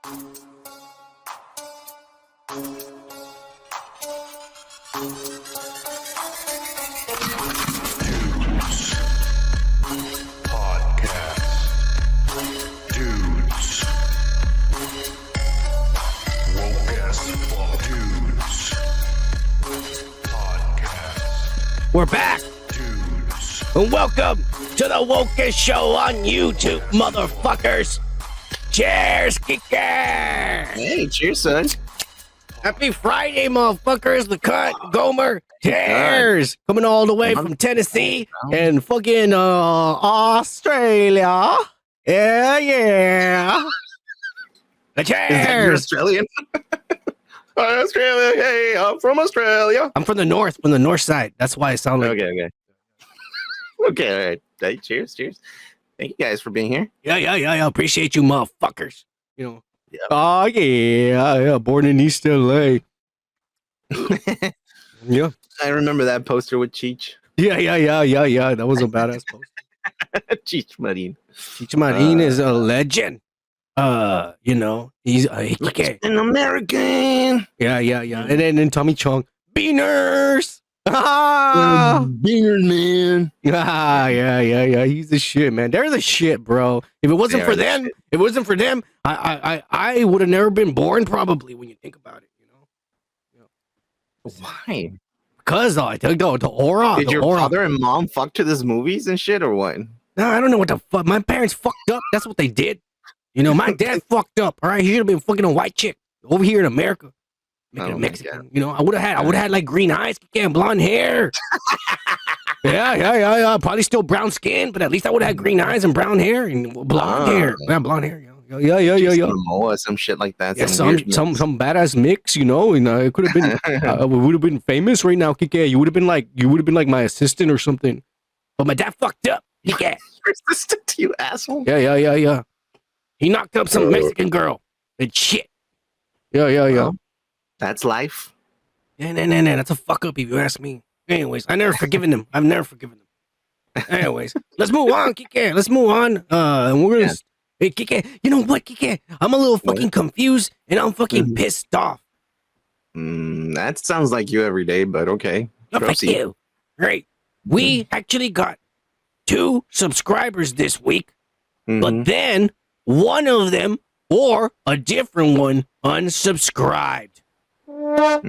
We're back, and welcome to the Wokest show on YouTube, motherfuckers. Cheers, kicker. Hey, cheers, son. Happy Friday, motherfuckers. The Cont, Gomer, cheers. Coming all the way from Tennessee and fucking Australia. Yeah. Cheers. Australian. Australia, hey, I'm from Australia. I'm from the north side. That's why I sound like. Okay, all right. Hey, cheers. Thank you guys for being here. Yeah. Appreciate you, motherfuckers. You know. Yep. Oh yeah. Born in East LA. Yeah. I remember that poster with Cheech. Yeah. That was a badass poster. Cheech Marin. Cheech Marin is a legend. You know, he's an American. Yeah. And then Tommy Chong, Beaners. Beaners, man. Yeah. He's the shit, man. They're the shit, bro. If it wasn't for them, I would have never been born, probably. When you think about it, you know. Why? Because I think the aura. Did your father and mom fuck to these movies and shit, or what? No, I don't know what the fuck. My parents fucked up. That's what they did. You know, my dad fucked up. All right, he should have been fucking a white chick over here in America, making a Mexican. You know, I would have had like green eyes, and blonde hair. Yeah. Probably still brown skin, but at least I would have had green eyes and brown hair and blonde hair. Yeah, blonde hair. Yeah. Some shit like that. Yeah, some badass mix. You know, and it could have been. We would have been famous right now, Kike. You would have been like my assistant or something. But my dad fucked up. Kike. Assistant to you, asshole. Yeah. He knocked up some Mexican girl and shit. Yeah. That's life. Yeah, that's a fuck up if you ask me. Anyways, I've never forgiven them. Anyways, let's move on, Kike. Let's move on. And we're gonna. Hey, Kike. You know what, Kike? I'm a little fucking confused and I'm fucking pissed off. That sounds like you every day, but okay. Fuck you. Great. We actually got 2 subscribers this week, but then one of them or a different one unsubscribed. Why?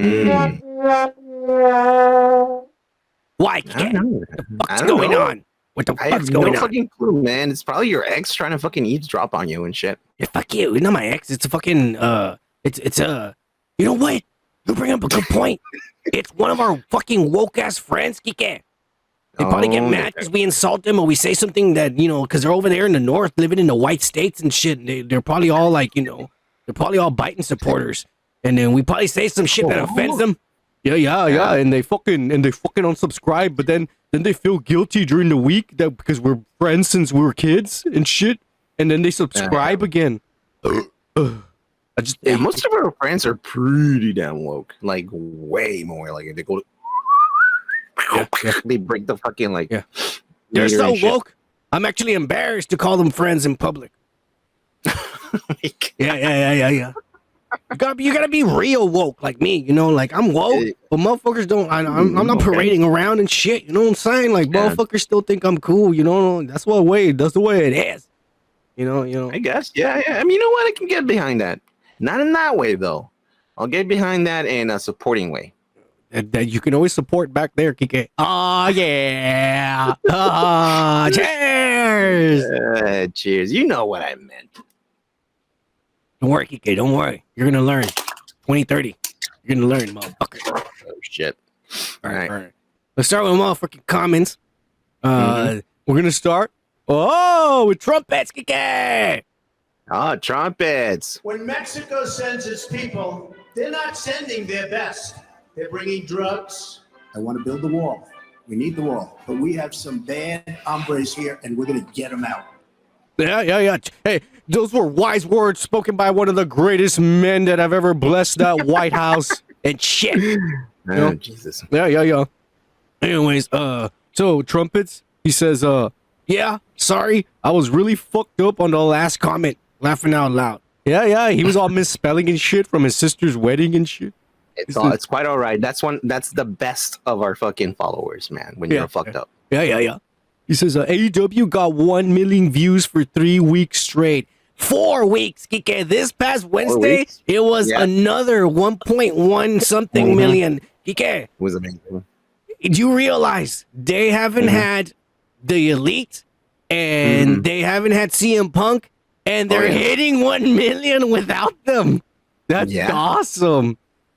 What's going on? What the fuck's going on? No fucking clue, man. It's probably your ex trying to fucking eavesdrop on you and shit. Yeah, fuck you. It's not my ex. It's a fucking it's you know what? You bring up a good point. It's one of our fucking woke ass friends, Kike. They probably get mad because we insult them or we say something that, you know, because they're over there in the north living in the white states and shit. And they're probably all like, you know, they're probably all Biden supporters. And then we probably say some shit that offends them. Yeah. And they fucking unsubscribe. But then they feel guilty during the week that because we're friends since we were kids and shit. And then they subscribe again. Most of our friends are pretty damn woke. Like way more. Like they go to... They break the fucking like. Yeah. They're so woke. I'm actually embarrassed to call them friends in public. Yeah. You gotta be real woke like me. You know, like I'm woke, but motherfuckers don't. I'm not parading around and shit. You know what I'm saying? Like motherfuckers still think I'm cool. You know, that's the way it is. You know. I guess. Yeah. I mean, you know what? I can get behind that. Not in that way though. I'll get behind that in a supporting way. That you can always support back there, Kike. Oh, yeah. Cheers. Cheers. You know what I meant. Don't worry, Kike. Don't worry. You're going to learn. 2030. You're going to learn, motherfucker. Oh, shit. All right. Let's start with motherfucking comments. We're going to start. With trumpets, Kike. Trumpets. When Mexico sends its people, they're not sending their best. They're bringing drugs. I want to build the wall. We need the wall. But we have some bad hombres here, and we're going to get them out. Yeah. Hey, those were wise words spoken by one of the greatest men that have ever blessed that White House and shit. Jesus. Yeah. Anyways, so trumpets, he says, yeah, sorry. I was really fucked up on the last comment, laughing out loud. Yeah. He was all misspelling and shit from his sister's wedding and shit. It's quite all right. That's the best of our fucking followers, man. When you're fucked up. Yeah. He says AEW got 1 million views for 3 weeks straight. 4 weeks, Kike. This past Wednesday, it was another 1.1 something million. Kike, it was amazing. Do you realize they haven't had the Elite and they haven't had CM Punk, and they're hitting 1 million without them? That's awesome.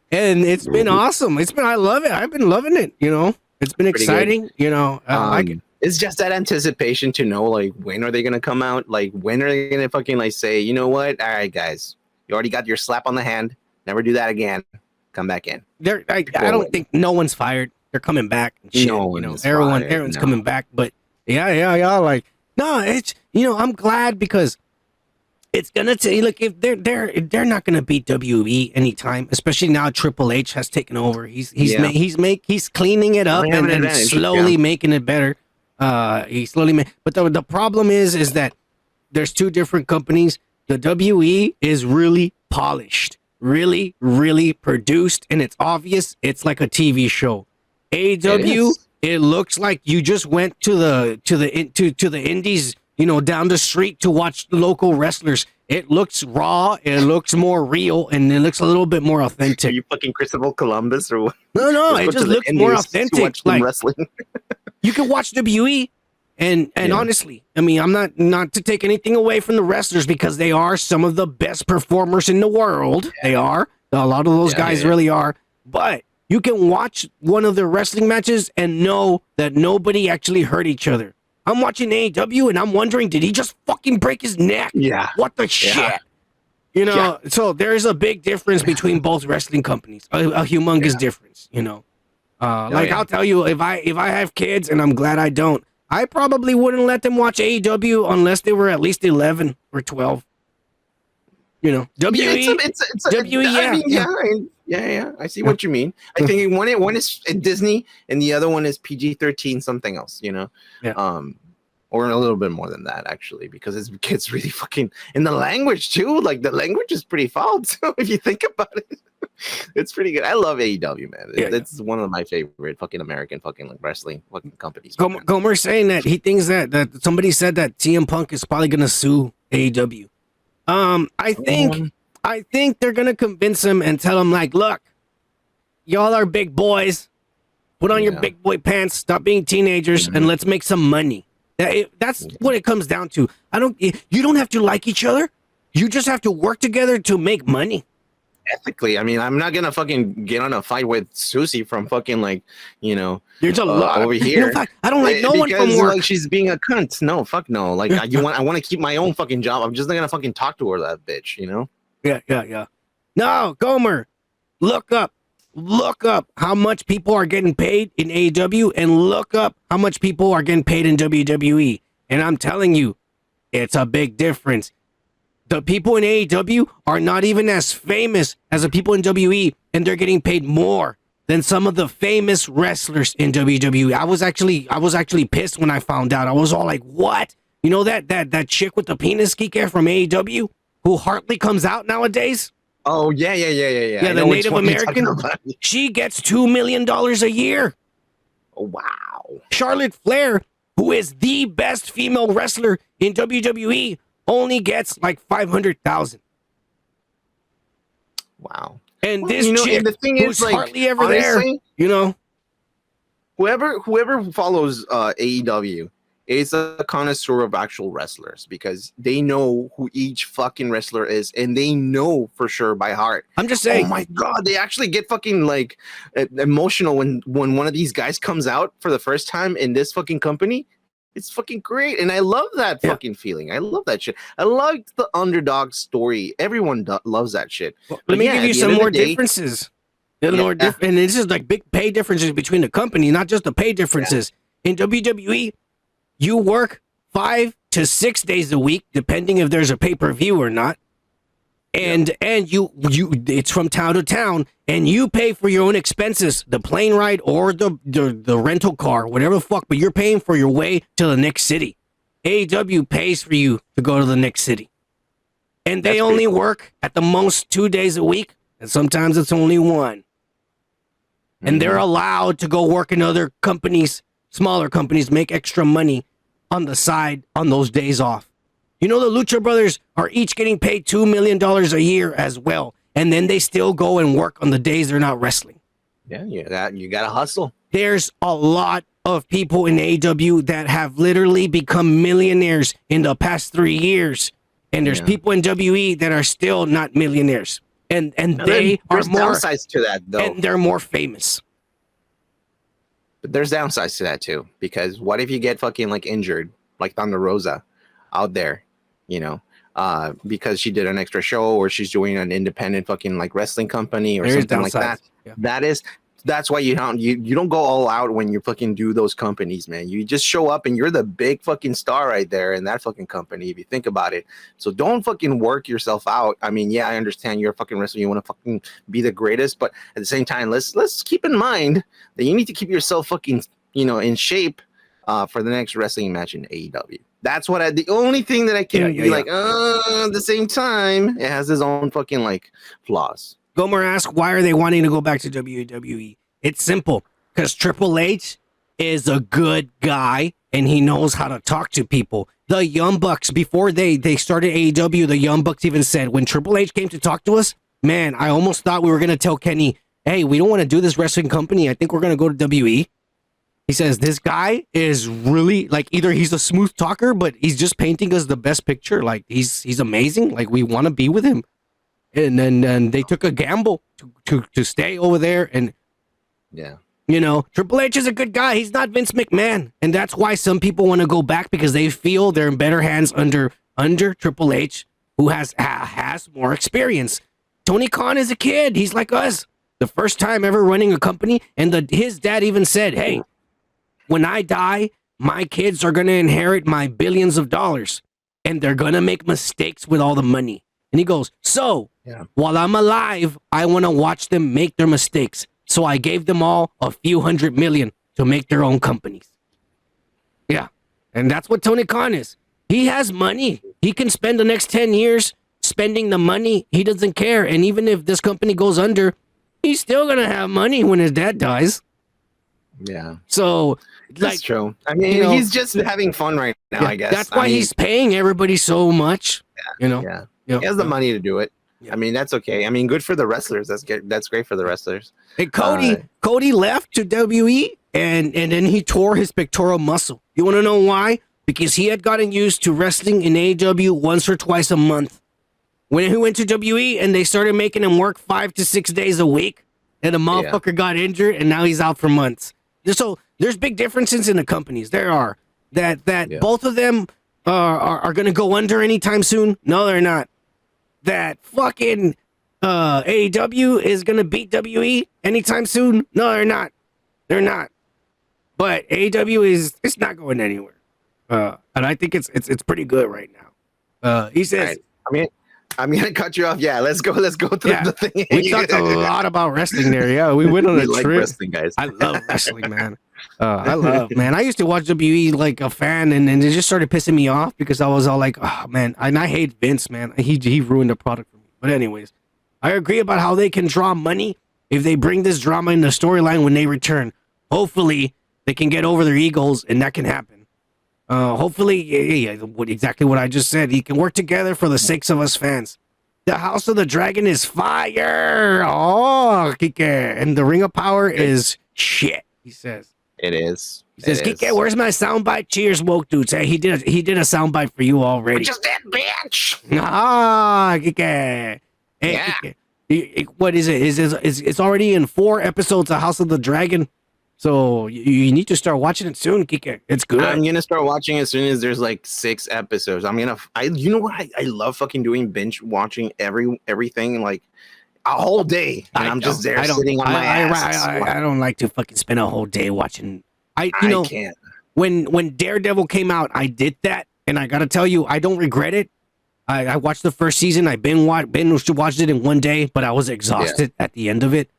And it's been awesome. I love it. I've been loving it, you know. It's been exciting, you know. I like it. It's just that anticipation to know, like, when are they gonna come out? Like, when are they gonna fucking like say, you know what? All right, guys, you already got your slap on the hand. Never do that again. Come back in. I don't think no one's fired. They're coming back. And shit, everyone's coming back. But yeah. Like, no, it's, you know, I'm glad because it's gonna take. Look, if they're not gonna beat WWE anytime, especially now Triple H has taken over. He's cleaning it up and slowly making it better. But the problem is that there's two different companies. The WE is really polished, really produced, and it's obvious. It's like a TV show. AEW, it looks like you just went to the indies, you know, down the street to watch local wrestlers. It looks raw, it looks more real, and it looks a little bit more authentic. Are you fucking Christopher Columbus or what? No, it just looks more authentic. Like wrestling. You can watch WE, and honestly, I mean, I'm not to take anything away from the wrestlers because they are some of the best performers in the world. Yeah. They are. A lot of those guys really are. But you can watch one of their wrestling matches and know that nobody actually hurt each other. I'm watching AEW and I'm wondering, did he just fucking break his neck? Yeah. What the shit? You know, so there's a big difference between both wrestling companies, a humongous difference, you know. I'll tell you, if I have kids, and I'm glad I don't, I probably wouldn't let them watch AEW unless they were at least 11 or 12. You know, WE, I see what you mean. I think one is Disney and the other one is PG-13 something else, you know. Or a little bit more than that, actually, because it's really fucking, in the language too. Like, the language is pretty foul too, if you think about it. It's pretty good. I love AEW, man. It's one of my favorite fucking American fucking like wrestling fucking companies. Gomer's saying that he thinks that somebody said that CM Punk is probably gonna sue AEW. I think they're gonna convince him and tell him, like, look, y'all are big boys. Put on your big boy pants. Stop being teenagers, and let's make some money. That's what it comes down to. You don't have to like each other. You just have to work together to make money. Ethically, I mean, I'm not gonna fucking get on a fight with Susie from fucking, like, you know, there's a lot over here. You know, I don't like no one from work. Like, she's being a cunt. No, fuck no. Like, I want to keep my own fucking job. I'm just not gonna fucking talk to her, that bitch. You know? Yeah. No, Gomer, look up how much people are getting paid in AEW and look up how much people are getting paid in WWE. And I'm telling you, it's a big difference. The people in AEW are not even as famous as the people in WWE, and they're getting paid more than some of the famous wrestlers in WWE. I was actually pissed when I found out. I was all like, what? You know that chick with the penis, Kike, from AEW, who hardly comes out nowadays? Oh, yeah. Yeah, the Native American. She gets $2 million a year. Oh, wow. Charlotte Flair, who is the best female wrestler in WWE, only gets like 500,000. Wow. And this chick, the thing who's is, like, hardly ever honestly, there, you know. Whoever follows AEW is a connoisseur of actual wrestlers, because they know who each fucking wrestler is, and they know for sure by heart. I'm just saying. Oh my god, they actually get fucking like emotional when one of these guys comes out for the first time in this fucking company. It's fucking great, and I love that fucking feeling. I love that shit. I like the underdog story. Everyone loves that shit. Well, let me give you some more differences. And this is like big pay differences between the company, not just the pay differences. In WWE, you work 5 to 6 days a week, depending if there's a pay-per-view or not. And you it's from town to town, and you pay for your own expenses, the plane ride or the rental car, whatever the fuck, but you're paying for your way to the next city. AEW pays for you to go to the next city. And they That's only pretty cool. work at the most 2 days a week, and sometimes it's only one. And they're allowed to go work in other companies, smaller companies, make extra money on the side on those days off. You know, the Lucha Brothers are each getting paid $2 million a year as well. And then they still go and work on the days they're not wrestling. Yeah, you got to hustle. There's a lot of people in AEW that have literally become millionaires in the past 3 years. And there's people in WE that are still not millionaires. And they are more downsides to that, though. And they're more famous. But there's downsides to that too, because what if you get fucking like injured, like Thunder Rosa out there, you know, because she did an extra show or she's doing an independent fucking like wrestling company or something like that. Yeah. That's why you don't go all out when you fucking do those companies, man. You just show up and you're the big fucking star right there in that fucking company, if you think about it. So don't fucking work yourself out. I mean, yeah, I understand you're a fucking wrestler, you want to fucking be the greatest, but at the same time, let's keep in mind that you need to keep yourself fucking, you know, in shape for the next wrestling match in AEW. That's what the only thing that I can be like, at the same time, it has its own fucking like flaws. Gomer asked, why are they wanting to go back to WWE? It's simple, because Triple H is a good guy, and he knows how to talk to people. The Young Bucks, before they started AEW, the Young Bucks even said, when Triple H came to talk to us, man, I almost thought we were going to tell Kenny, hey, we don't want to do this wrestling company. I think we're going to go to WE. He says, this guy is really, like, either he's a smooth talker, but he's just painting us the best picture. Like, he's amazing. Like, we want to be with him. And then they took a gamble to stay over there. And, you know, Triple H is a good guy. He's not Vince McMahon. And that's why some people want to go back, because they feel they're in better hands under Triple H, who has more experience. Tony Khan is a kid. He's like us. The first time ever running a company. And his dad even said, hey, when I die, my kids are going to inherit my billions of dollars. And they're going to make mistakes with all the money. And he goes, so while I'm alive, I want to watch them make their mistakes. So I gave them all a few $100 million to make their own companies. Yeah. And that's what Tony Khan is. He has money. He can spend the next 10 years spending the money. He doesn't care. And even if this company goes under, he's still going to have money when his dad dies. Yeah. So that's true. I mean, you know, he's just having fun right now, I guess. That's why he's paying everybody so much. Yeah. You know? Yeah. He has the money to do it. Yeah. I mean, that's okay. I mean, good for the wrestlers. That's great for the wrestlers. And Cody left to WE and then he tore his pectoral muscle. You want to know why? Because he had gotten used to wrestling in AEW once or twice a month. When he went to WE and they started making him work 5 to 6 days a week, and the motherfucker got injured and now he's out for months. So there's big differences in the companies. There are that both of them are going to go under anytime soon. No, they're not. That fucking AEW is going to beat WE anytime soon. No, they're not. They're not. But AEW it's not going anywhere. And I think it's pretty good right now. He says, I mean, I'm gonna cut you off. Yeah, let's go through the thing. We talked a lot about wrestling there. Yeah, we went on a trip. Wrestling, guys. I love wrestling, man. Man. I used to watch WE like a fan, and it just started pissing me off because I was all like, oh man, and I hate Vince, man. He ruined the product for me. But anyways, I agree about how they can draw money if they bring this drama in the storyline when they return. Hopefully, they can get over their egos, and that can happen. Hopefully, exactly what I just said. He can work together for the sakes of us fans. The House of the Dragon is fire. Oh, Kike. And the Ring of Power is shit, he says. It is. He says, Kike, where's my soundbite? Cheers, woke dudes. Hey, he did a soundbite for you already. I just did, bitch. Ah, Kike. Hey, Kike. What is it? It's already in 4 episodes of House of the Dragon. So you need to start watching it soon, Kike. It's good. I'm gonna start watching as soon as there's like 6 episodes. You know what? I love fucking doing binge watching everything like a whole day, and I'm just there sitting on my ass. I don't like to fucking spend a whole day watching. I can't. When Daredevil came out, I did that, and I gotta tell you, I don't regret it. I watched the first season. I binge watched it in one day, but I was exhausted at the end of it.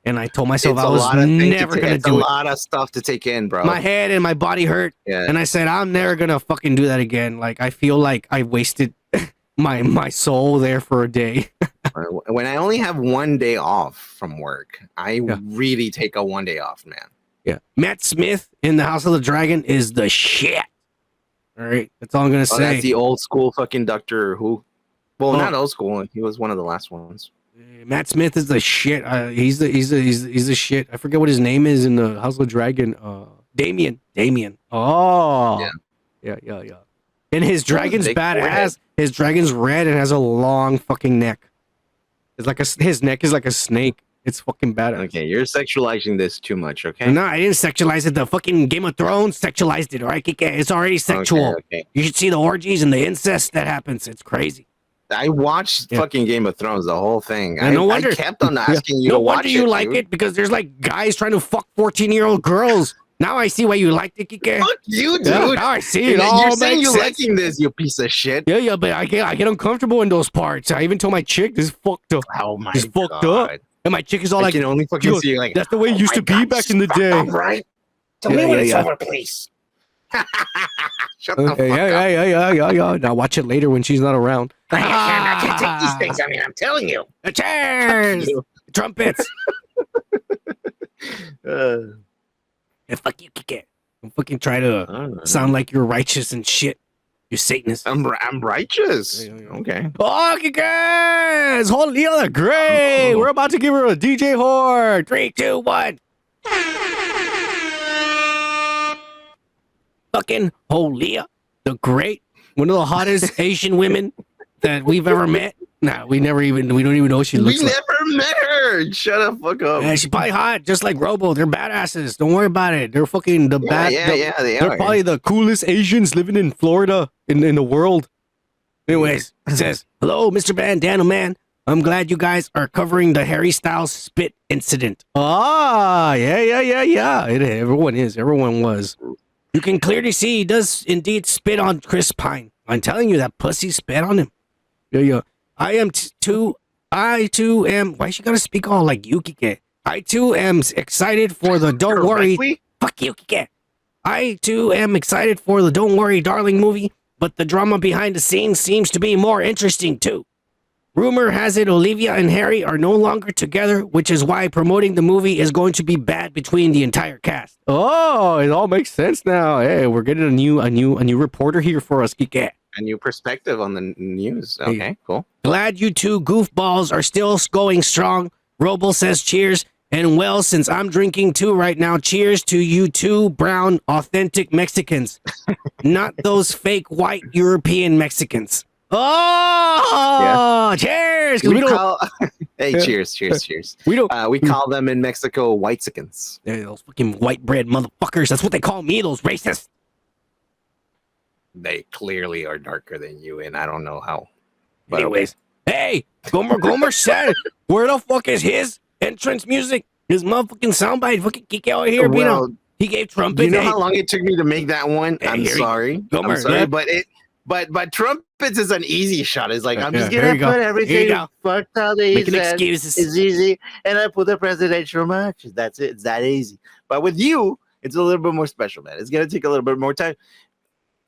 And I told myself I was never going to do it. It's a lot of stuff to take in, bro. My head and my body hurt. Yeah. And I said, I'm never going to fucking do that again. Like, I feel like I wasted my soul there for a day. When I only have one day off from work, I Yeah. really take a 1 day off, man. Yeah. Matt Smith in the House of the Dragon is the shit. All right. That's all I'm going to Oh, say. that's the old school fucking Doctor Who. Well, Oh. not old school. He was one of the last ones. Matt Smith is the shit. He's the shit. I forget what his name is in the House of the Dragon. Damien. Oh. Yeah. And his dragon's big badass. forehead. His dragon's red and has a long fucking neck. It's like his neck is like a snake. It's fucking badass. Okay, you're sexualizing this too much, okay? No, I didn't sexualize it. The fucking Game of Thrones sexualized it, all right, Kike? It's already sexual. Okay. You should see the orgies and the incest that happens. It's crazy. I watched Yeah. fucking Game of Thrones, the whole thing. And no I wonder- kept on asking you No to watch wonder you it, like dude. it, because there's like guys trying to fuck 14-year-old girls. Now I see why you liked it, Kike. Fuck you, dude. Yeah, now I see it. You're All saying makes you're sense. liking this, you piece of shit. Yeah, but I get uncomfortable in those parts. I even told my chick this is fucked up. Oh my It's god. fucked up. And my chick is all I like, can only she fucking goes, see you like, that's the way it used "Oh to my be God, back in the fuck day. up, right? Tell Yeah, me when yeah, it's yeah. over, please. Shut the fuck Okay, up. yeah. Now watch it later when she's not around. I can't take these things. I mean, I'm telling you. Cheers! You. Trumpets! Uh, And fuck you, Kike. Don't fucking try to I don't know. sound like you're righteous and shit. You're Satanist. I'm righteous. Yeah, yeah. Okay. Oh, Kike! Holy other great! Oh. We're about to give her a DJ whore. 3, 2, 1. Fucking Holia the Great, one of the hottest Asian women that we've ever met. Nah, we don't even know what she We looks like. never met her. Shut the fuck up. Yeah, she's probably hot, just like Robo. They're badasses. Don't worry about it. They're fucking the bad. Yeah, they They're are. probably the coolest Asians living in Florida in the world. Anyways, it says, "Hello, Mr. Bandana Man. I'm glad you guys are covering the Harry Styles spit incident." Ah, yeah. Everyone was. You can clearly see he does indeed spit on Chris Pine. I'm telling you, that pussy spit on him. Yeah. I too am. Why she gotta speak all like you, Kike? I too am excited for the Don't Worry. Correctly? Fuck you, Kike. I too am excited for the Don't Worry, Darling movie, but the drama behind the scenes seems to be more interesting too. Rumor has it Olivia and Harry are no longer together, which is why promoting the movie is going to be bad between the entire cast. Oh, it all makes sense now. Hey, we're getting a new reporter here for us, Kike. A new perspective on the news. Okay, cool. Glad you two goofballs are still going strong. Robo says cheers. And well, since I'm drinking too right now, cheers to you two brown, authentic Mexicans. Not those fake white European Mexicans. Oh, cheers! 'Cause we don't. Call, hey, Yeah. cheers. We don't. We call them in Mexico Whitesicans. Those fucking white bread motherfuckers. That's what they call me. Those racists. They clearly are darker than you, and I don't know how. But Anyways, hey, Gomer said, where the fuck is his entrance music? His motherfucking soundbite. Fucking kick out here, Well, Bino. He gave do trumpets. you know Hey, how long it took me to make that one? Hey, I'm here we- sorry. Gomer, I'm sorry, yeah. but trumpets is an easy shot. It's like I'm Yeah, just here gonna you go. put Here you everything go. fucked how they making said. excuses. It's easy, and I put the presidential marches. That's it. It's that easy. But with you, it's a little bit more special, man. It's gonna take a little bit more time.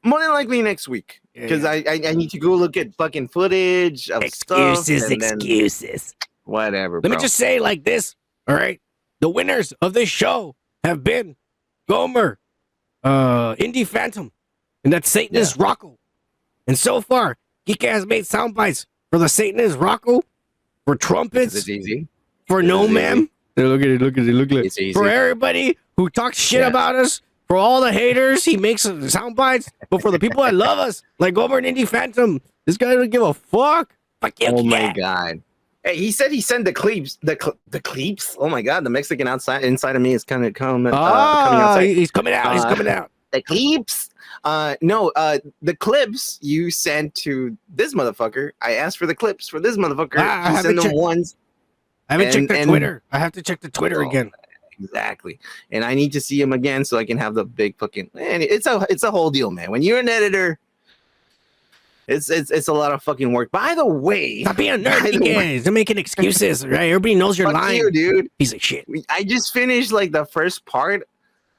More than likely next week, because Yeah. I need to go look at fucking footage of Excuses, stuff. And then excuses. whatever. Let me bro. just say it like this, all right? The winners of this show have been Gomer, Indie Phantom, and that Satanist Rocco. And so far, Geeka has made sound bites for the Satanist Rocco, for trumpets, It's easy. for It's No easy. Ma'am. Look at it. It's easy. For everybody who talks shit Yes. about us, for all the haters, he makes sound bites. But for the people that love us, like Gomer and Indie Phantom, this guy doesn't give a fuck. Fuck you, Oh my Geeka. god. Hey, he said he sent the cleeps. The cleeps. Oh my god, the Mexican inside of me is kind of coming outside. He's coming out. He's coming out. The cleeps. The clips you sent to this motherfucker. I asked for the clips for this motherfucker. I You haven't send them checked- ones. I haven't checked the and- Twitter. I have to check the Twitter Oh, again. Exactly. And I need to see him again so I can have the big fucking. Man, it's a whole deal, man. When you're an editor, it's a lot of fucking work. By the way, Stop being a nerd, by the way- guys. They're making excuses, right? Everybody knows you're fuck lying. you, dude. Piece of shit. I just finished like the first part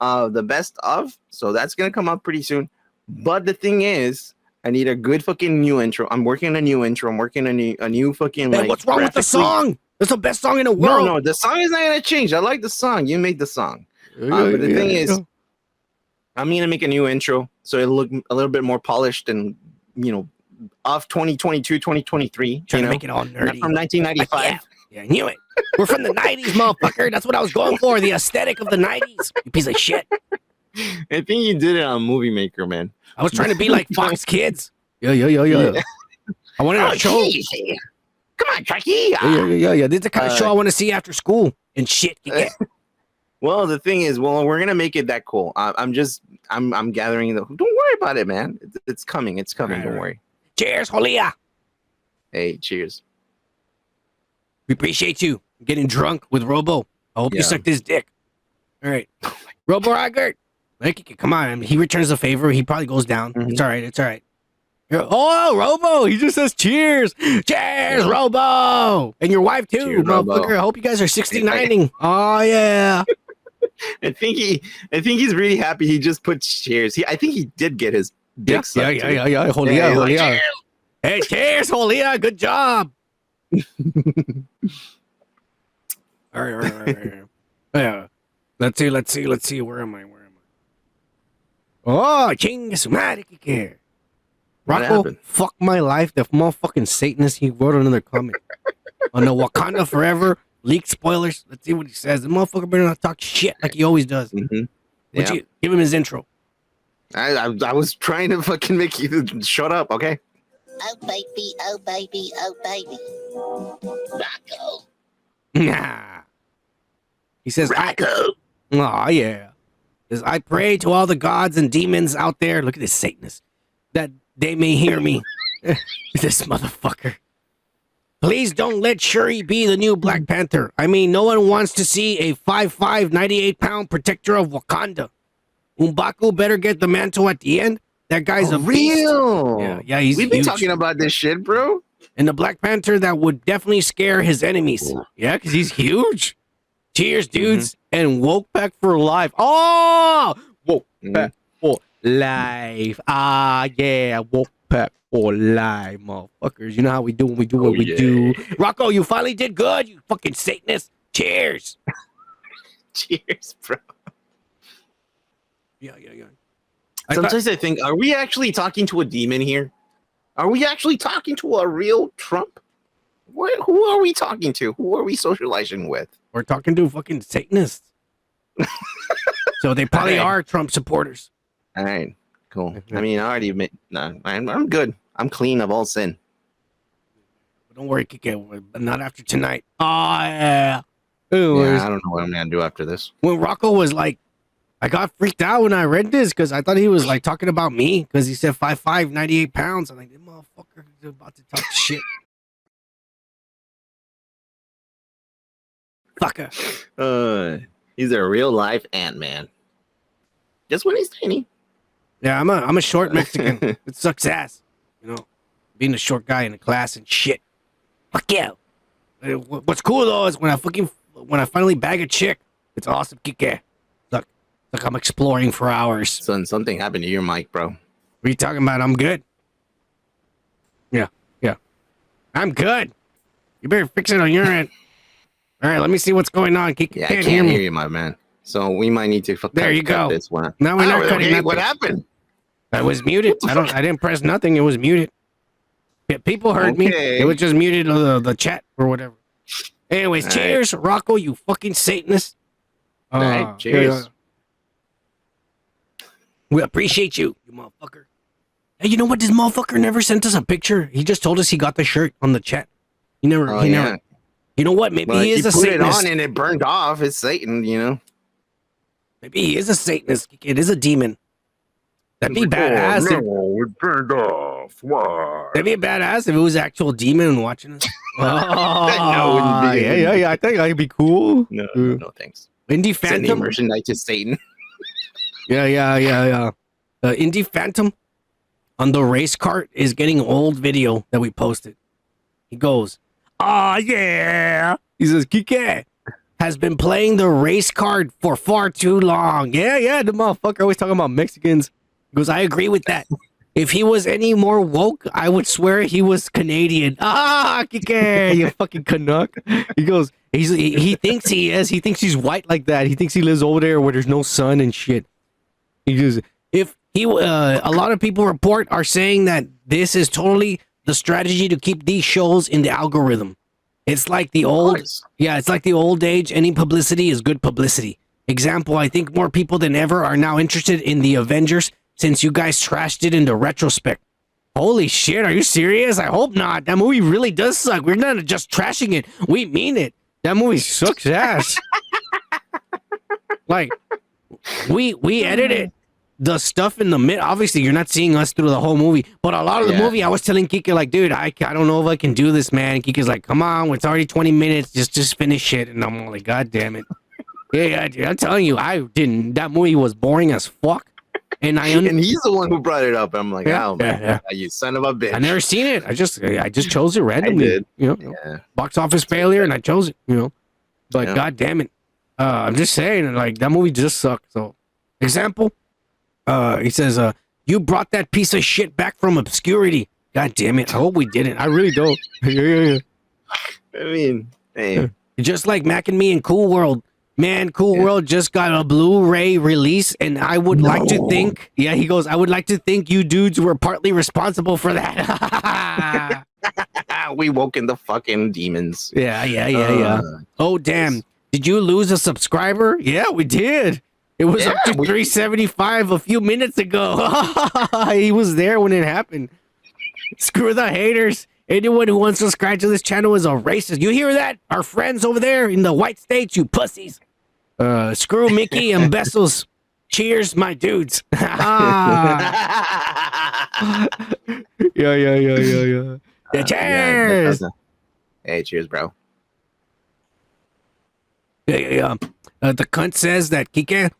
of the best of, so that's gonna come out pretty soon. But the thing is, I need a good fucking new intro. I'm working on a new intro. I'm working on a new fucking Hey, like. what's wrong with the graphically- song? It's the best song in the No, world. no, the song is not gonna change. I like the song. You made the song. But the thing is, I'm gonna make a new intro so it'll look a little bit more polished and off 2022, 2023. Trying to make it all nerdy. From 1995. Yeah, I knew it. We're from the 90s, motherfucker. That's what I was going for. The aesthetic of the 90s. You piece of shit. I think you did it on Movie Maker, man. I was trying to be like Fox Kids. Yeah. I wanted a show. Geez. Come on, Chucky. Yeah. This is the kind of show I want to see after school and shit. Well, the thing is, we're gonna make it that cool. I'm gathering the. Don't worry about it, man. It's coming. It's coming. Don't worry. Cheers, Holia. Hey, cheers. We appreciate you getting drunk with Robo. I hope you sucked his dick. All right. Robo Rogert. Come on. I mean, he returns the favor. He probably goes down. Mm-hmm. It's all right. It's all right. Oh, Robo. He just says cheers. Cheers, Robo. And your wife, too, Cheers, motherfucker. Robo. I hope you guys are 69ing. Oh, yeah. I think he's really happy. He just put cheers. I think he did get his dick sucked. Yeah. Holia. Hey, cheers, Holia. Good job. All right. Yeah. Let's see. Where am I? Oh, chinga su madre, Kike. What Rocco, happened? fuck my life. The motherfucking Satanist, he wrote another comment. On the Wakanda Forever leaked spoilers. Let's see what he says. The motherfucker better not talk shit like he always does. Mm-hmm. Would you give him his intro? I was trying to fucking make you shut up, okay? Oh baby, oh baby, oh baby. Rocco. Nah. He says, Rocco. Oh, yeah. Says, I pray to all the gods and demons out there. Look at this Satanist. That they may hear me. This motherfucker. Please don't let Shuri be the new Black Panther. I mean, no one wants to see a 5'5", 98-pound protector of Wakanda. M'Baku better get the mantle at the end. That guy's a beast. real. Yeah, he's We've been huge. talking about this shit, bro. And the Black Panther that would definitely scare his enemies. Yeah, because he's huge. Cheers, dudes. And woke back for life. Oh! Woke back for life. Ah, yeah. Woke back for life, motherfuckers. You know how we do when we do what we do. Rocco, you finally did good, you fucking Satanist. Cheers. Cheers, bro. Yeah. Sometimes I think, are we actually talking to a demon here? Are we actually talking to a real Trump? Who are we talking to? Who are we socializing with? We're talking to fucking Satanists. So they probably Okay. are Trump supporters. All right, cool. I mean, I already admit, no, I'm good. I'm clean of all sin. But don't worry, Kike, but not after tonight. Oh, yeah. Anyways, Yeah, I don't know what I'm gonna do after this. when Rocco was like, I got freaked out when I read this because I thought he was like talking about me because he said 5'5", 98 pounds. I'm like, this motherfucker is about to talk shit. Fucker. He's a real life Ant-Man. Just when he's tiny. Yeah, I'm a short Mexican. It sucks ass. You know, being a short guy in a class and shit. Fuck yeah. What's cool though is when I finally bag a chick, it's awesome. Kike. Look, I'm exploring for hours. Son, something happened to your mic, bro. What are you talking about? I'm good. Yeah. I'm good. You better fix it on your end. All right, let me see what's going on. Kike Yeah, can't I hear can't me. hear you, my man. So we might need to There you cut go. this one. No, we're not cutting nothing. What happened? I was muted. I didn't press nothing. It was muted. Yeah, people heard me. Okay. It was just muted the chat or whatever. Anyways, All cheers, Rocco, you fucking Satanist. All right, cheers. yeah. We appreciate you, you motherfucker. Hey, you know what? This motherfucker never sent us a picture. He just told us he got the shirt on the chat. He never. Oh, he yeah. never. You know what? Maybe But he is a put Satanist. it on and it burned off. It's Satan, you know. Maybe he is a Satanist. It is a demon. That'd be badass. It burned off. Why? That'd be badass if it was actual demon watching us. No, it wouldn't be. yeah. I think that'd be cool. No, thanks. Indie Sending Phantom. merchandise to Satan. Yeah. Indie Phantom on the race cart is getting old video that we posted. He goes, "Oh yeah." He says, "Kike has been playing the race card for far too long." Yeah. The motherfucker always talking about Mexicans. He goes, "I agree with that. If he was any more woke, I would swear he was Canadian. Ah, Kike, you fucking Canuck. He goes, he thinks he is. He thinks he's white like that. He thinks he lives over there where there's no sun and shit. He goes, if he, a lot of people are saying that this is totally the strategy to keep these shows in the algorithm. It's like the old, it's like the old age. Any publicity is good publicity. Example, I think more people than ever are now interested in the Avengers since you guys trashed it in the retrospect. Holy shit, are you serious? I hope not. That movie really does suck. We're not just trashing it. We mean it. That movie sucks ass. Like, we edited the stuff in the mid. Obviously, you're not seeing us through the whole movie, but a lot of the movie, I was telling Kike, like, dude, I don't know if I can do this, man. Kike's like, come on, it's already 20 minutes. Just finish it. And I'm like, God damn it. Yeah, dude, I'm telling you, I didn't. That movie was boring as fuck. And and he's the one who brought it up. I'm like, man, you son of a bitch. I never seen it. I just chose it randomly. I did. You know, box office failure, and I chose it. You know, but God damn it. I'm just saying, like, that movie just sucked. So, example, he says, you brought that piece of shit back from obscurity. God damn it. I hope we didn't. I really don't. I mean, hey. Just like Mac and me in Cool World. Man, Cool World just got a Blu-ray release, and I would like to think, he goes, I would like to think you dudes were partly responsible for that. We woke in the fucking demons. Yeah. Oh, damn. Did you lose a subscriber? Yeah, we did. It was up to 375 a few minutes ago. He was there when it happened. Screw the haters. Anyone who wants to subscribe to this channel is a racist. You hear that? Our friends over there in the white states, you pussies. Screw Mickey and Bessels. Cheers, my dudes. Yeah. Cheers. Hey, cheers, bro. The cunt says that, Kike,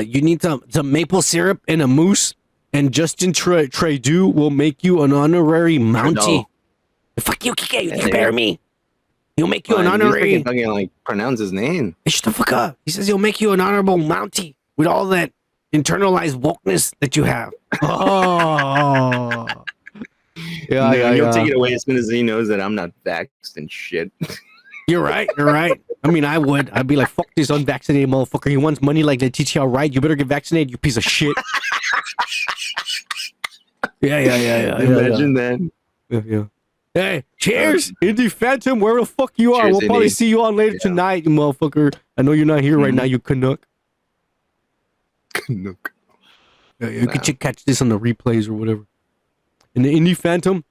you need some maple syrup and a moose, and Justin Trudeau will make you an honorary Mountie. No. Fuck you, Kike. You spare me. He'll make you an honorary. Fucking like pronounce his name. Hey, shut the fuck up. He says he'll make you an honorable Mountie with all that internalized wokeness that you have. Oh. He'll take it away as soon as he knows that I'm not vaxxed and shit. You're right. I mean, I would. I'd be like, fuck this unvaccinated motherfucker. He wants money like they teach you how right. You better get vaccinated, you piece of shit. Yeah. Imagine that. Yeah. Hey, cheers, Indie Phantom, wherever the fuck you are. Cheers, we'll probably see you on later tonight, you motherfucker. I know you're not here right now, you Canuck. Canuck. Yeah, you could catch this on the replays or whatever. And the Indie Phantom,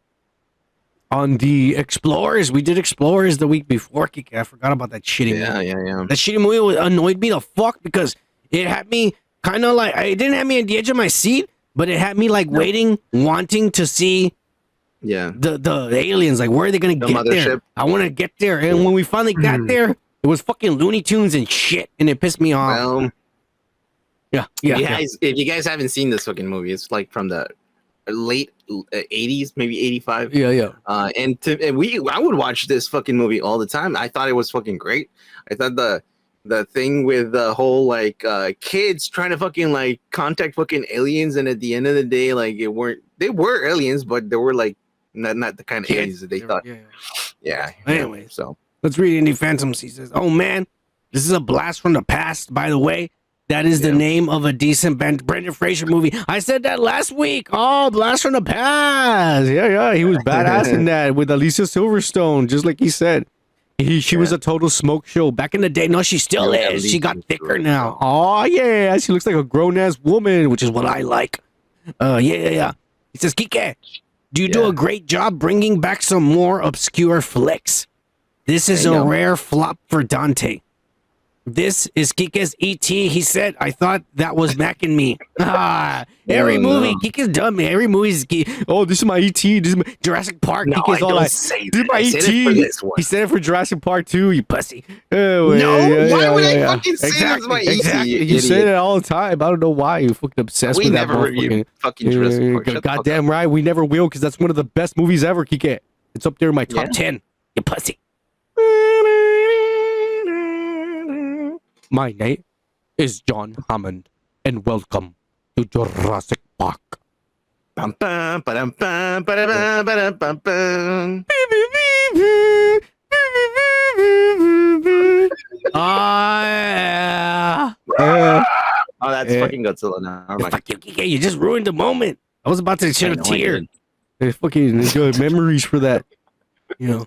on the Explorers, we did Explorers the week before. I forgot about that shitty movie. Yeah. That shitty movie annoyed me the fuck because it had me kind of like, it didn't have me at the edge of my seat, but it had me like waiting, wanting to see the aliens, like, where are they gonna get there? I want to get there. And when we finally got there, it was fucking Looney Tunes and shit, and it pissed me off. Well, if you guys haven't seen this fucking movie, it's like from the late 80s, maybe 85. Yeah. I would watch this fucking movie all the time. I thought it was fucking great. I thought the thing with the whole like kids trying to fucking like contact fucking aliens, and at the end of the day, like they were aliens, but they were like not the kind of aliens that they thought. Yeah. Anyway, so let's read Indie Phantoms. He says, "Oh man, this is a blast from the past. By the way, that is the name of a decent Brendan Fraser movie. I said that last week. Oh, blast from the past. Yeah. He was badass in that with Alicia Silverstone, just like he said. She was a total smoke show back in the day. No, she still is. She got thicker now. Oh yeah, she looks like a grown ass woman, which is what I like. Yeah. He says, Kike, do you do a great job bringing back some more obscure flicks? This is a rare flop for Dante. This is Kike's E.T. He said, I thought that was Mac and me. Every movie, Kike's dumb. Every movie's oh, this is my E.T. This is my Jurassic Park. No, Kike's all like, this is my E.T. He said it for Jurassic Park too, you pussy. Why would I fucking say that's my E.T.? Exactly. You say it all the time. I don't know why you fucking obsessed with that. We never reviewed fucking Jurassic Park. Goddamn right, we never will, because that's one of the best movies ever, Kike. It's up there in my top 10. You pussy. My name is John Hammond, and welcome to Jurassic Park. Bum, bum, ba-dum, bum, ba-da-bum, ba-dum, bum, bum. Yeah. Oh, that's Yeah. fucking Godzilla now. Never mind. Fuck you, Kike. You just ruined the moment. I was about to shed a I know I tear. did. Hey, fucking good memories for that. You know,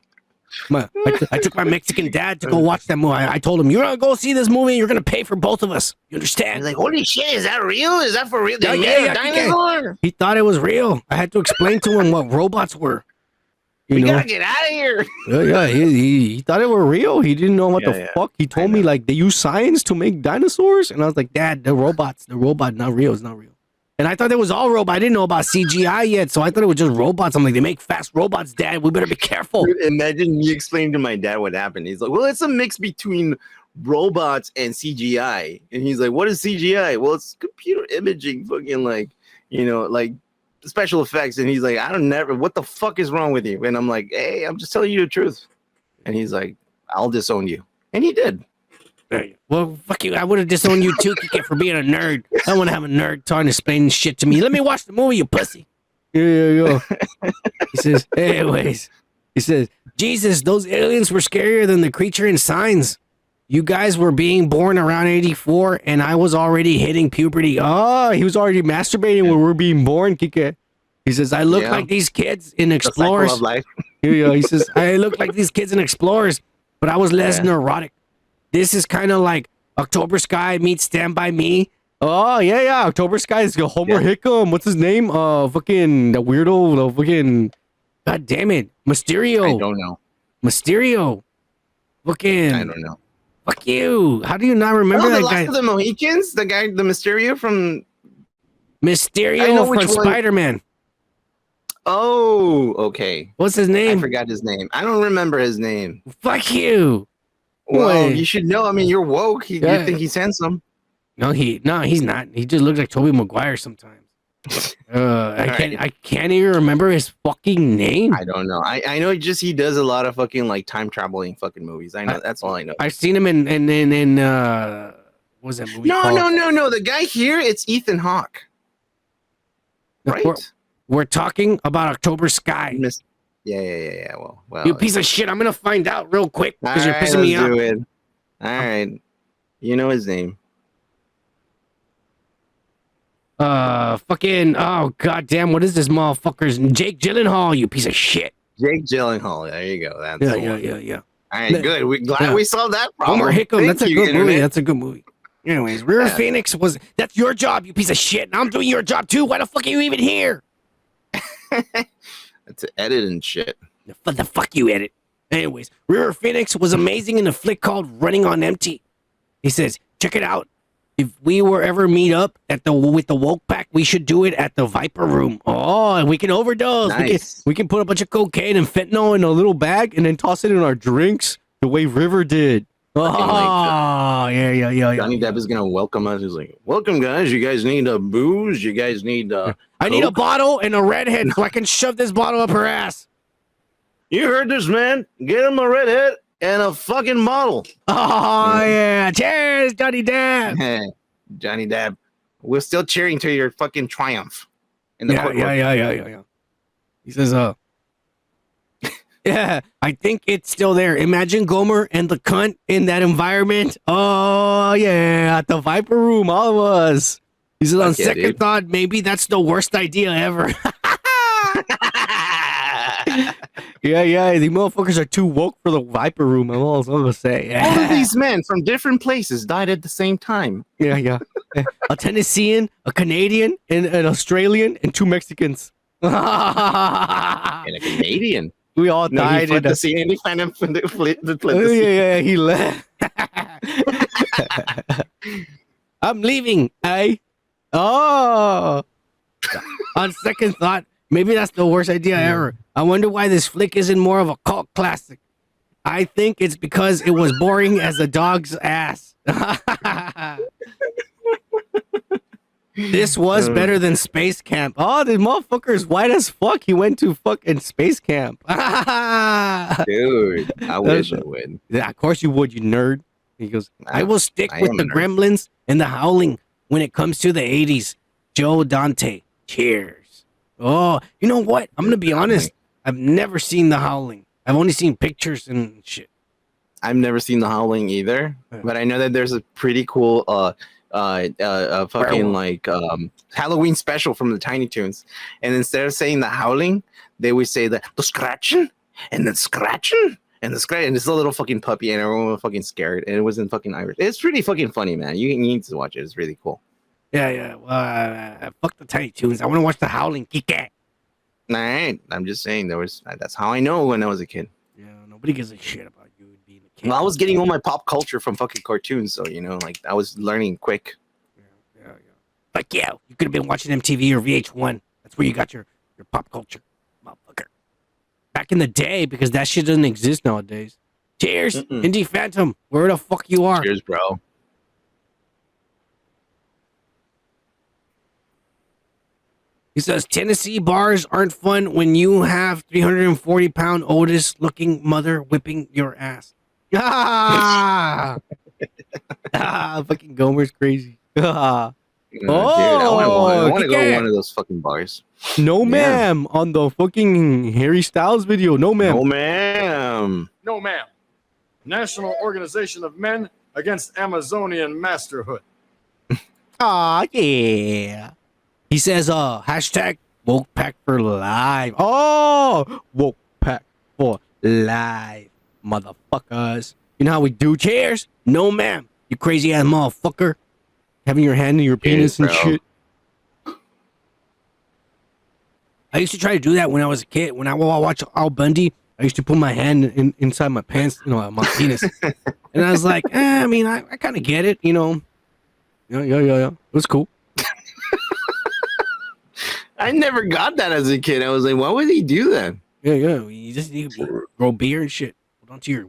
I took my Mexican dad to go watch that movie. I told him, "You're gonna go see this movie. And you're gonna pay for both of us. You understand?" He's like, holy shit, is that real? Is that for real? Yeah, They yeah, made a yeah, dinosaur? He thought it was real. I had to explain to him what robots were. You We know? gotta get out of here. Yeah. He thought it were real. He didn't know what the fuck. He told me like they use science to make dinosaurs, and I was like, Dad, the robot, not real. It's not real. And I thought it was all robot. I didn't know about CGI yet, so I thought it was just robots. I'm like, they make fast robots, Dad. We better be careful. Dude, imagine me explaining to my dad what happened. He's like, well, it's a mix between robots and CGI. And he's like, what is CGI? Well, it's computer imaging, fucking like, like special effects. And he's like, what the fuck is wrong with you? And I'm like, hey, I'm just telling you the truth. And he's like, I'll disown you. And he did. Well, fuck you. I would have disowned you too, Kike, for being a nerd. I want to have a nerd trying to explain shit to me. Let me watch the movie, you pussy. Yeah. He says, anyways, Jesus, those aliens were scarier than the creature in Signs. You guys were being born around 84, and I was already hitting puberty. Oh, he was already masturbating when we were being born, Kike. He says, I look like these kids in Explorers. The cycle of life. He says, I look like these kids in Explorers, but I was less neurotic. This is kind of like October Sky meets Stand By Me. Oh, yeah. October Sky is Homer Hickam. What's his name? Fucking the weirdo. The fucking. God damn it. Mysterio. I don't know. Mysterio. Fucking. I don't know. Fuck you. How do you not remember that the guy? Last of the Mohicans? The guy, the Mysterio from. Mysterio from Spider-Man. Oh, okay. What's his name? I forgot his name. I don't remember his name. Fuck you. Well, you should know. I mean, you're woke. You think he's handsome? No, he's not. He just looks like Tobey Maguire sometimes. I can't even remember his fucking name. I don't know. I know he does a lot of fucking like time traveling fucking movies. I know that's all I know. I've seen him in what was that movie? No. The guy here, it's Ethan Hawke. Right? We're talking about October Sky. Yeah. Well. You piece of shit. I'm gonna find out real quick because you're pissing me off. All right. You know his name. Fucking. Oh goddamn! What is this motherfucker's? Jake Gyllenhaal. You piece of shit. Jake Gyllenhaal. There you go. That's yeah. All right, good. We're glad we solved that problem. Homer Hickam. That's a good movie. That's a good movie. Anyways, River Phoenix that's your job, you piece of shit. And I'm doing your job too. Why the fuck are you even here? To edit and shit. The fuck you edit. Anyways, River Phoenix was amazing in a flick called Running on Empty. He says, check it out. If we were ever meet up with the Woke Pack, we should do it at the Viper Room. Oh, and we can overdose. Nice. We can put a bunch of cocaine and fentanyl in a little bag and then toss it in our drinks the way River did. Oh, yeah. Johnny Depp is gonna welcome us. He's like, "Welcome, guys. You guys need a booze. You guys need I need a bottle and a redhead so I can shove this bottle up her ass." You heard this, man. Get him a redhead and a fucking bottle. Oh yeah! Cheers, Johnny Depp. Johnny Depp. We're still cheering to your fucking triumph. In the yeah. He says, yeah, I think it's still there. Imagine Gomer and the cunt in that environment. Oh, yeah, at the Viper Room, all of us. He says, on second thought, maybe that's the worst idea ever. Yeah, the motherfuckers are too woke for the Viper Room, I'm all going to say. All of these men from different places died at the same time. Yeah. A Tennessean, a Canadian, and an Australian, and 2 Mexicans. And a Canadian. We all died. He to see any kind of yeah, he left. I'm leaving, Oh. On second thought, maybe that's the worst idea ever. I wonder why this flick isn't more of a cult classic. I think it's because it was boring as a dog's ass. This was better than Space Camp. Oh, the motherfucker's white as fuck. He went to fucking Space Camp. Dude, I wish I would. Yeah, of course you would, you nerd. He goes, I will stick with the Gremlins and the Howling when it comes to the 80s. Joe Dante. Cheers. Oh, you know what? I'm gonna be honest. I've never seen The Howling. I've only seen pictures and shit. I've never seen The Howling either, but I know that there's a pretty cool fucking like Halloween special from the Tiny Toons, and instead of saying The Howling, they would say the scratching and the scratching and the scratch, and it's a little fucking puppy, and everyone was fucking scared, and it was in fucking Irish. It's pretty fucking funny, man. You need to watch it. It's really cool. Yeah. Well, fuck the Tiny Toons. I want to watch The Howling. Kike. All right, I'm just saying that's how I know when I was a kid. Yeah, nobody gives a shit about you being a kid. Well, I was getting all my pop culture from fucking cartoons, so like I was learning quick. Yeah. Fuck yeah. You could have been watching MTV or VH1. That's where you got your pop culture, motherfucker. Back in the day, because that shit doesn't exist nowadays. Cheers, Indie Phantom. Where the fuck you are? Cheers, bro. He says Tennessee bars aren't fun when you have 340-pound Otis looking mother whipping your ass. Fucking Gomer's crazy. Dude, I want to go to one of those fucking bars. No, ma'am. On the fucking Harry Styles video. No, ma'am. No, ma'am. No, ma'am. National Organization of Men Against Amazonian Masterhood. Aw, yeah. He says, hashtag woke pack for life. Oh, woke pack for life, motherfuckers. You know how we do? Cheers. No, ma'am. You crazy ass motherfucker. Having your hand in your penis and shit. I used to try to do that when I was a kid. When I watch Al Bundy, I used to put my hand inside my pants, my penis. And I was like, I kind of get it, Yeah. It was cool. I never got that as a kid. I was like, why would he do that? Yeah. You just need to grow beer and shit. Hold on to your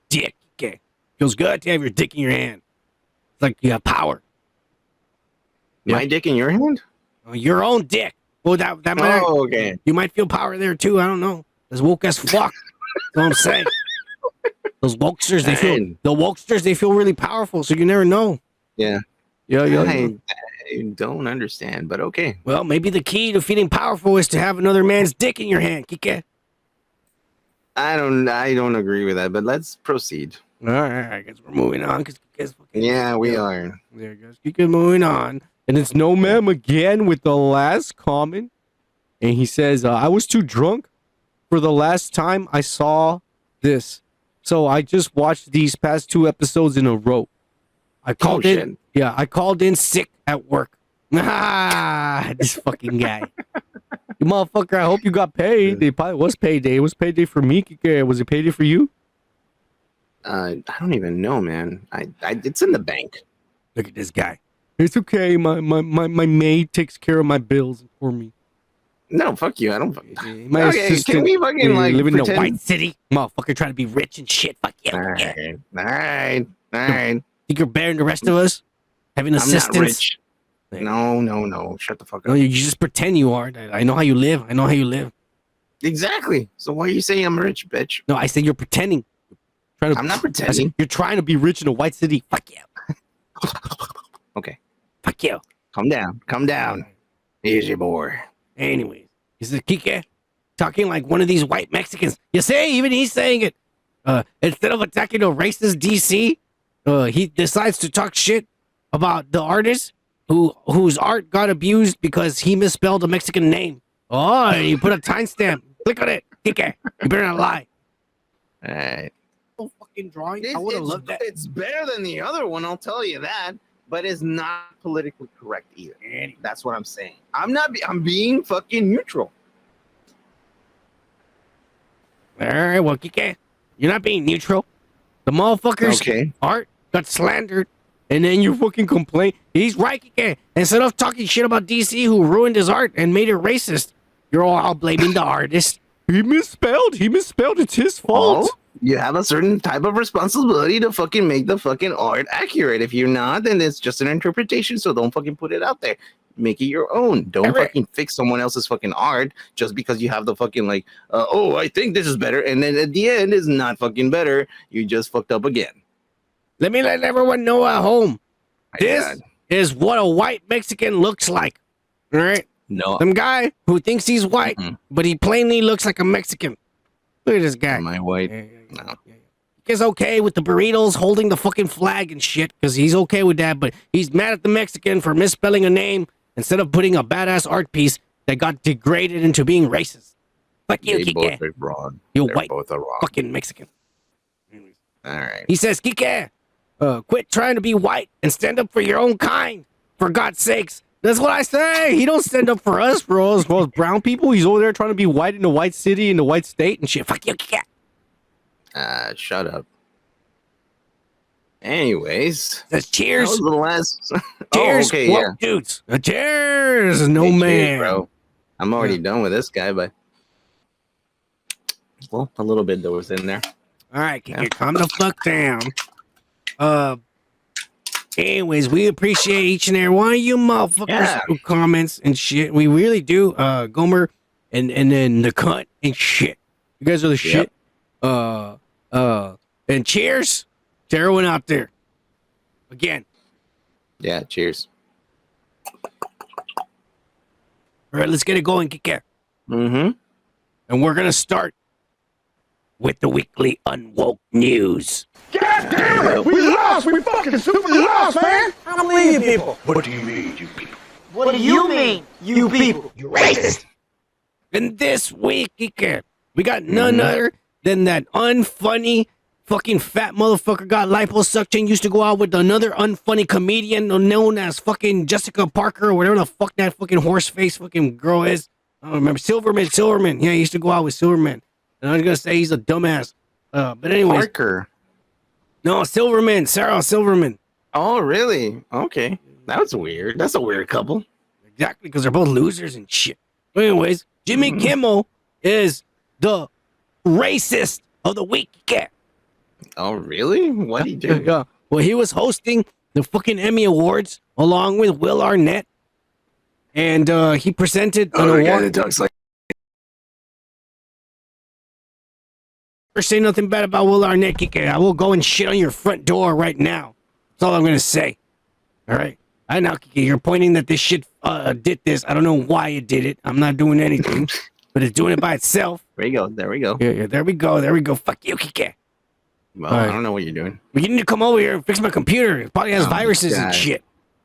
dick. Okay. Feels good to have your dick in your hand. It's like you have power. My dick in your hand? Your own dick. Well, that might. Oh, okay. You might feel power there too. I don't know. As woke as fuck. That's what I'm saying. Those wokesters, they feel really powerful. So you never know. Yeah. Yeah. I don't understand, but okay. Well, maybe the key to feeling powerful is to have another man's dick in your hand, Kike. I don't agree with that, but let's proceed. All right, I guess we're moving on. Yeah, we are. There goes Kike moving on. And it's No Ma'am again with the last comment. And he says, I was too drunk for the last time I saw this. So I just watched these past 2 episodes in a row. I called in. Yeah, I called in sick at work. This fucking guy. You motherfucker, I hope you got paid. It probably was payday. It was payday for me. Was it payday for you? I don't even know, man. It's in the bank. Look at this guy. It's okay. My maid takes care of my bills for me. No, fuck you. I don't. My assistant, can we fucking live in pretend? a white city? Motherfucker trying to be rich and shit. Fuck you. All right. Think you're better than the rest of us? Having assistants? I'm not rich. No. Shut the fuck up. No, you just pretend you are. I know how you live. Exactly. So why are you saying I'm rich, bitch? No, I said you're pretending. I'm not pretending. You're trying to be rich in a white city. Fuck you. Okay. Fuck you. Calm down. Easy, boy. Anyways, this is Kike talking like one of these white Mexicans. You say, even he's saying it. Instead of attacking a racist DC, he decides to talk shit about the artist whose art got abused because he misspelled a Mexican name. Oh, and you put a timestamp. Click on it. Kike, you better not lie. All right. Fucking drawing. I would have loved that. It's better than the other one, I'll tell you that. But it's not politically correct either. That's what I'm saying. I'm being fucking neutral. All right, well, Kike, you're not being neutral. The motherfucker's art got slandered, and then you fucking complain. He's right, Kike. Instead of talking shit about DC who ruined his art and made it racist, you're all blaming the artist. He misspelled. It's his fault. Oh, you have a certain type of responsibility to fucking make the fucking art accurate. If you're not, then it's just an interpretation. So don't fucking put it out there. Make it your own. Don't fucking fix someone else's fucking art just because you have the fucking I think this is better. And then at the end is not fucking better. You just fucked up again. Let me let everyone know at home. This is what a white Mexican looks like. All right. No. Some guy who thinks he's white, but he plainly looks like a Mexican. Look at this guy. Am I white? Yeah. No. He's okay with the burritos holding the fucking flag and shit because he's okay with that, but he's mad at the Mexican for misspelling a name instead of putting a badass art piece that got degraded into being racist. Fuck you, They both Kike. are wrong. You They're white both are wrong. fucking Mexican. All right. He says, Kike, quit trying to be white and stand up for your own kind. For God's sakes. That's what I say. He don't stand up for us, bro. As well as brown people. He's over there trying to be white in the white city, in the white state and shit. Fuck you, Kike. Shut up. Anyways. Says cheers. That was the last. Cheers. Oh, okay, Whoa, yeah. dudes. Cheers. No Hey, cheers, man. bro. I'm already done with this guy, but well, a little bit that was in there. All right, Kike, calm the fuck down. Anyways, we appreciate each and every one of you motherfuckers who comments and shit. We really do. Gomer and then the Cont and shit. You guys are the shit. And cheers to everyone out there. Again. Yeah, cheers. All right, let's get it going, Kike. Mm-hmm. And we're gonna start with the weekly Unwoke news. God damn it! We lost! We fucking super lost, man! I don't believe you people. What do you mean, you people? What do you mean, you people? You racist! And this week, Kike, we got none other than that unfunny fucking fat motherfucker got liposuction, used to go out with another unfunny comedian known as fucking Jessica Parker or whatever the fuck that fucking horse face fucking girl is. I don't remember. Silverman. Yeah, he used to go out with Silverman. And I was gonna say he's a dumbass. But anyways. Parker. No, Silverman. Sarah Silverman. Oh, really? Okay. That was weird. That's a weird couple. Exactly, because they're both losers and shit. But anyways, Jimmy Kimmel is the racist of the week. Yeah. Oh, really? What'd he do? Yeah. Well, he was hosting the fucking Emmy Awards along with Will Arnett. And he presented an award. Or say nothing bad about Will Arnett, Kike. I will go and shit on your front door right now. That's all I'm going to say. All right? I know, Kike, you're pointing that this shit did this. I don't know why it did it. I'm not doing anything. But it's doing it by itself. There you go. There we go. Yeah, there we go. There we go. Fuck you, Kike. Well, Right. I don't know what you're doing. You need to come over here and fix my computer. It probably has Oh, viruses and God. shit.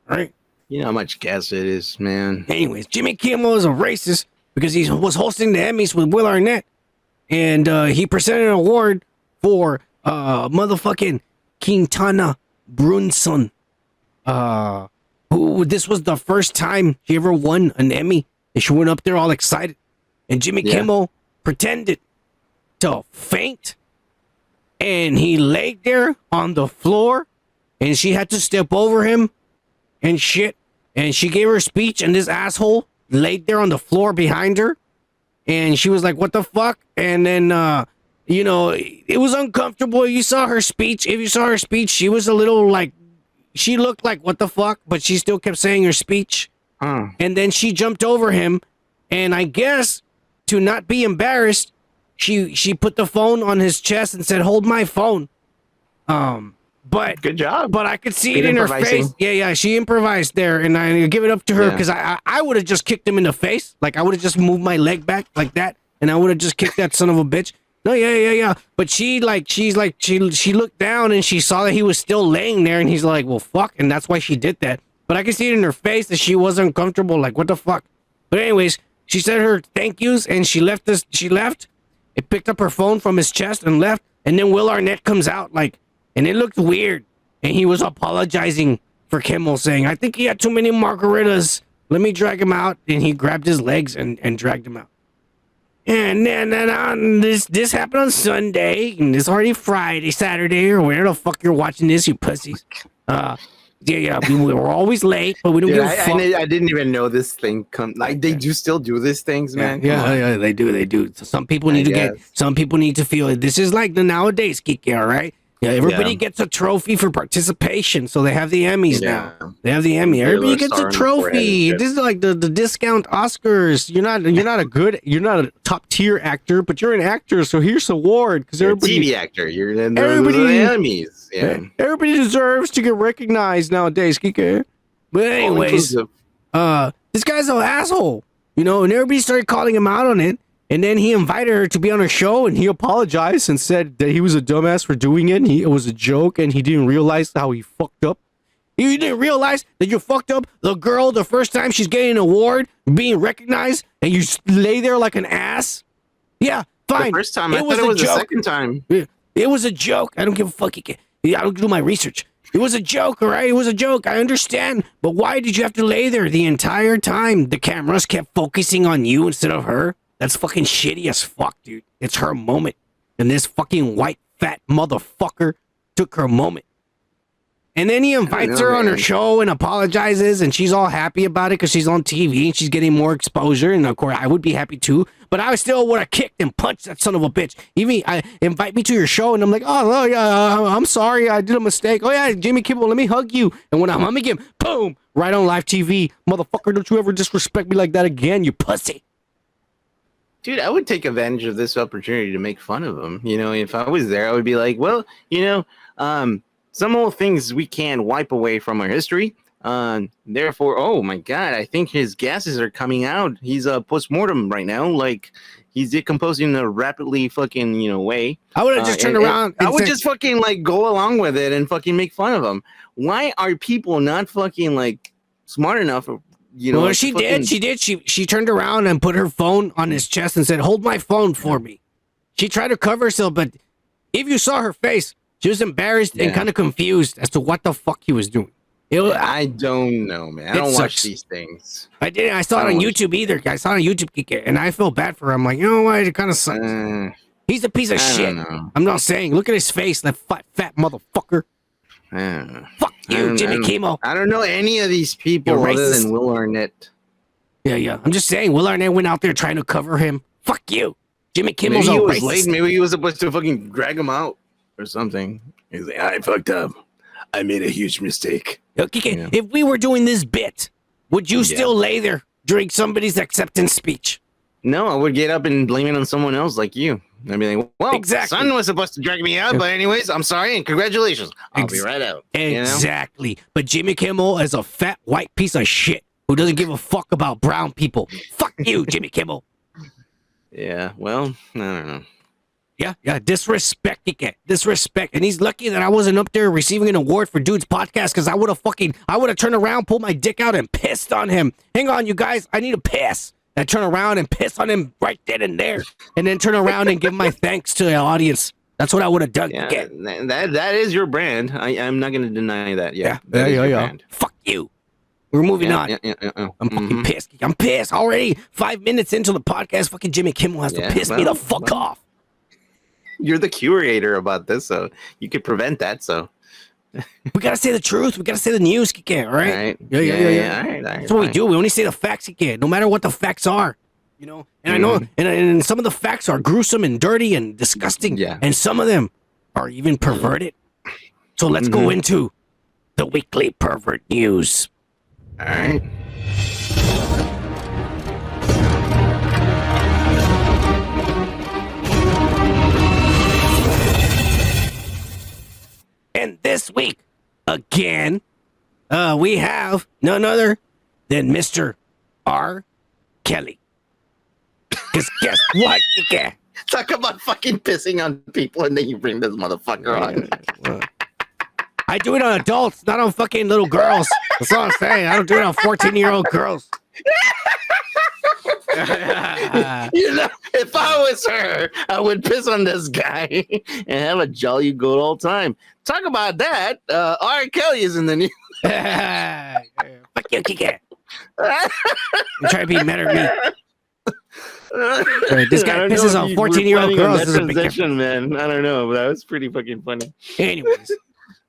All right? You know how much gas it is, man. Anyways, Jimmy Kimmel is a racist because he was hosting the Emmys with Will Arnett. And he presented an award for motherfucking Quintana Brunson. Who this was the first time she ever won an Emmy. And she went up there all excited. And Jimmy Kimmel pretended to faint. And he laid there on the floor. And she had to step over him and shit. And she gave her speech, and this asshole laid there on the floor behind her. And she was like, what the fuck? And then, you know, it was uncomfortable. You saw her speech. If you saw her speech, she was a little like, she looked like, what the fuck? But she still kept saying her speech. And then she jumped over him. And I guess to not be embarrassed, she put the phone on his chest and said, hold my phone. But good job. But I could see Good it in her improvising. face. Yeah, she improvised there, and I give it up to her because I would have just kicked him in the face. Like I would have just moved my leg back like that, and I would have just kicked that son of a bitch. No, yeah. But she looked down and she saw that he was still laying there, and he's like, well, fuck, and that's why she did that. But I could see it in her face that she was uncomfortable. Like, what the fuck? But anyways, she said her thank yous, and she left. It picked up her phone from his chest and left. And then Will Arnett comes out like. And it looked weird. And he was apologizing for Kimmel, saying, I think he had too many margaritas. Let me drag him out. And he grabbed his legs and dragged him out. And then this happened on Sunday. And it's already Friday, Saturday, or wherever the fuck you're watching this, you pussies. Yeah. We're always late, but we don't give a fuck. I didn't even know this thing come. Like they do still do these things, man. Yeah, they do. So some people need some people need to feel it. This is like the nowadays, Kiki, all right? Yeah, everybody gets a trophy for participation, so they have the Emmys now. They have the Emmy. Everybody gets a trophy. This is like the discount Oscars. You're not a top tier actor, but you're an actor. So here's the award because everybody TV actor. You're in the Emmys. Yeah. Everybody deserves to get recognized nowadays, Kike. But anyways, this guy's an asshole. You know, and everybody started calling him out on it. And then he invited her to be on her show, and he apologized and said that he was a dumbass for doing it. And it was a joke, and he didn't realize how he fucked up. You didn't realize that you fucked up the girl the first time she's getting an award, being recognized, and you lay there like an ass? Yeah, fine. The first time, I thought it was the second time. It was a joke. I don't give a fuck. I don't do my research. It was a joke, all right? It was a joke. I understand. But why did you have to lay there the entire time? The cameras kept focusing on you instead of her? That's fucking shitty as fuck, dude. It's her moment. And this fucking white, fat motherfucker took her moment. And then he invites her on her show and apologizes, and she's all happy about it because she's on TV and she's getting more exposure. And of course, I would be happy too. But I still would have kicked and punched that son of a bitch. Even invite me to your show, and I'm like, oh yeah, I'm sorry, I did a mistake. Oh yeah, Jimmy Kimmel, let me hug you. And when I'm hugging him, boom, right on live TV, motherfucker, don't you ever disrespect me like that again, you pussy. Dude, I would take advantage of this opportunity to make fun of him. You know, if I was there, I would be like, well, you know, some old things we can't wipe away from our history. Therefore, oh my God, I think his gases are coming out. He's post-mortem right now. Like, he's decomposing in a rapidly fucking, way. I would have just turned around. I would just fucking like go along with it and fucking make fun of him. Why are people not fucking like smart enough? Well, she did. She turned around and put her phone on his chest and said, "Hold my phone for me." She tried to cover herself, but if you saw her face, she was embarrassed and kind of confused as to what the fuck he was doing. I don't know, man. I don't watch these things. I didn't. I saw it on YouTube either. I saw it on YouTube, and I felt bad for her. I'm like, you know what? It kind of sucks. He's a piece of shit. I'm not saying. Look at his face, that fat motherfucker. Fuck you, Jimmy Kimmel. I don't know any of these people other than Will Arnett. Yeah. I'm just saying, Will Arnett went out there trying to cover him. Fuck you. Jimmy Kimmel's a racist. Late. Maybe he was supposed to fucking drag him out or something. He's like, I fucked up. I made a huge mistake. Okay, if we were doing this bit, would you still lay there during somebody's acceptance speech? No, I would get up and blame it on someone else like you. I'd be like, well, son was supposed to drag me out, but anyways, I'm sorry and congratulations. I'll be right out. Exactly. You know? But Jimmy Kimmel is a fat white piece of shit who doesn't give a fuck about brown people. Fuck you, Jimmy Kimmel. Yeah, well, I don't know. Yeah, disrespect. And he's lucky that I wasn't up there receiving an award for Dude's podcast, because I would have turned around, pulled my dick out, and pissed on him. Hang on, you guys, I need a piss. I turn around and piss on him right then and there, and then turn around and give my thanks to the audience. That's what I would have done. Yeah, that is your brand. I'm not going to deny that. Yeah. Brand. Fuck you. We're moving on. I'm fucking pissed. I'm pissed already. 5 minutes into the podcast, fucking Jimmy Kimmel has to piss me the fuck off. You're the curator about this, so you could prevent that. So we gotta say the truth. We gotta say the news, Kike. All right? Yeah. All right, that's what we do. We only say the facts, Kike. No matter what the facts are, And I know, and some of the facts are gruesome and dirty and disgusting. Yeah. And some of them are even perverted. So let's go into the weekly pervert news. All right. And this week, again, we have none other than Mr. R. Kelly. Because guess what, Kike? Talk about fucking pissing on people, and then you bring this motherfucker on. I do it on adults, not on fucking little girls. That's all I'm saying. I don't do it on 14-year-old girls. If I was her, I would piss on this guy and have a jolly good old time. Talk about that. R. Kelly is in the news. Fuck you, Kike. You try to be better than me. This guy pisses on 14-year-old girls. That transition, man. I don't know, but that was pretty fucking funny. Anyways,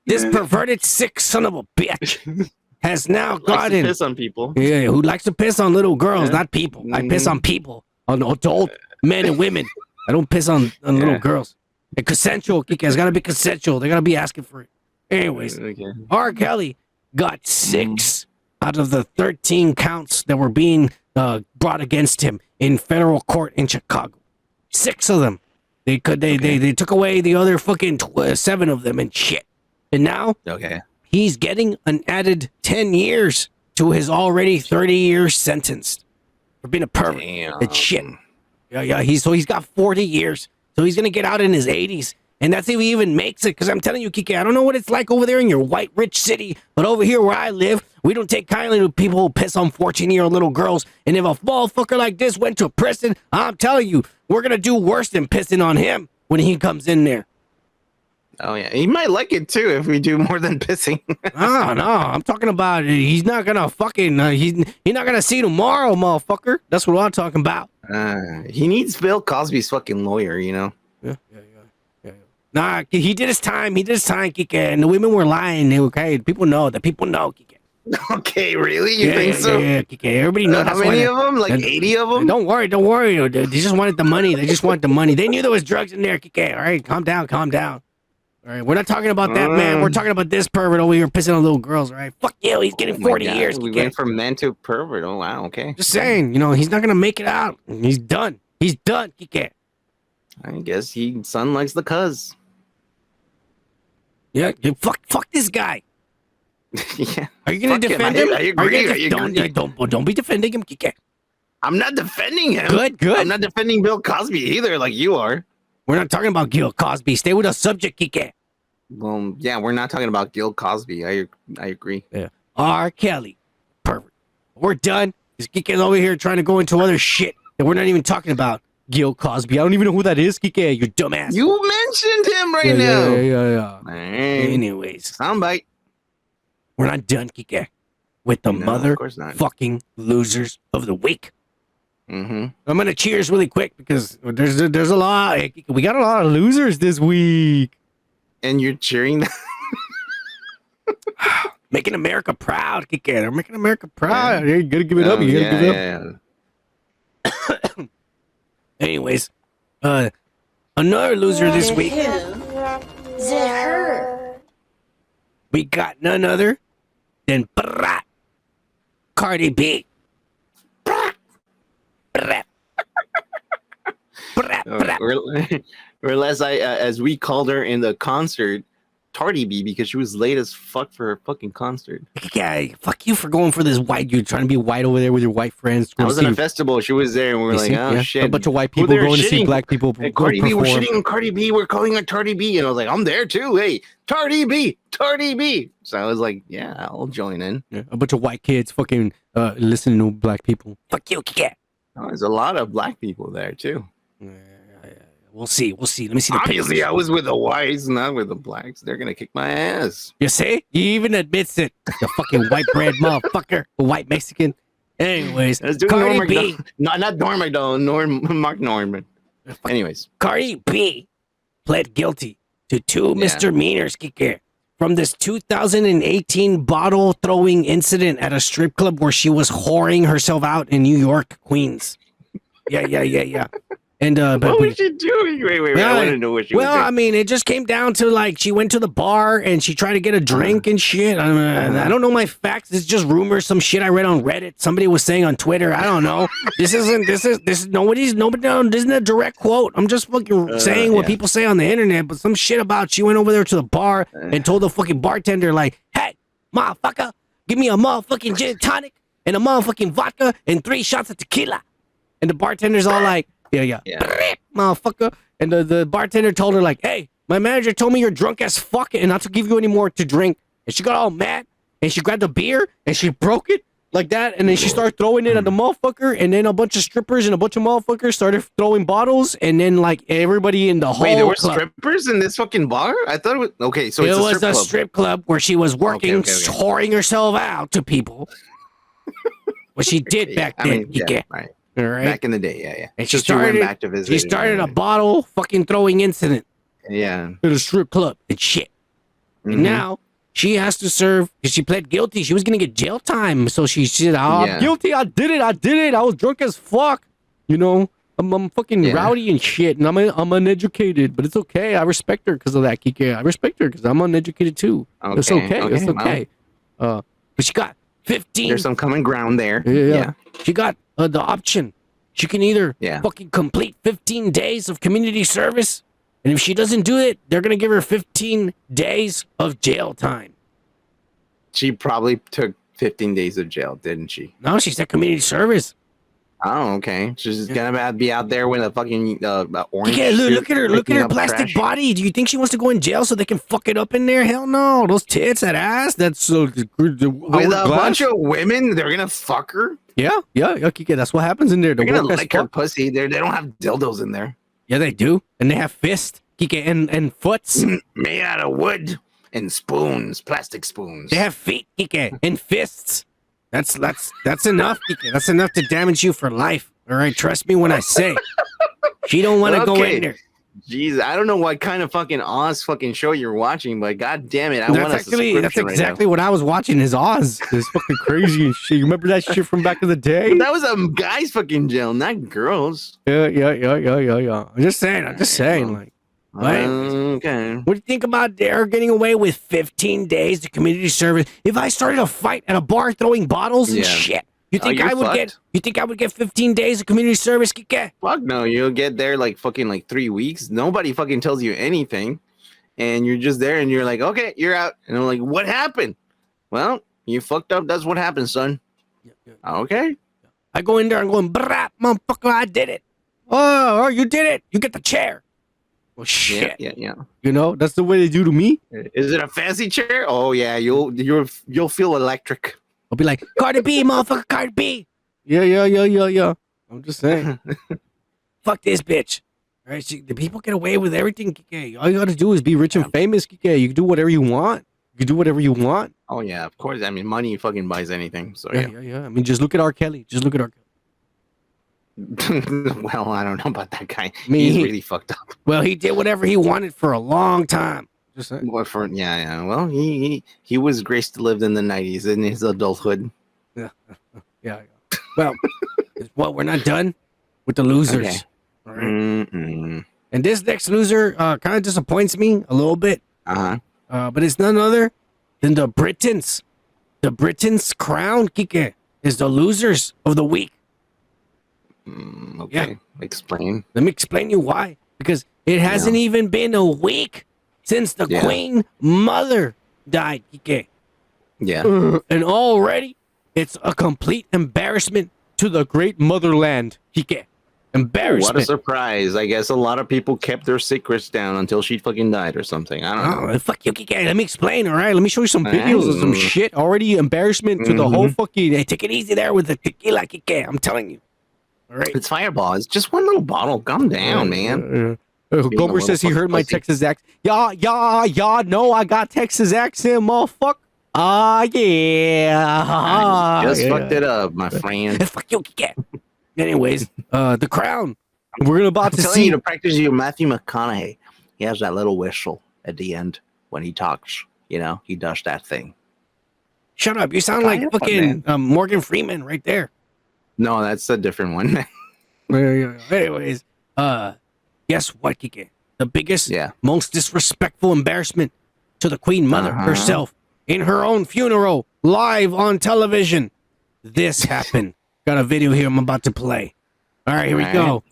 this perverted sick son of a bitch has now gotten piss on people. Yeah, who likes to piss on little girls, not people. I piss on people, on adult men and women. I don't piss on little girls. And consensual, Kike. It's got to be consensual. They got to be asking for it. Anyways, R. Kelly got 6 out of the 13 counts that were being brought against him in federal court in Chicago. 6 of them. They took away the other fucking 7 of them and shit. And now he's getting an added 10 years to his already 30-year sentence for being a pervert. Damn. That shit. Yeah. He's got 40 years. So he's gonna get out in his 80s. And that's if he even makes it. Because I'm telling you, Kike, I don't know what it's like over there in your white, rich city. But over here where I live, we don't take kindly to people who piss on 14-year-old little girls. And if a motherfucker like this went to prison, I'm telling you, we're going to do worse than pissing on him when he comes in there. Oh, yeah. He might like it, too, if we do more than pissing. Oh, no. I'm talking about he's not going to fucking... he's not going to see tomorrow, motherfucker. That's what I'm talking about. He needs Bill Cosby's fucking lawyer, you know? Yeah. Nah, he did his time. Kike. And the women were lying. Okay, people know, Kike. Okay, really? You think so? Yeah, Kike. Everybody knows. How many of them? Like 80 of them? Don't worry. They just wanted the money. They knew there was drugs in there, Kike. All right, calm down. All right, we're not talking about that, man. We're talking about this pervert over here pissing on little girls, all right? Fuck you. He's getting 40 years, We Kike. went from man to pervert. Oh, wow, okay. Just saying, he's not going to make it out. He's done, Kike. I guess son likes the cuz. Yeah, fuck this guy. Yeah. Are you gonna defend him? I agree. Don't be defending him, Kike. I'm not defending him. Good. I'm not defending Bill Cosby either, like you are. We're not talking about Gil Cosby. Stay with the subject, Kike. Well, yeah, we're not talking about Gil Cosby. I agree. Yeah. R. Kelly, pervert. We're done. This Kike's over here trying to go into other shit that we're not even talking about. Gil Cosby. I don't even know who that is, Kike. You dumbass. You mentioned him right now. Yeah. Hey. Anyways, Soundbite. we're not done, Kike, with the motherfucking losers of the week. Mm-hmm. I'm gonna cheers really quick because there's a lot. We got a lot of losers this week. And you're cheering them. Making America proud, Kike. They're making America proud. You gotta give it up. You gotta give it up. Anyways, another loser this week. We got none other than Cardi B. Or as we called her in the concert, Tardy B, because she was late as fuck for her fucking concert. Yeah, fuck you for going for this white. You trying to be white over there with your white friends. I was in a festival. She was there, and we were like, oh shit. A bunch of white people going to see black people. And Cardi B, we're shitting on Cardi B. We're calling her Tardy B, and I was like, I'm there too. Hey, Tardy B. So I was like, yeah, I'll join in. Yeah, a bunch of white kids fucking listening to black people. Fuck you, Kike. Oh, there's a lot of black people there too. Yeah. We'll see. Let me see the pictures. Obviously, I was with the whites, not with the blacks. They're gonna kick my ass. You see? He even admits it. The fucking white bread motherfucker. The white Mexican. Anyways, Cardi B. Not Norm MacDonald, Mark Norman. Anyways. Cardi B pled guilty to 2 misdemeanors, Kike, from this 2018 bottle throwing incident at a strip club where she was whoring herself out in New York, Queens. Yeah. And what was she doing? Wait. I want to know what she was doing. Well, I mean, it just came down to like she went to the bar and she tried to get a drink and shit. I don't know my facts. It's just rumors, some shit I read on Reddit. Somebody was saying on Twitter. I don't know. This isn't a direct quote. I'm just fucking saying what people say on the internet. But some shit about she went over there to the bar and told the fucking bartender like, "Hey, motherfucker, give me a motherfucking gin tonic and a motherfucking vodka and 3 shots of tequila." And the bartender's all like, yeah. Motherfucker. And the bartender told her like, "Hey, my manager told me you're drunk as fuck and not to give you any more to drink." And she got all mad and she grabbed a beer and she broke it like that. And then she started throwing it at the motherfucker. And then a bunch of strippers and a bunch of motherfuckers started throwing bottles. And then like everybody in the whole there were club. strippers in this fucking bar? I thought it was okay. So it was a strip club where she was working, whoring herself out to people. What she did back then. Right. All right. Back in the day, yeah. And she started a bottle fucking throwing incident. Yeah. At a strip club and shit. Mm-hmm. And now she has to serve because she pled guilty. She was gonna get jail time. So she said, I'm guilty. I did it. I was drunk as fuck. You know, I'm fucking rowdy and shit, and I'm uneducated, but it's okay. I respect her because of that, Kike. I respect her because I'm uneducated too. Okay. It's okay. It's okay. But she got 15. There's some common ground there. Yeah. She got the option. She can either fucking complete 15 days of community service, and if she doesn't do it, they're going to give her 15 days of jail time. She probably took 15 days of jail, didn't she? No, she said community service. Oh, okay. She's gonna be out there with a fucking orange. Yeah, look at her. Look at picking her up plastic trash. body. Do you think she wants to go in jail so they can fuck it up in there? Hell no. Those tits, that ass. That's With a bunch of women, they're gonna fuck her. Yeah. Okay, that's what happens in there. They're gonna lick her pussy. They don't have dildos in there. Yeah, they do, and they have fists, Kike, and foots made out of wood and spoons, plastic spoons. They have feet, Kike, and fists. That's enough, Kike. That's enough to damage you for life. All right, trust me when I say. She don't want to go in there. Jeez, I don't know what kind of fucking Oz fucking show you're watching, but god damn it, I want a subscription. That's exactly what I was watching. Is Oz? It's fucking crazy and shit. You remember that shit from back in the day? But that was a guys fucking jail, not girls. Yeah. I'm just saying. Like, okay. What do you think about they're getting away with 15 days to community service? If I started a fight at a bar throwing bottles and shit, you think I would get? You think I would get 15 days of community service, Kike? Fuck no, you'll get there like fucking like 3 weeks. Nobody fucking tells you anything, and you're just there, and you're like, okay, you're out. And I'm like, what happened? Well, you fucked up. That's what happened, son. Okay. I go in there and going, brah, motherfucker, I did it. Oh, you did it. You get the chair. Well, shit. Yeah. You know, that's the way they do to me. Is it a fancy chair? Oh yeah, you'll feel electric. I'll be like, Cardi B, motherfucker, Cardi B. Yeah. I'm just saying. Fuck this bitch. All right, the people get away with everything, Kike. All you got to do is be rich and famous, Kike. You can do whatever you want. Oh yeah, of course. I mean, money fucking buys anything. So yeah. I mean, just look at R. Kelly. Well, I don't know about that guy. He's really fucked up. Well, he did whatever he wanted for a long time. Just saying. Well, Well, he was graced to live in the 90s in his adulthood. Yeah. Well, we're not done with the losers. Okay. All right. And this next loser kind of disappoints me a little bit. But it's none other than the Britons. The Britons' crown, Kike, is the losers of the week. Okay. Yeah. Explain. Let me explain you why. Because it hasn't even been a week since the Queen Mother died, Kike. Yeah. And already it's a complete embarrassment to the great motherland, Kike. Embarrassment. What a surprise. I guess a lot of people kept their secrets down until she fucking died or something. I don't know. Fuck you, Kike. Let me explain, all right? Let me show you some videos of some shit. Already embarrassment to the whole fucking... Hey, take it easy there with the tequila, Kike. I'm telling you. All right. It's Fireball. It's just one little bottle. Calm down, man. Gomer says he heard my Texas accent. Yeah, no, I got Texas accent, motherfucker. Yeah. Just fucked it up, my friend. Fuck you, Kike. Anyways, the crown. We're about to telling see you to practice your Matthew McConaughey. He has that little whistle at the end when he talks. You know, he does that thing. Shut up. You sound like fucking Morgan Freeman right there. No, that's a different one. Anyways, guess what, Kike? The biggest, most disrespectful embarrassment to the Queen Mother herself in her own funeral, live on television. This happened. Got a video here I'm about to play. All right, here we go.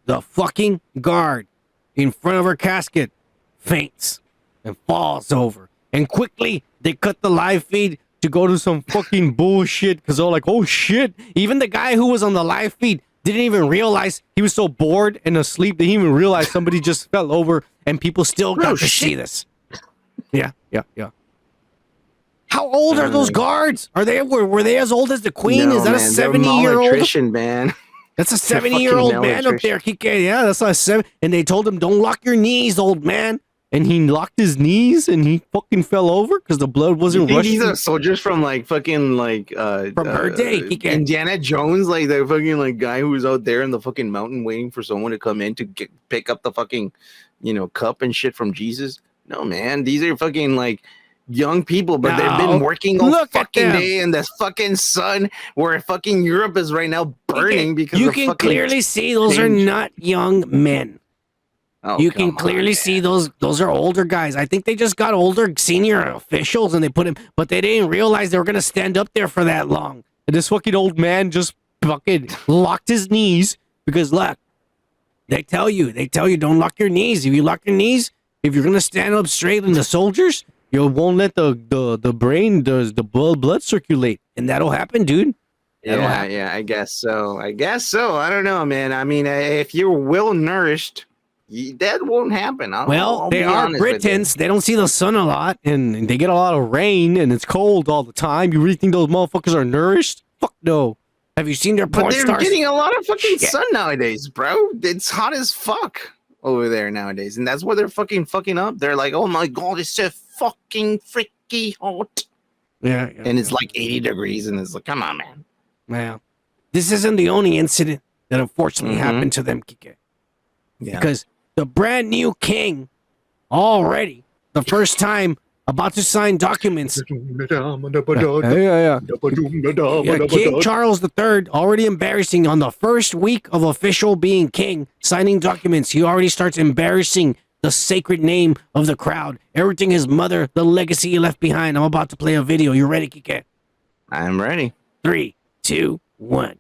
The fucking guard in front of her casket faints and falls over. And quickly, they cut the live feed to go to some fucking bullshit because they're like, oh shit. Even the guy who was on the live feed didn't even realize he was so bored and asleep that he didn't even realize somebody just fell over and people still got to see this. Yeah. How old are those guards? Were they as old as the Queen? No, Is that man, a 70-year-old? Man. That's a 70-year-old man up there, Kike. Yeah, that's not 7. And they told him, don't lock your knees, old man. And he locked his knees and he fucking fell over because the blood wasn't rushing. These are soldiers from like fucking like from her day, Indiana Jones, like the fucking like guy who was out there in the fucking mountain waiting for someone to come in to pick up the fucking, cup and shit from Jesus. No, man, these are fucking like young people, but they've been working all fucking day in this fucking sun where fucking Europe is right now burning because you can clearly see those are not young men. Oh, you can clearly see those are older guys. I think they just got older senior officials and they put him, but they didn't realize they were going to stand up there for that long. And this fucking old man just fucking locked his knees because look, they tell you don't lock your knees. If you lock your knees, if you're going to stand up straight in the soldiers, you won't let the brain, the blood circulate. And that'll happen, dude. That'll happen. Yeah, I guess so. I don't know, man. I mean, if you're well nourished, that won't happen. I'll They be are honest with you. Britons. They don't see the sun a lot, and they get a lot of rain, and it's cold all the time. You really think those motherfuckers are nourished? Fuck no. Have you seen their porn But they're stars? getting a lot of fucking Shit. sun nowadays, bro. It's hot as fuck over there nowadays, and that's why they're fucking up. They're like, oh my god, it's so fucking freaky hot, Yeah, and it's like 80 degrees, and it's like, come on, man. yeah. This isn't the only incident that unfortunately happened to them, Kike. Yeah. Because the brand new king, already, the first time about to sign documents. Yeah, King Charles III, already embarrassing on the first week of official being king, signing documents. He already starts embarrassing the sacred name of the crowd, everything his mother, the legacy he left behind. I'm about to play a video. You ready, Kike? I'm ready. 3, 2, 1.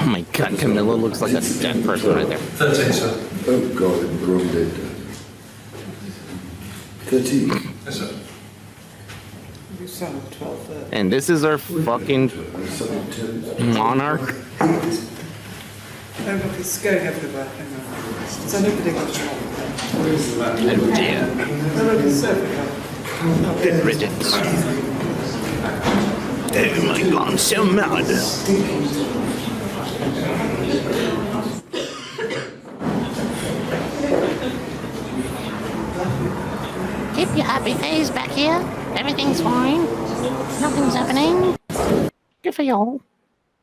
Oh my god, Camilla looks like a dead person right there. 13, sir. Oh God, I'm wrong dead. 13. Yes, sir. And this is our fucking monarch. Oh, look, it's going everywhere. Hang on. So nobody got shot. Oh dear. Oh, look, it's everywhere. Good riddance. Oh my god, I'm so mad. Keep your happy face back here. Everything's fine. Nothing's happening. Good for y'all.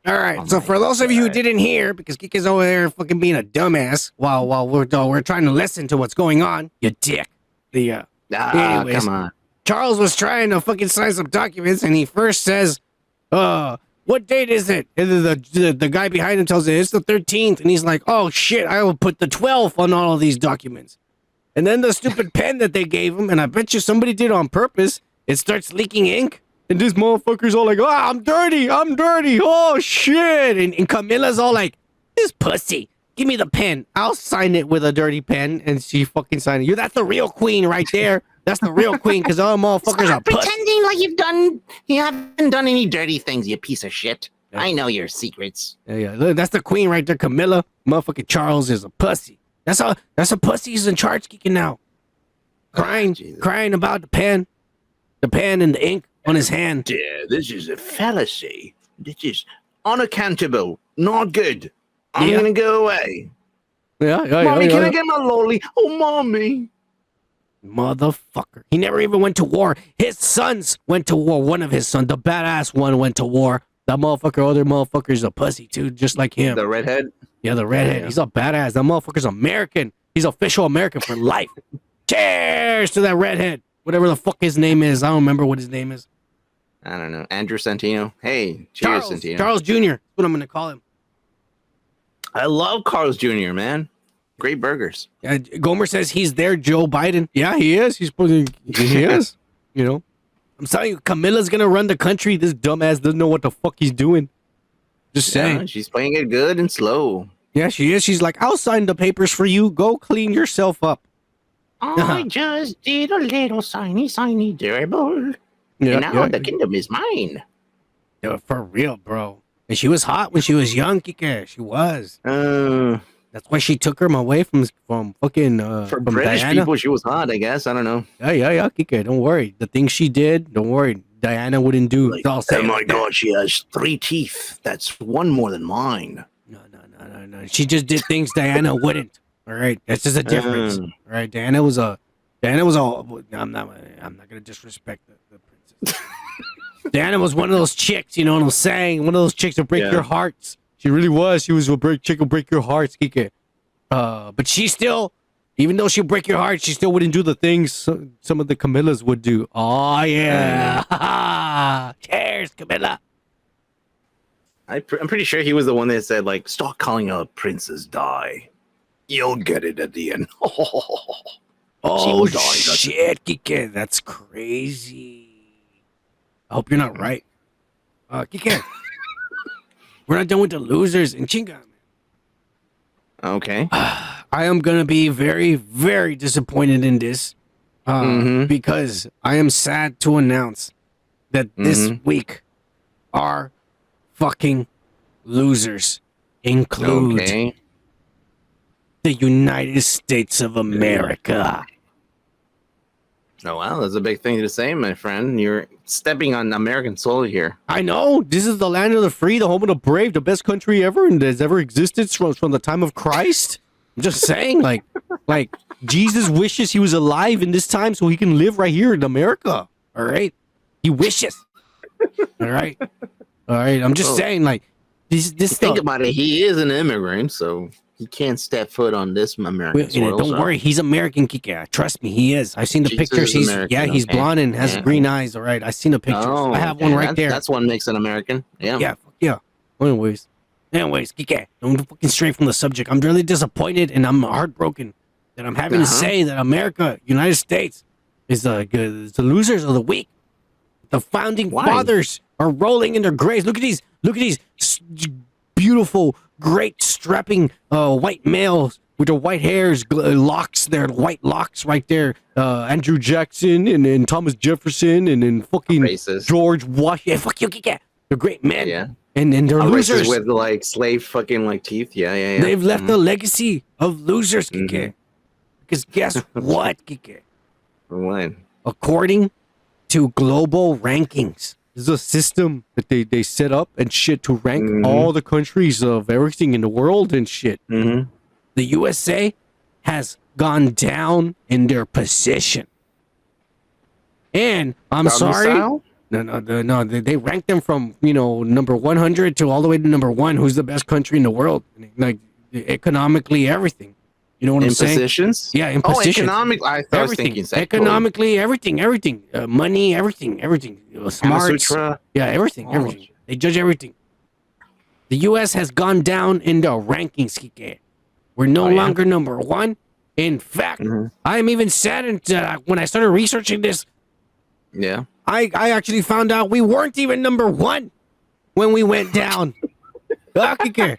All right. So for those of you who didn't hear, because Kika's over there fucking being a dumbass while we're trying to listen to what's going on, you dick. Anyways, come on. Charles was trying to fucking sign some documents, and he first says, what date is it? And the guy behind him tells him it's the 13th, and he's like, oh shit, I will put the 12th on all of these documents. And then the stupid pen that they gave him, and I bet you somebody did on purpose, it starts leaking ink. And this motherfucker's all like, oh, I'm dirty. Oh, shit. And Camilla's all like, this pussy. Give me the pen. I'll sign it with a dirty pen. And she fucking signed it. That's the real queen right there. That's the real queen, because all motherfuckers are pussy. Pretending like you haven't done any dirty things, you piece of shit. Yeah. I know your secrets. Yeah. Look, that's the queen right there, Camilla. Motherfucking Charles is a pussy. That's a pussy who's in charge kicking now. Crying about the pen and the ink on his hand. Dear, this is a fallacy. This is unaccountable. Not good. I'm gonna go away. Mommy, can I get my lolly? Oh, mommy. Motherfucker. He never even went to war. His sons went to war. One of his sons, the badass one, went to war. That motherfucker, other motherfucker's a pussy too, just like him. The redhead? Yeah, the redhead. Yeah. He's a badass. That motherfucker's American. He's official American for life. Cheers to that redhead. Whatever the fuck his name is. I don't remember what his name is. I don't know. Andrew Santino. Hey, cheers, Santino. Charles Jr. That's what I'm going to call him. I love Carl's Jr., man. Great burgers. Gomer says he's their Joe Biden. Yeah, he is. He is. You know. I'm telling you, Camilla's going to run the country. This dumbass doesn't know what the fuck he's doing. Just saying. She's playing it good and slow. Yeah, she is. She's like, I'll sign the papers for you. Go clean yourself up. I just did a little signy dribble. Yeah, and now the kingdom is mine. Yeah, for real, bro. And she was hot when she was young, Kike. She was. That's why she took him away from fucking for from British Diana. people, she was hot, I guess. I don't know. Yeah, Kike. Don't worry. The things she did, don't worry. Diana wouldn't do. Like, oh my god, she has 3 teeth. That's one more than mine. No. She just did things Diana wouldn't. All right, that's just a difference. All right, Diana was all. I'm not gonna disrespect the princess. Diana was one of those chicks, you know what I'm saying? One of those chicks that break your hearts. She really was. She was a chick who break your hearts, Kike. But she still, even though she'll break your heart, she still wouldn't do the things some of the Camillas would do. Oh yeah, cheers, Camilla. I'm pretty sure he was the one that said, like, stop calling a princess die. You'll get it at the end. Oh, shit, Kike. That's crazy. I hope you're not right. Kike, we're not done with the losers in Chinga. Okay. Our I am gonna be very, very disappointed in this, because I am sad to announce that this week our fucking losers include the United States of America. Oh, wow. That's a big thing to say, my friend. You're stepping on American soil here. I know. This is the land of the free, the home of the brave, the best country ever and has ever existed from the time of Christ. I'm just saying, like Jesus wishes he was alive in this time so he can live right here in America. All right? He wishes. All right? All right? I'm just saying, like, this think about it. He is an immigrant, so he can't step foot on this American soil. Don't worry, he's American, Kike. Trust me, he is. I've seen the pictures. He's he's blonde and has green eyes. All right, I've seen the pictures. I have one right there. That's what makes an American. Yeah. Anyways, Kike, I'm fucking straight from the subject. I'm really disappointed and I'm heartbroken that I'm having to say that America, United States, is the losers of the week. The founding fathers are rolling in their graves. Look at these beautiful, great strapping white males with their white hairs, locks, their white locks right there. Andrew Jackson and Thomas Jefferson and fucking George Washington. Yeah, fuck you, Kike. They're great men. Yeah. And they're losers. With like slave fucking like teeth. Yeah. They've left a legacy of losers, Kike. Because guess what, Kike? What? According to global rankings, this is a system that they set up and shit to rank all the countries of everything in the world and shit. The USA has gone down in their position. And I'm sorry. No. They rank them from, number 100 to all the way to number 1. Who's the best country in the world? Like economically, everything. You know what I'm saying? Positions? Yeah, in positions. Economically, I thought everything. I was thinking economically, everything. Money, everything. Smarts. Yeah, everything. They judge everything. The U.S. has gone down in the rankings, Kike. We're no longer number 1. In fact, I am even saddened when I started researching this. Yeah. I actually found out we weren't even number 1 when we went down. Kike.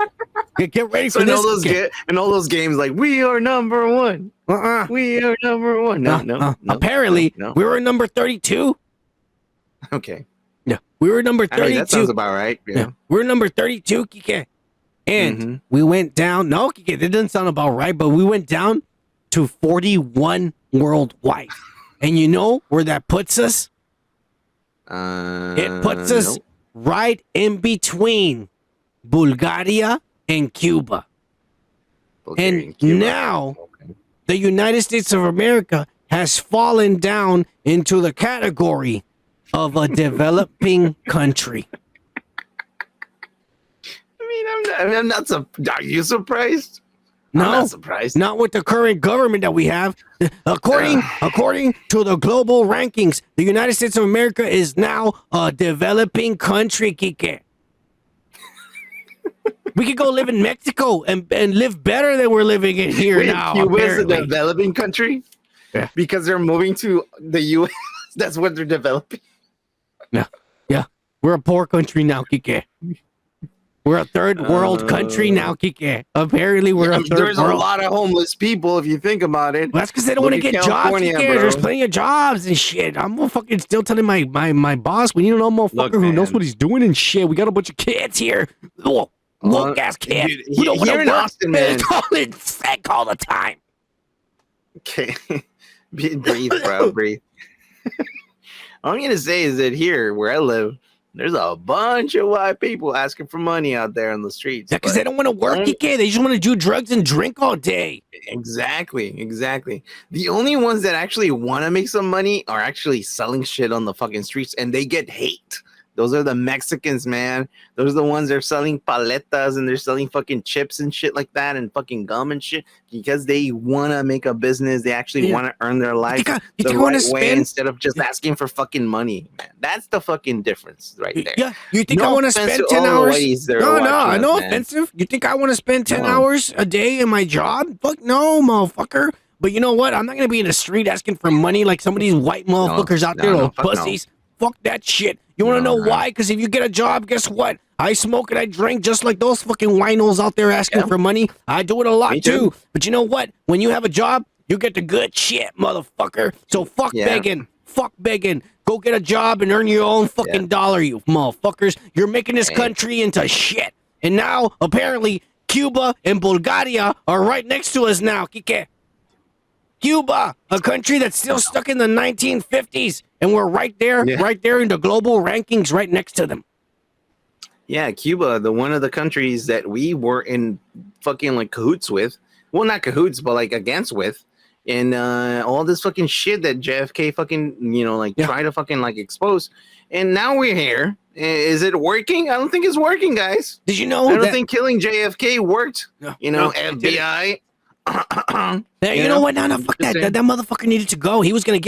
Get ready for this. In all those games, like, we are number 1. We are number 1. No. Apparently, we were number 32. Okay. Yeah, we were number 32. That sounds about right. Yeah. We were number 32, Kike. And we went down. No, Kike, that doesn't sound about right, but we went down to 41 worldwide. And you know where that puts us? It puts us right in between Bulgaria and Cuba. Now, the United States of America has fallen down into the category of a developing country. I'm not surprised. Are you surprised? No, I'm not surprised. Not with the current government that we have. According to the global rankings, the United States of America is now a developing country, Kike. We could go live in Mexico and live better than we're living in here now. Cuba is a developing country? Yeah. Because they're moving to the U.S. That's what they're developing. Yeah. We're a poor country now, Kike. We're a third world country now, Kike. Apparently, we're a third world. There's a lot of homeless people, if you think about it. Well, that's because they don't want to get jobs, Kike. There's plenty of jobs and shit. I'm fucking still telling my boss, we need an old motherfucker who knows what he's doing and shit. We got a bunch of kids here. Woke ass kids. We don't want to work. Austin, man. Calling sick all the time. Okay. Breathe, bro. Breathe. All I'm going to say is that here, where I live, there's a bunch of white people asking for money out there on the streets. Yeah, because they don't want to work, Kike. They just want to do drugs and drink all day. Exactly. The only ones that actually want to make some money are actually selling shit on the fucking streets, and they get hate. Those are the Mexicans, man. Those are the ones that are selling paletas and they're selling fucking chips and shit like that and fucking gum and shit because they want to make a business. They actually want to earn their life the right way instead of just asking for fucking money, man. That's the fucking difference right there. Yeah, you think I want to spend 10 hours? No, I know offensive. You think I want to spend 10 hours a day in my job? Fuck no, motherfucker. But you know what? I'm not going to be in the street asking for money like some of these white motherfuckers out there, little pussies. Fuck that shit. You want to know why? Because if you get a job, guess what? I smoke and I drink just like those fucking winos out there asking for money. I do it a lot too. But you know what? When you have a job, you get the good shit, motherfucker. So fuck begging. Fuck begging. Go get a job and earn your own fucking dollar, you motherfuckers. You're making this country into shit. And now, apparently, Cuba and Bulgaria are right next to us now, Kike. Cuba, a country that's still stuck in the 1950s. And we're right there in the global rankings right next to them. Yeah, Cuba, the one of the countries that we were in fucking like cahoots with. Well, not cahoots, but like against with. And all this fucking shit that JFK fucking, try to fucking like expose. And now we're here. Is it working? I don't think it's working, guys. Did you know I don't think killing JFK worked. FBI. You know what? No, fuck that. That motherfucker needed to go. He was gonna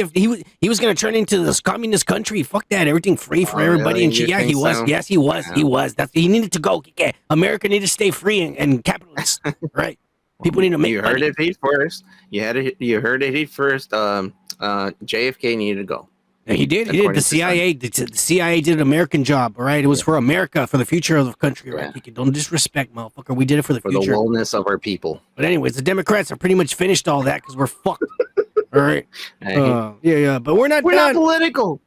turn into this communist country. Fuck that. Everything free for everybody and shit. Yeah, he was. So? Yes, he was. Yeah. He was. He needed to go. Yeah. America needed to stay free and capitalist. Right. People need to make. You heard it here first. You heard it here first. JFK needed to go. Yeah, he did. He did. The CIA did an American job. All right. It was for America, for the future of the country. Right. Don't disrespect, motherfucker. We did it for the future. For the wellness of our people. But anyways, the Democrats have pretty much finished all that because we're fucked. All right. Yeah. But we're not political.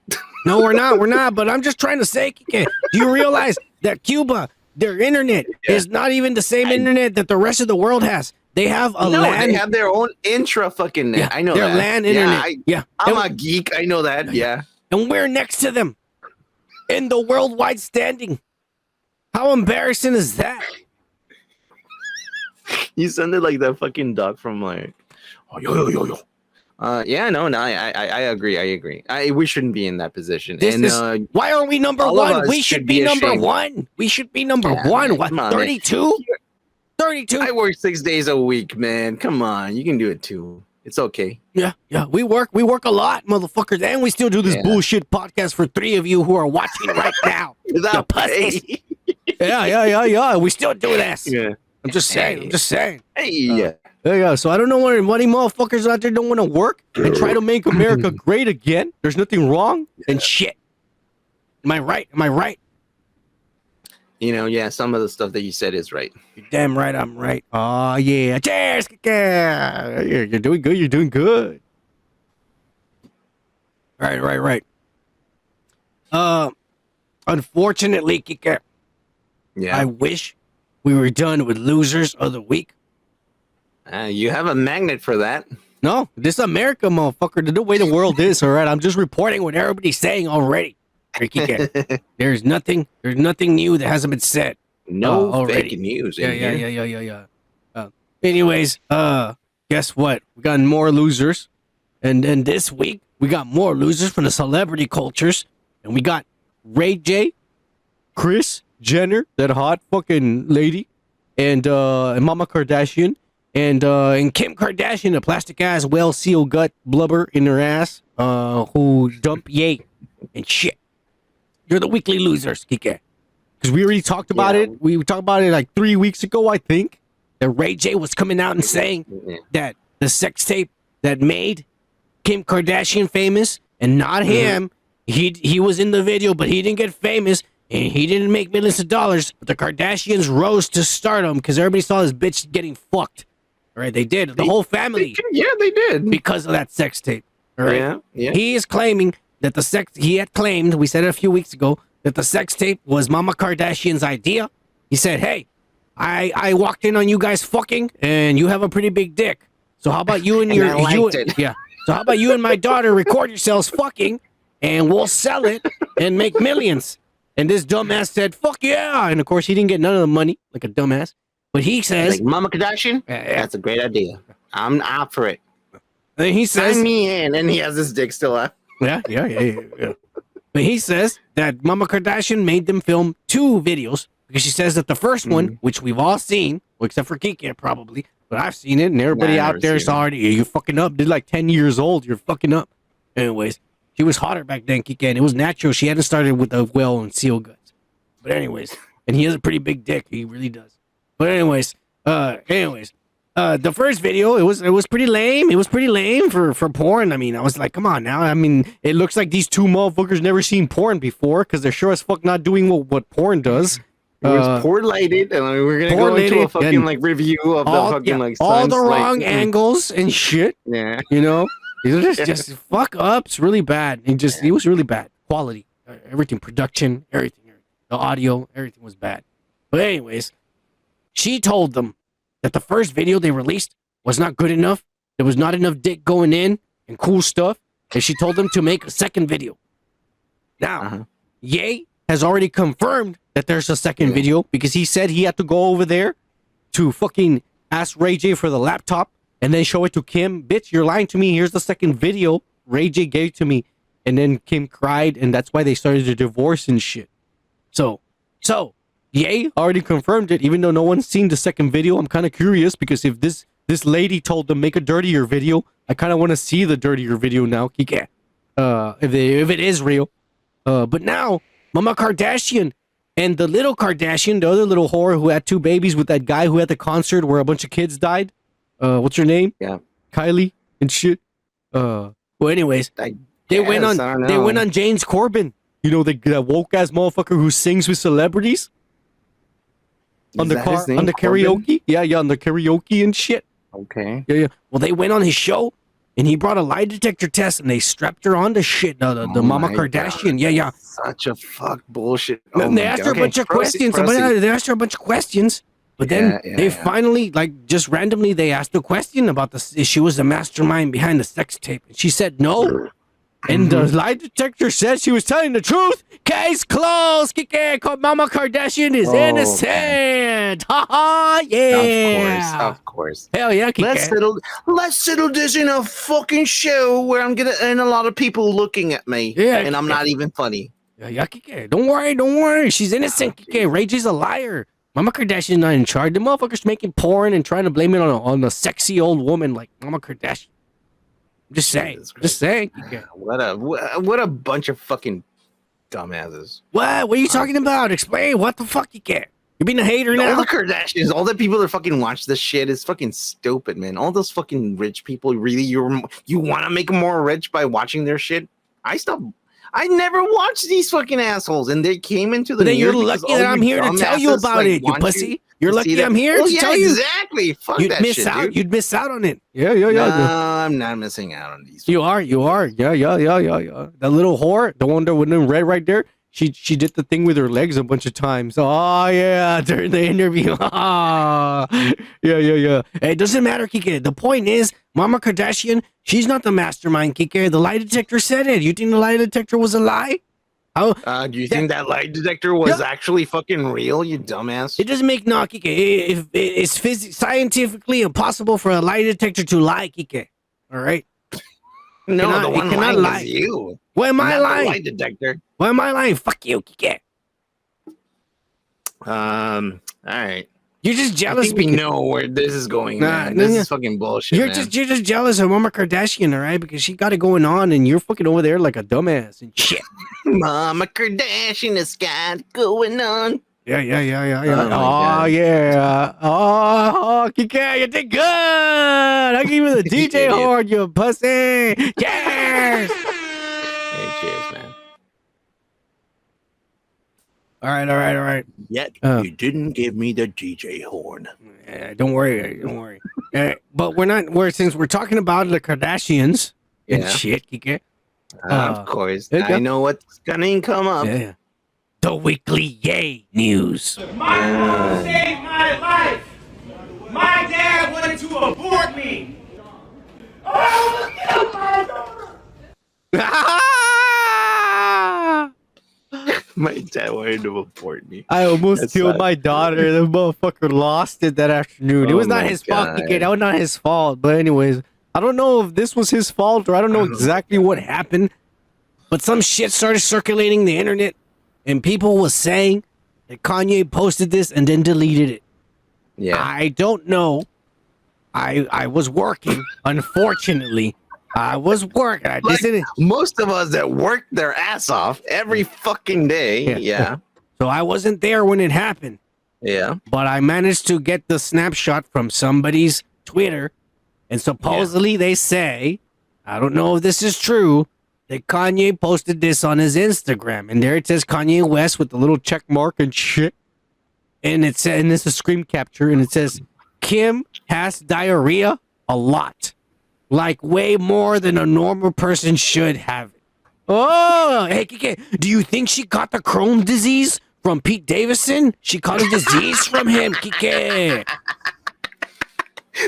No, we're not. We're not. But I'm just trying to say, do you realize that Cuba, their internet is not even the same internet that the rest of the world has? They have they have their own intra fucking net. Yeah, I know their that. LAN internet. I'm a geek. I know that. Yeah. And we're next to them in the worldwide standing. How embarrassing is that? You sounded like that fucking dog from like, yo. I agree. We shouldn't be in that position. Why are we number one? We should be number one. We should be number one. What? 32? 32. I work 6 days a week, man. Come on, you can do it too. It's okay. Yeah. We work a lot, motherfuckers, and we still do this bullshit podcast for 3 of you who are watching right now. Without pay. Yeah. We still do this. Yeah. I'm just saying. Hey. So I don't know what motherfuckers out there don't want to work and try to make America great again. There's nothing wrong and shit. Am I right? Some of the stuff that you said is right. You're damn right I'm right. Oh, yeah. Cheers! You're doing good. Right. Unfortunately, Kike, I wish we were done with Losers of the Week. You have a magnet for that. No, this is America, motherfucker. The way the world is, all right? I'm just reporting what everybody's saying already. There's nothing new that hasn't been said. No fake news. Yeah. Anyways, guess what? We got more losers, and this week we got more losers from the celebrity cultures, and we got Ray J, Kris Jenner, that hot fucking lady, and Mama Kardashian, and Kim Kardashian, a plastic ass, well sealed gut blubber in her ass, who dump Ye and shit. You're the weekly losers, Kike. Because we already talked about it. We talked about it like 3 weeks ago, I think. That Ray J was coming out and saying that the sex tape that made Kim Kardashian famous, and not him, he was in the video, but he didn't get famous, and he didn't make millions of dollars. But the Kardashians rose to stardom because everybody saw this bitch getting fucked. All right, they did. The whole family. They did. Because of that sex tape. All right. Yeah. He is claiming that he had claimed, we said it a few weeks ago, that the sex tape was Mama Kardashian's idea. He said, hey, I walked in on you guys fucking, and you have a pretty big dick. So how about you and So how about you and my daughter record yourselves fucking, and we'll sell it and make millions. And this dumbass said, fuck yeah. And of course, he didn't get none of the money, like a dumbass. But he says, like Mama Kardashian? That's a great idea. I'm out for it. And he says, sign me in, and he has his dick still out. Yeah. But he says that Mama Kardashian made them film 2 videos because she says that the first one, which we've all seen, well, except for Kike probably, but I've seen it, and everybody out there is already, you're fucking up. Did like 10 years old, you're fucking up. Anyways, she was hotter back then, Kike, and it was natural. She hadn't started with the well and seal guts. But anyways, and he has a pretty big dick. He really does. But anyways, the first video, it was pretty lame. It was pretty lame for porn. I mean, I was like, come on now. I mean, it looks like these two motherfuckers never seen porn before because they're sure as fuck not doing what porn does. It was poor lighted, and we're gonna go into a fucking like review of the fucking like all the Sun's, wrong like, angles and shit. Yeah, you know, it was just fuck ups, really bad. It was really bad quality, everything, production, everything, the audio, everything was bad. But anyways, she told them that the first video they released was not good enough. There was not enough dick going in and cool stuff, and she told them to make a second video. Now, Ye has already confirmed that there's a second video because he said he had to go over there to fucking ask Ray J for the laptop and then show it to Kim. Bitch, you're lying to me. Here's the second video Ray J gave to me. And then Kim cried, and that's why they started a divorce and shit. So, Ye already confirmed it, even though no one's seen the second video. I'm kind of curious because if this lady told them make a dirtier video, I kind of want to see the dirtier video now. Kike. If it is real. But now, Mama Kardashian and the little Kardashian, the other little whore who had 2 babies with that guy who had the concert where a bunch of kids died. What's her name? Yeah, Kylie and shit. Well, anyways, they went on James Corbin. You know, that woke ass motherfucker who sings with celebrities on the karaoke. Yeah, on the karaoke and shit. Okay. Yeah. Well, they went on his show. And he brought a lie detector test, and they strapped her on to shit. The Mama Kardashian. God. Yeah. Such a fuck bullshit. They asked her a bunch of questions. They asked her a bunch of questions. But then they finally, like, just randomly, they asked a question about if she was the mastermind behind the sex tape. And she said no. And the lie detector said she was telling the truth. Case closed. Mama Kardashian is innocent. Ha ha, yeah. Of course. Hell yeah, Let's settle this in a fucking show where I'm gonna and a lot of people looking at me. Yeah, and I'm not even funny. Yeah, don't worry. She's innocent. Ray J's a liar. Mama Kardashian's not in charge. The motherfucker's making porn and trying to blame it on a sexy old woman like Mama Kardashian. Just saying. What a bunch of fucking dumbasses. What are you talking about? Explain. What the fuck you get? You're being a hater now? All the Kardashians, all the people that fucking watch this shit is fucking stupid, man. All those fucking rich people, really, you want to make them more rich by watching their shit? I never watched these fucking assholes, and they came into the. Then you're lucky that I'm here to tell you about it, you pussy. You're lucky I'm here to tell you. Exactly. Fuck You'd that miss shit, out. dude. You'd miss out on it. Yeah. No, I'm not missing out on these. You are. Yeah. The little whore, the one that was in red right there. She did the thing with her legs a bunch of times. Oh yeah, during the interview. Yeah. It doesn't matter, Kike. The point is, Mama Kardashian, she's not the mastermind, Kike. The lie detector said it. You think the lie detector was a lie? Do you think that lie detector was actually fucking real, you dumbass? It doesn't make no, Kike. If it's scientifically impossible for a lie detector to lie, Kike. All right. No, the one lying is you. Why am I lying? Lie detector. Why am I lying? Fuck you, Kike. All right. You're just jealous. I think we know where this is going. This is fucking bullshit. You're just jealous of Mama Kardashian, all right? Because she got it going on, and you're fucking over there like a dumbass and shit. Mama Kardashian has got it going on. Yeah. Oh yeah. Oh, Kike, you did good. I give you the DJ horn, you pussy. Cheers. Hey, cheers, man. All right. Yet you didn't give me the DJ horn. Don't worry. But since we're talking about the Kardashians and shit, Kike. Of course. I know what's gonna come up. Yeah. The weekly Yay news. My mom saved my life. My dad wanted to abort me. Oh, kill my daughter. My dad wanted to abort me. I almost killed my daughter. The motherfucker lost it that afternoon. It was not his fault, Kike. That was not his fault. But anyways, I don't know if this was his fault or I don't know exactly what happened. But some shit started circulating the internet. And people was saying that Kanye posted this and then deleted it. Yeah. I don't know. I was working, unfortunately. I was working. Most of us that work their ass off every fucking day. Yeah. So I wasn't there when it happened. Yeah. But I managed to get the snapshot from somebody's Twitter, and supposedly they say, I don't know if this is true, that Kanye posted this on his Instagram, and there it says Kanye West with the little check mark and shit, and it says, and it's a screen capture, and it says, Kim has diarrhea a lot, like way more than a normal person should have it. Oh, hey, Kike, do you think she got the Crohn's disease from Pete Davidson? She caught a disease from him, Kike.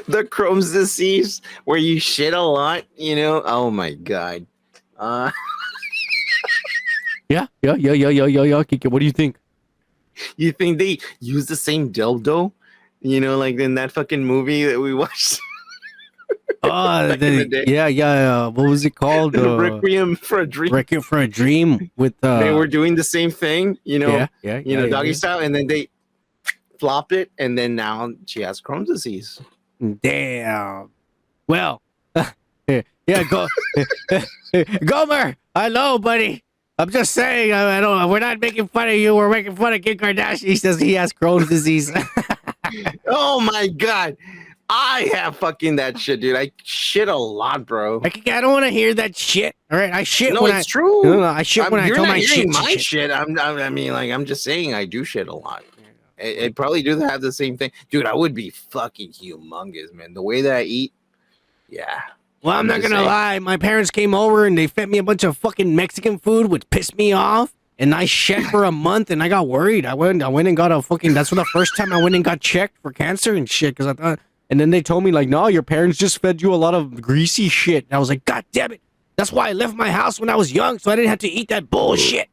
The Crohn's disease where you shit a lot, you know? Oh my god. Yeah, Kike, what do you think? You think they use the same dildo? You know, like in that fucking movie that we watched. Oh, what was it called? Requiem for a Dream. Requiem for a Dream with they were doing the same thing, you know, doggy style, and then they flop it, and then now she has Crohn's disease. Damn. Well, yeah, go, Gomer. Hello, buddy. I'm just saying, I don't. We're not making fun of you. We're making fun of Kim Kardashian. He says he has Crohn's disease. Oh my god. I have fucking that shit, dude. I shit a lot, bro. I don't want to hear that shit. All right, I shit. No, when it's true. No, I shit when I tell my shit. My shit. I mean, like, I'm just saying, I do shit a lot. I probably do have the same thing, dude. I would be fucking humongous, man. The way that I eat, yeah. Well, I'm not gonna lie. My parents came over and they fed me a bunch of fucking Mexican food, which pissed me off. And I shit for a month, and I got worried. I went and got a fucking. That's the first time I went and got checked for cancer and shit. Because I thought. And then they told me, like, no, your parents just fed you a lot of greasy shit. And I was like, God damn it. That's why I left my house when I was young, so I didn't have to eat that bullshit.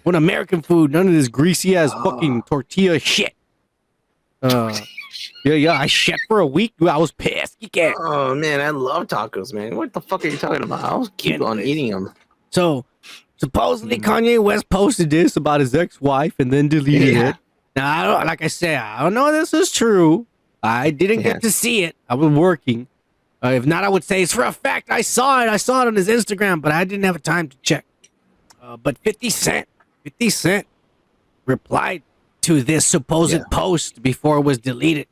When American food, none of this greasy-ass fucking tortilla shit. I shit for a week. Dude, I was pissed. You can't. Oh, man, I love tacos, man. What the fuck are you talking about? I'll keep on eating them. So, supposedly Kanye West posted this about his ex-wife and then deleted it. Now, I don't know if this is true. I didn't get to see it. I was working. If not, I would say it's for a fact. I saw it. I saw it on his Instagram, but I didn't have time to check. But 50 Cent replied to this supposed post before it was deleted.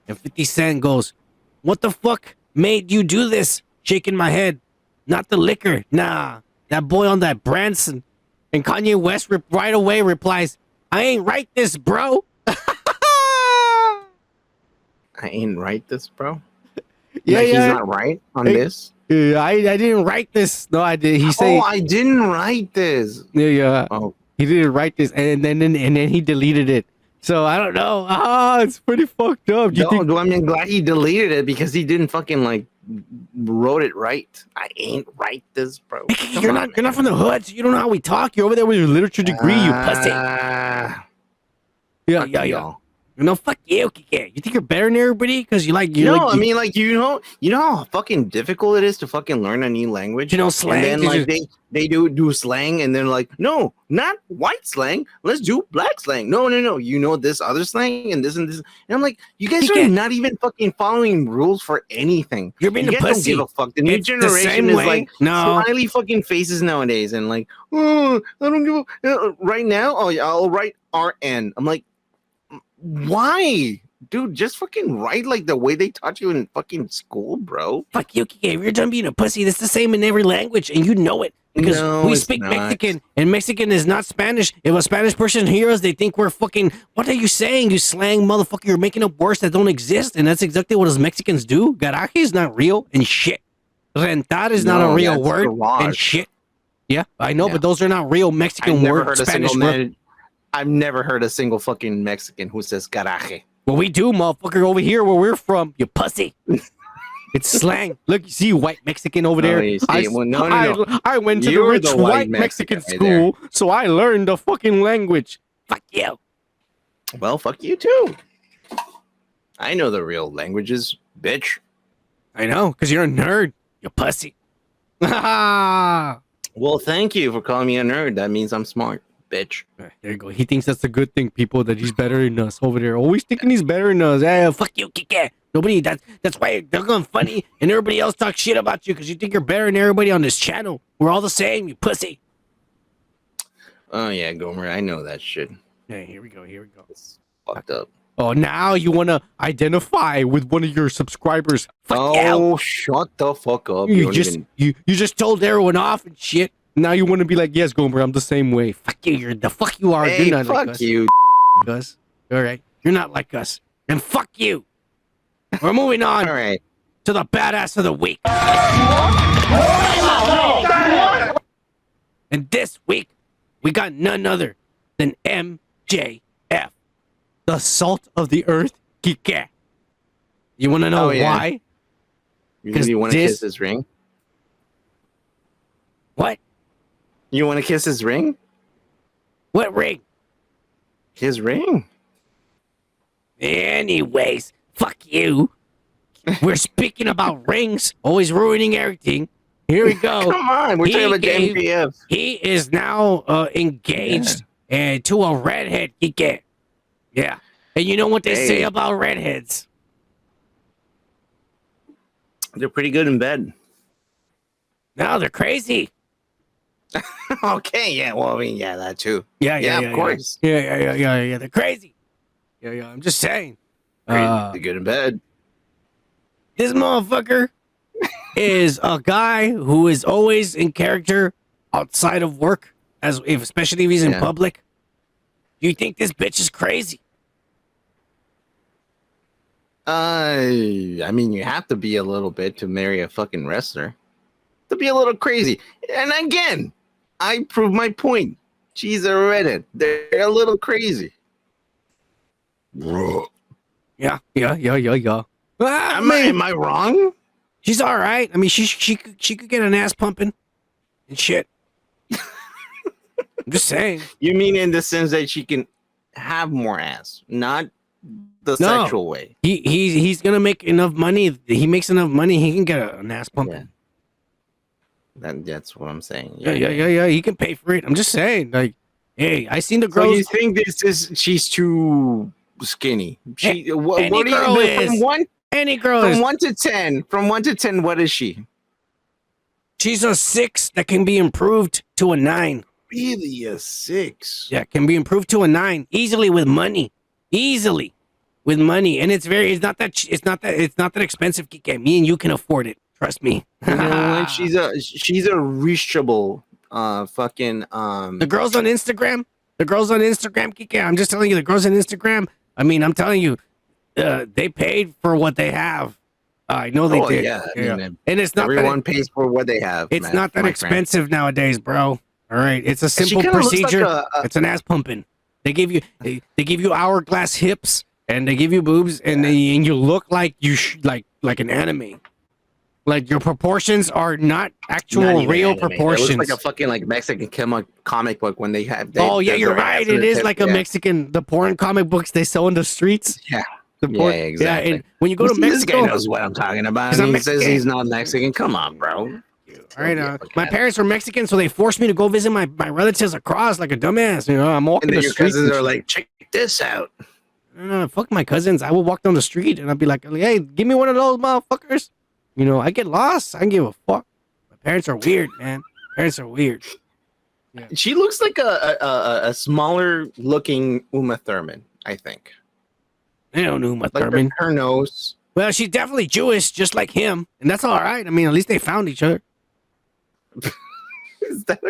And 50 Cent goes, what the fuck made you do this? Shaking my head. Not the liquor. Nah, that boy on that Branson. And Kanye West right away replies, I ain't write this, bro. I ain't write this, bro. Yeah, he's not right on this. Yeah, I didn't write this. No, I did. He said, I didn't write this. Yeah. Oh, he didn't write this, and then he deleted it. So I don't know. It's pretty fucked up. I'm glad he deleted it because he didn't fucking like wrote it right. I ain't write this, bro. You're not from the hood, so you don't know how we talk. You're over there with your literature degree, you pussy. Yeah. No, fuck you, Kike. You think you're better than everybody because you like. I mean, like you know how fucking difficult it is to fucking learn a new language. You know slang. And then like they do slang, and then like no, not white slang. Let's do black slang. No. You know this other slang and this and this. And I'm like, you guys are not even fucking following rules for anything. You're being a pussy. Don't give a fuck. The new generation is like smiley fucking faces nowadays, and like, oh, I don't give a right now. Oh yeah, I'll write RN. I'm like. Why? Dude, just fucking write like the way they taught you in fucking school, bro. Fuck you, Kike. If you're done being a pussy, that's the same in every language, and you know it. Because we speak Mexican, and Mexican is not Spanish. If a Spanish person hears us, they think we're fucking... What are you saying, you slang motherfucker? You're making up words that don't exist, and that's exactly what us Mexicans do. Garaje is not real, and shit. Rentar is not a real word, and shit. Yeah, I know, but those are not real Mexican words. Spanish words. I've never heard a single fucking Mexican who says garaje. Well, we do, motherfucker, over here where we're from, you pussy. It's slang. Look, you see white Mexican over there? I went to the rich white Mexican school, so I learned the fucking language. Fuck you. Well, fuck you too. I know the real languages, bitch. I know, because you're a nerd, you pussy. Well, thank you for calling me a nerd. That means I'm smart. Bitch. There you go. He thinks that's a good thing, people, that he's better than us over there. Always thinking he's better than us. Hey, fuck you, Kike. Nobody, that's why they're going funny and everybody else talks shit about you because you think you're better than everybody on this channel. We're all the same, you pussy. Oh, yeah, Gomer. I know that shit. Hey, here we go. It's fucked up. Oh, now you want to identify with one of your subscribers. Fuck Oh, shut the fuck up. you. don't Just even- you just told everyone off and shit. Now you want to be like, yes, Gomer, I'm the same way. Fuck you. You're the fuck you are. Hey, You're not fuck like us. you. Us. All right. You're not like us. And fuck you. We're moving on All right. to the badass of the week. And this week, we got none other than MJF, the salt of the earth, Kike. You want to know Oh, yeah. why? You want to this- kiss his ring? What? You want to kiss his ring? What ring? His ring. Anyways, fuck you. We're speaking about rings, always ruining everything. Here we go. Come on, we're He talking about gave- MJF. He is now engaged to a redhead, Kike. Yeah. And you know what they say Hey. about redheads? They're pretty good in bed. No, they're crazy. Okay, yeah. Well, I mean, yeah, that too. Yeah, of course. Yeah. They're crazy. Yeah. I'm just saying. They're good in bed. This motherfucker is a guy who is always in character outside of work, especially if he's in Yeah. public. Do you think this bitch is crazy? I mean, you have to be a little bit to marry a fucking wrestler. To be a little crazy. And again, I prove my point. She's a redhead. They're a little crazy. Yeah. Ah, Am I wrong? she's all right. I mean, she could get an ass pumping and shit. I'm just saying. You mean in the sense that she can have more ass, not the No. sexual way. He's gonna make enough money. He makes enough money. He can get an ass pumping. That's what I'm saying. Yeah. He can pay for it. I'm just saying. Like, hey, I seen the So girls. you think she's too skinny? Any What do girl you is. Any girl from is. 1 to 10? From 1 to 10, what is she? She's a 6 that can be improved to a 9. Really, a 6? Yeah, can be improved to a 9 easily with money. Easily with money, and it's not that expensive. Kike. Me and you can afford it. Trust me. You know what? She's a reachable fucking The girls on Instagram, Kike. I'm just telling you, the girls on Instagram. I mean, I'm telling you, they paid for what they have. I know they did. Yeah, I mean, and it's not everyone pays for what they have. It's man, not that my expensive nowadays, bro. All right, it's a She simple kinda looks like procedure. It's an ass pumping. They give you hourglass hips and they give you boobs and and you look like like an anime. Like your proportions are not actual Not even real anime. proportions. It looks like a fucking like Mexican comic book when they have. Oh yeah, you're right. It is like a Mexican. The porn comic books they sell in the streets. Yeah. The porn, Yeah, exactly. Yeah, and when you go to See, Mexico, this guy knows what I'm talking about. He's And not he says Mexican. he's not Mexican. Come on, bro. All right, my parents were Mexican, so they forced me to go visit my relatives across like a dumbass. You know, I'm walking And then the your streets. cousins and are shit. like, check this out. No, fuck my cousins. I will walk down the street and I'll be like, hey, give me one of those motherfuckers. You know, I get lost. I don't give a fuck. My parents are weird, man. Parents are weird. She looks like a smaller looking Uma Thurman, I think. I don't know Uma Like Thurman. her nose. Well, she's definitely Jewish, just like him. And that's all right. I mean, at least they found each other. Is that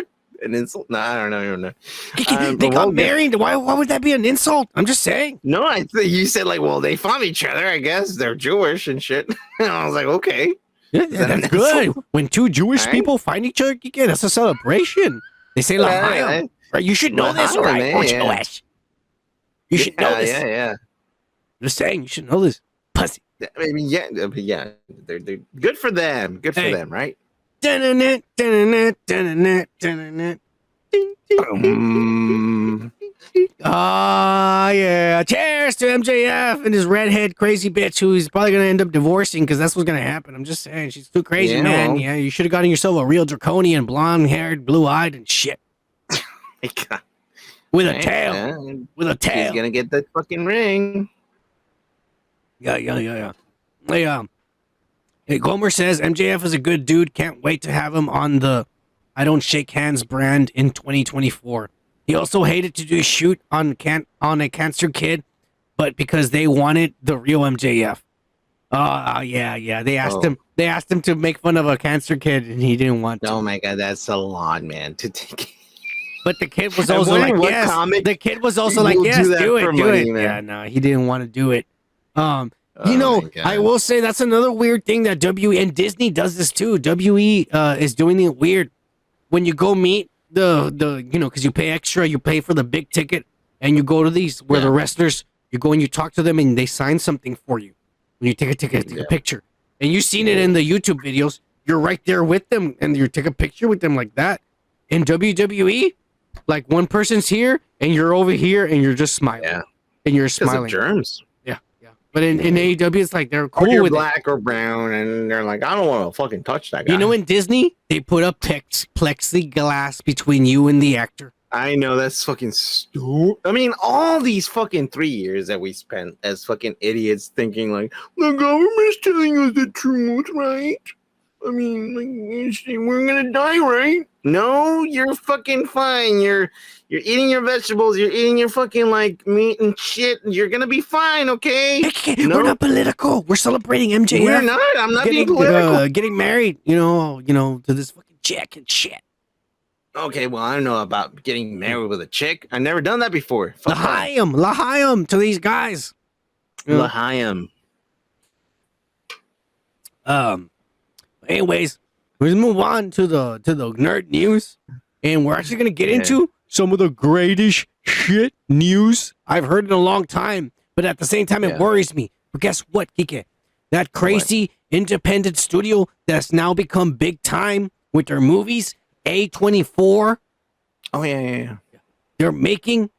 an insult? No, I don't know. They got married. Why would that be an insult? I'm just saying. No, I think you said like, well, they found each other. I guess they're Jewish and shit. And I was like, okay. Yeah, that an that's good. insult? When two Jewish All right. people find each other, that's a celebration. They say Yeah, L'chaim. Right? You should know this, L'chaim, right? man, Orange yeah. Oash. You should know this. Yeah. Just saying, you should know this. Pussy. I mean, yeah. They're good for them. Good for Hey. them, right? Dun-dun-dun, dun-dun-dun, dun-dun-dun, dun-dun-dun. Ah, yeah. Cheers to MJF and his redhead crazy bitch who he's probably going to end up divorcing because that's what's going to happen. I'm just saying. She's too crazy, Yeah, man. well. Yeah, you should have gotten yourself a real draconian, blonde-haired, blue-eyed and shit. With a tail. Yeah. With a She's tail. gonna get that fucking ring. Yeah. Hey, Gomer says MJF is a good dude. Can't wait to have him on the I Don't Shake Hands brand in 2024. He also hated to do a shoot on a cancer kid, but because they wanted the real MJF. Yeah. They asked him to make fun of a cancer kid, and he didn't want to. Oh my god, that's a lot, man. To take. But the kid was also like, yes. The kid was also like, yes, do it. Man. Yeah, no, he didn't want to do it. I will say that's another weird thing that and Disney does this too. WE is doing it weird. When you go meet because you pay extra, you pay for the big ticket, and you go to these where the wrestlers, you go and you talk to them, and they sign something for you. When you take a picture, and you've seen it in the YouTube videos, you're right there with them, and you take a picture with them like that. In WWE, like one person's here, and you're over here, and you're just smiling, and you're smiling. Germs. Yeah. But in AEW, it's like they're cool you're with black or brown, and they're like, I don't want to fucking touch that guy. You know, in Disney, they put up plexiglass between you and the actor. I know, that's fucking stupid. I mean, all these fucking 3 years that we spent as fucking idiots thinking like the government's telling us the truth, right? I mean, like, we're gonna die, right? No, you're fucking fine. You're eating your vegetables. You're eating your fucking like meat and shit. You're gonna be fine, okay? We're not political. We're celebrating MJF. We're not. I'm not being political. Getting married, to this fucking chick and shit. Okay, well, I don't know about getting married with a chick. I've never done that before. L'chaim to these guys. L'chaim. Anyways, let's move on to the nerd news, and we're actually gonna get into some of the greatest shit news I've heard in a long time. But at the same time, it worries me. But guess what, Kike? That crazy independent studio that's now become big time with their movies. A24. Oh yeah. They're making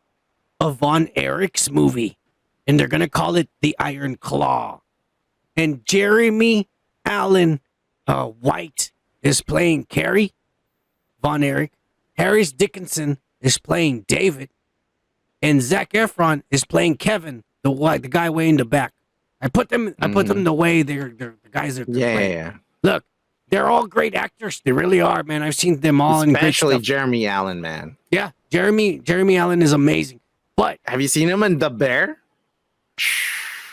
a Von Erich's movie, and they're gonna call it The Iron Claw. And Jeremy Allen White is playing Carrie Von Erich. Harris Dickinson is playing David, and Zac Efron is playing Kevin, the guy way in the back. I put them the way they're the guys that playing. Yeah. Look. They're all great actors. They really are, man. I've seen them all in great stuff. Especially Jeremy Allen, man. Yeah, Jeremy Allen is amazing. But have you seen him in The Bear?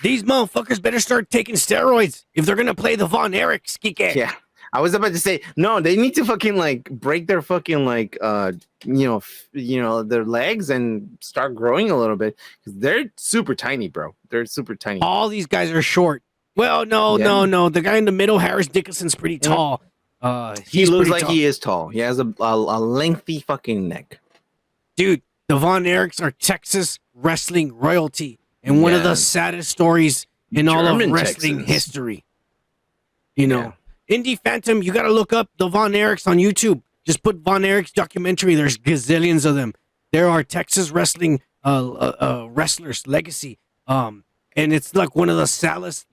These motherfuckers better start taking steroids if they're gonna play the Von Erichs. Yeah, I was about to say no. They need to fucking like break their fucking like their legs and start growing a little bit because they're super tiny, bro. They're super tiny. All these guys are short. Well, no. The guy in the middle, Harris Dickinson's pretty tall. He looks like he is tall. He has a lengthy fucking neck. Dude, the Von Erichs are Texas wrestling royalty and one of the saddest stories in all of wrestling history. Indie Phantom, you got to look up the Von Erichs on YouTube. Just put Von Erichs documentary. There's gazillions of them. There are Texas wrestling wrestlers legacy. And it's like one of the saddest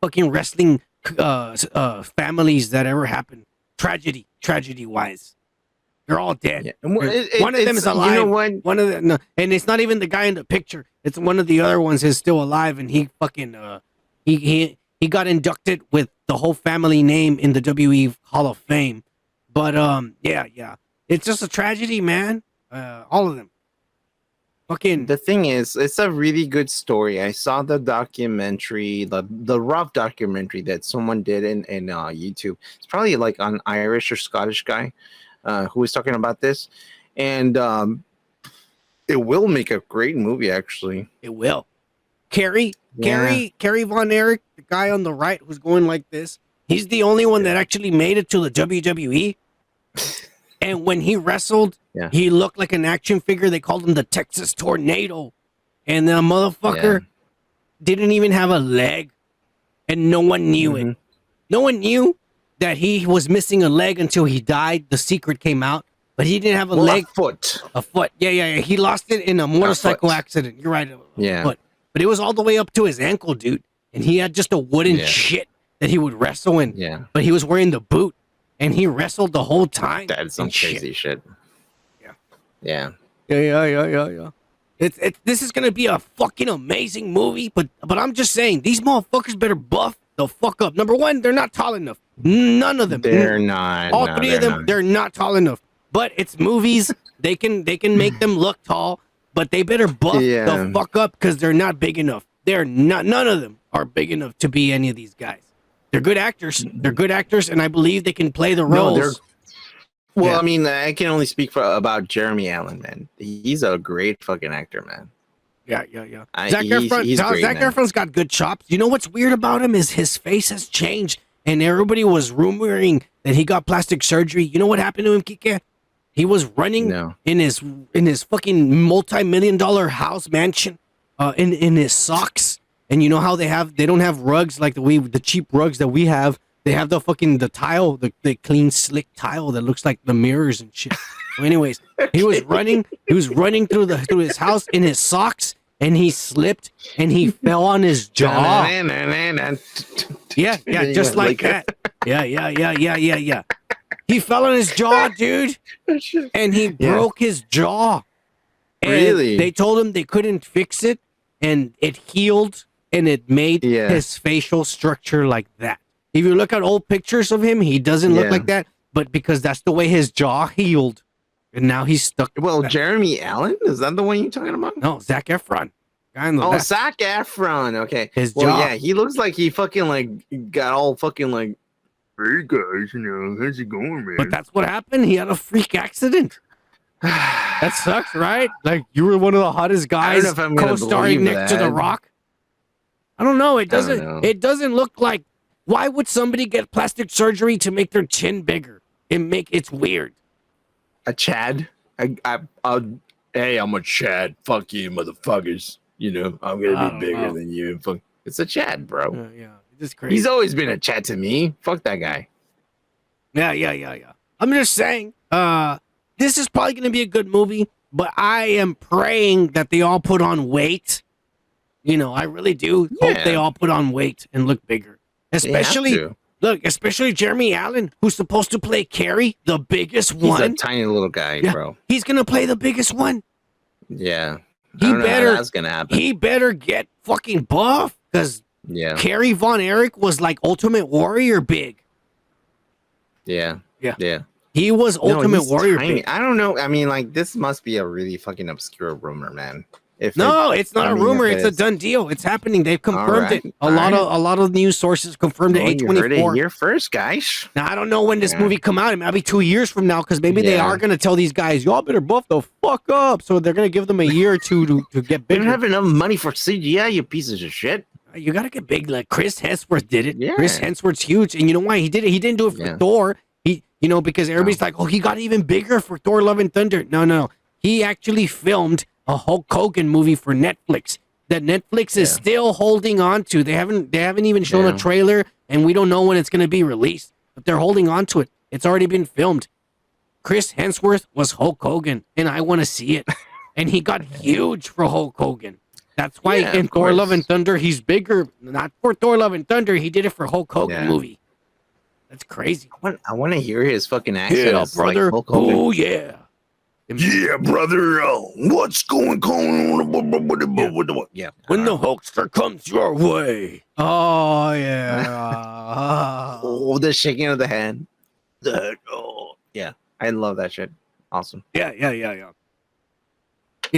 fucking wrestling families that ever happened. Tragedy wise. They're all dead. Yeah. One of them is alive. You know what? One of them, no, and it's not even the guy in the picture. It's one of the other ones is still alive, and he fucking he got inducted with the whole family name in the WWE Hall of Fame. But yeah, it's just a tragedy, man. All of them. Fucking. The thing is, it's a really good story. I saw the documentary, the rough documentary that someone did in YouTube. It's probably like an Irish or Scottish guy who was talking about this, and it will make a great movie. Actually, it will. Carrie Von Erich, the guy on the right who's going like this. He's the only one that actually made it to the WWE. And when he wrestled, he looked like an action figure. They called him the Texas Tornado. And the motherfucker didn't even have a leg. And no one knew it. No one knew that he was missing a leg until he died. The secret came out. But he didn't have a leg. A foot. Yeah. He lost it in a motorcycle accident. You're right. But it was all the way up to his ankle, dude. And he had just a wooden shit that he would wrestle in. Yeah. But he was wearing the boot. And he wrestled the whole time. That's some crazy shit. Yeah. This is gonna be a fucking amazing movie, but I'm just saying these motherfuckers better buff the fuck up. Number one, they're not tall enough. None of them. They're not. All three of them, they're not tall enough. But it's movies. They can make them look tall. but they better buff Yeah. the fuck up because they're not big enough. They're not. None of them are big enough to be any of these guys. They're good actors. They're good actors, and I believe they can play the roles. No, they're. Well, Yeah. I mean, I can only speak about Jeremy Allen, man. He's a great fucking actor, man. Yeah. He's great, Zac man. Efron's got good chops. You know what's weird about him is his face has changed, and everybody was rumoring that he got plastic surgery. You know what happened to him, Kike? He was running in his fucking multi-million-dollar house mansion, in his socks. And you know how they don't have rugs like the cheap rugs that we have. They have the tile, the clean, slick tile that looks like the mirrors and shit. So anyways, he was running through his house in his socks, and he slipped and he fell on his jaw. Yeah, just like that. Yeah. He fell on his jaw, dude, and he broke his jaw. And Really? They told him they couldn't fix it, and it healed, and it made his facial structure like that. If you look at old pictures of him, he doesn't look like that, but because that's the way his jaw healed, and now he's stuck. Well, Jeremy Allen, is that the one you're talking about? No, Zac Efron. Zac Efron. Okay. His jaw. Yeah, he looks like he fucking like got all fucking like, hey guys, how's it going, man? But that's what happened. He had a freak accident. That sucks, right? Like you were one of the hottest guys co-starring next to The Rock. I don't know. It doesn't look like. Why would somebody get plastic surgery to make their chin bigger? It's weird. A Chad. Hey, I'm a Chad. Fuck you, motherfuckers. You know, I'm gonna be bigger than you. Fuck. It's a Chad, bro. Yeah, it's crazy. He's always been a Chad to me. Fuck that guy. Yeah. I'm just saying, this is probably gonna be a good movie, but I am praying that they all put on weight. You know, I really do hope they all put on weight and look bigger. Especially Jeremy Allen, who's supposed to play Carrie, the biggest one. He's a tiny little guy, bro. He's gonna play the biggest one. Yeah. I don't know how that's gonna happen. He better get fucking buff because Carrie Von Erich was like Ultimate Warrior big. Yeah. He was Ultimate Warrior tiny. big. I don't know. I mean, like this must be a really fucking obscure rumor, man. It's not a rumor. It's a done deal. It's happening. They've confirmed it. A lot of news sources confirmed it. A24. You heard it here first, guys. Now I don't know when this movie come out. It might be 2 years from now because maybe they are gonna tell these guys, y'all better buff the fuck up. So they're gonna give them a year or two to get bigger. They don't have enough money for CGI, you pieces of shit. You gotta get big. Like Chris Hemsworth did it. Yeah. Chris Hemsworth's huge, and you know why he did it? He didn't do it for Thor. Because everybody's like, oh, he got even bigger for Thor: Love and Thunder. No. He actually filmed a Hulk Hogan movie for Netflix that Netflix is still holding on to. They haven't even shown a trailer, and we don't know when it's going to be released, but they're holding on to it. It's already been filmed. Chris Hemsworth was Hulk Hogan, and I want to see it. And he got huge for Hulk Hogan. That's why in Thor: Love and Thunder, he's bigger. Not for Thor: Love and Thunder, he did it for Hulk Hogan movie. That's crazy. I want to hear his fucking accent. Yeah, brother. Like oh, yeah. Yeah, brother. What's going on? Yeah. When the Hulkster comes your way. Oh, yeah. Oh, the shaking of the hand. Yeah. I love that shit. Awesome. Yeah. All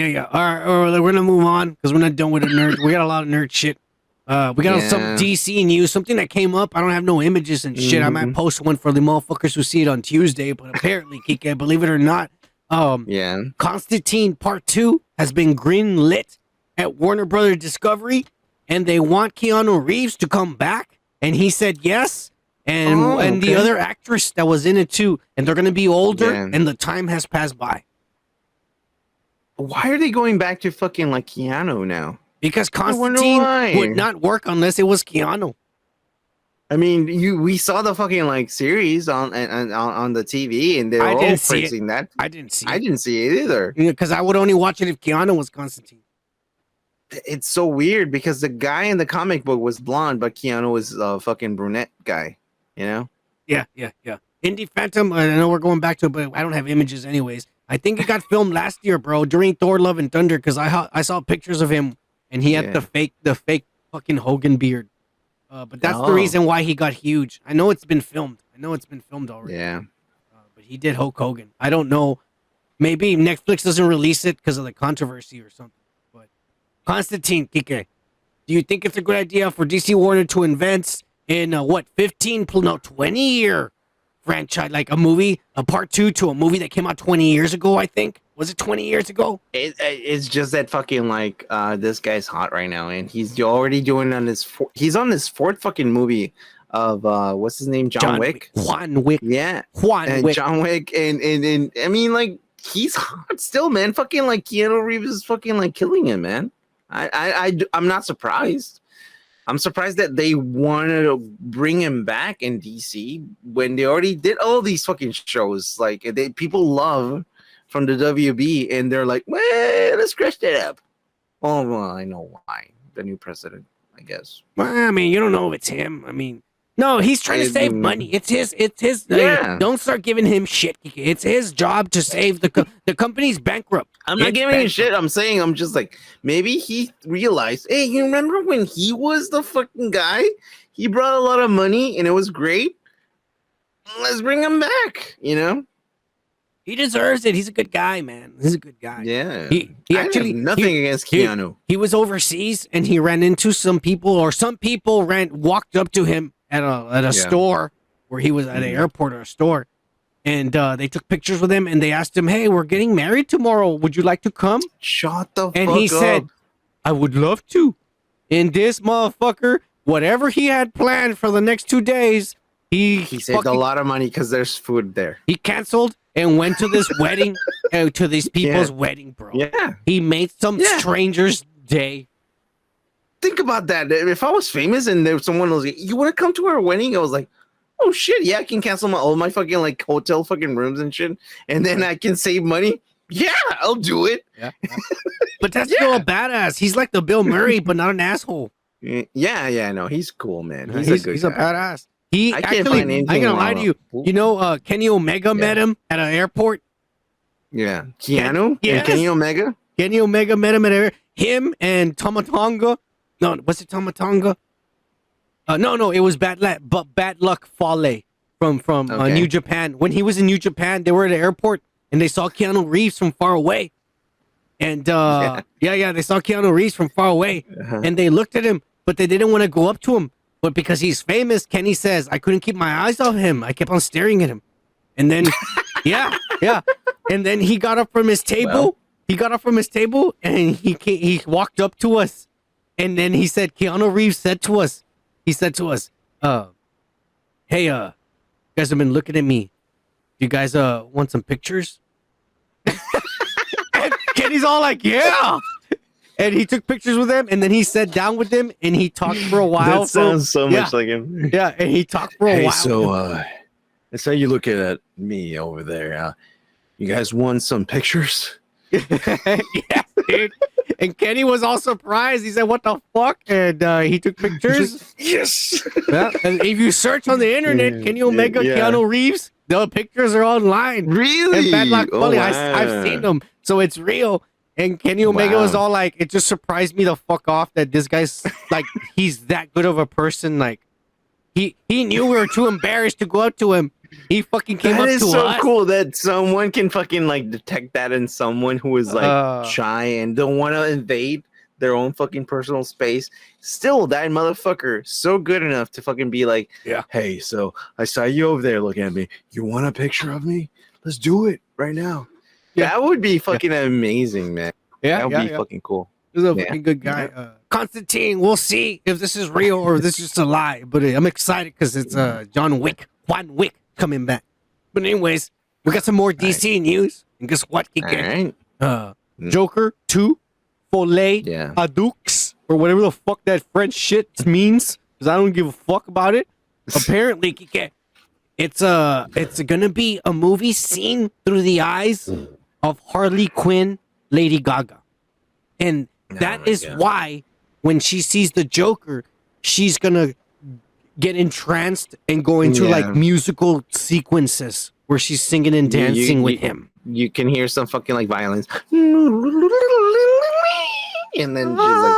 right, we're going to move on because we're not done with the nerds. We got a lot of nerd shit. We got some DC news, something that came up. I don't have no images and shit. I might post one for the motherfuckers who see it on Tuesday, but apparently, Kike, believe it or not, Constantine Part 2 has been green-lit at Warner Brothers Discovery, and they want Keanu Reeves to come back, and he said yes, and the other actress that was in it too, and they're going to be older, and the time has passed by. Why are they going back to fucking like Keanu now? Because Constantine would not work unless it was Keanu. I mean, we saw the fucking like series on the TV, and they're all praising that. I didn't see it. I didn't see it either. Because I would only watch it if Keanu was Constantine. It's so weird because the guy in the comic book was blonde, but Keanu was a fucking brunette guy. You know? Yeah. Indy Phantom. I know we're going back to it, but I don't have images anyways. I think it got filmed last year, bro, during Thor: Love and Thunder, because I saw pictures of him. And he had the fake fucking Hogan beard. But that's the reason why he got huge. I know it's been filmed. already. Yeah. But he did Hulk Hogan. I don't know Maybe Netflix doesn't release it because of the controversy or something. But Constantine, Kike, do you think it's a good idea for DC Warner to invest in 20 year franchise, like a movie, a part 2 to a movie that came out 20 years ago? I think was it 20 years ago? It's just that fucking like this guy's hot right now, and he's already doing on his he's on his 4th fucking movie of what's his name, John Wick. Juan Wick. Yeah, Juan Wick. John Wick, and I mean like he's hot still, man. Fucking like Keanu Reeves is fucking like killing him, man. I'm not surprised. I'm surprised that they wanted to bring him back in DC when they already did all these fucking shows. Like people love from the WB, and they're like, well, let's scratch that up. Oh, well, I know why. The new president, I guess. Well, I mean, you don't know if it's him. I mean, no, he's trying to save money. It's his. Yeah. Don't start giving him shit. It's his job to save the company's bankrupt. I'm not giving him shit. I'm saying, I'm just like, maybe he realized, hey, you remember when he was the fucking guy? He brought a lot of money and it was great. Let's bring him back, you know? He deserves it. He's a good guy, man. He's a good guy. Yeah. He actually have nothing against Keanu. He was overseas and he ran into some people, or some people walked up to him at a store where he was at an airport or a store, and they took pictures with him and they asked him, "Hey, we're getting married tomorrow. Would you like to come?" Shut the fuck up. And he said, "I would love to." And this motherfucker, whatever he had planned for the next 2 days, he saved a lot of money because there's food there. He canceled and went to this wedding, to these people's wedding, bro. Yeah. He made some stranger's day. Think about that. If I was famous and there was someone was like, you want to come to our wedding? I was like, oh shit, yeah, I can cancel all my fucking like hotel fucking rooms and shit, and then I can save money. Yeah, I'll do it. Yeah. But that's still a badass. He's like the Bill Murray, but not an asshole. Yeah, no, he's cool, man. He's a good guy. A badass. He I actually, can't find anything. I'm gonna lie to you. You know, Kenny Omega met him at an airport. Yeah, Keanu? Yes. And Kenny Omega? Kenny Omega met him at him and Tomatonga. No, was it Tomatonga? No, it was Bad Luck Fale from New Japan. When he was in New Japan, they were at the airport and they saw Keanu Reeves from far away. And they saw Keanu Reeves from far away, and they looked at him, but they didn't want to go up to him. But because he's famous, Kenny says, I couldn't keep my eyes off him. I kept on staring at him. And then, yeah. And then he got up from his table. He got up from his table and he walked up to us. And then he said, Keanu Reeves said to us, hey, you guys have been looking at me. Do you guys want some pictures? And Kenny's all like, yeah. And he took pictures with him, and then he sat down with him, and he talked for a while. That sounds so much like him. Yeah, and he talked for a while. So, that's how you look at me over there. You guys want some pictures? Yeah, dude. And Kenny was all surprised. He said, what the fuck? And he took pictures. Yes. Yeah, and if you search on the internet, Kenny Omega, Keanu Reeves, the pictures are online. Really? And Bad Luck Fale, wow. I've seen them. So it's real. And Kenny Omega was all like, it just surprised me the fuck off that this guy's like, he's that good of a person. Like, he knew we were too embarrassed to go up to him. He fucking came up to us. That is so cool that someone can fucking like detect that in someone who is like shy and don't want to invade their own fucking personal space. Still, that motherfucker so good enough to fucking be like, Hey, so I saw you over there looking at me. You want a picture of me? Let's do it right now. That would be fucking amazing, man. Yeah, that would be fucking cool. He's a fucking good guy. Constantine, we'll see if this is real or if this is just a lie. But I'm excited because it's Juan Wick coming back. But anyways, we got some more DC news. And guess what? Joker 2, Folie Adux, or whatever the fuck that French shit means, because I don't give a fuck about it. Apparently, Kike, it's gonna be a movie seen through the eyes of Harley Quinn, Lady Gaga. And that is why when she sees the Joker, she's gonna get entranced and go into like musical sequences where she's singing and dancing with him. You can hear some fucking like violins. And then she's like,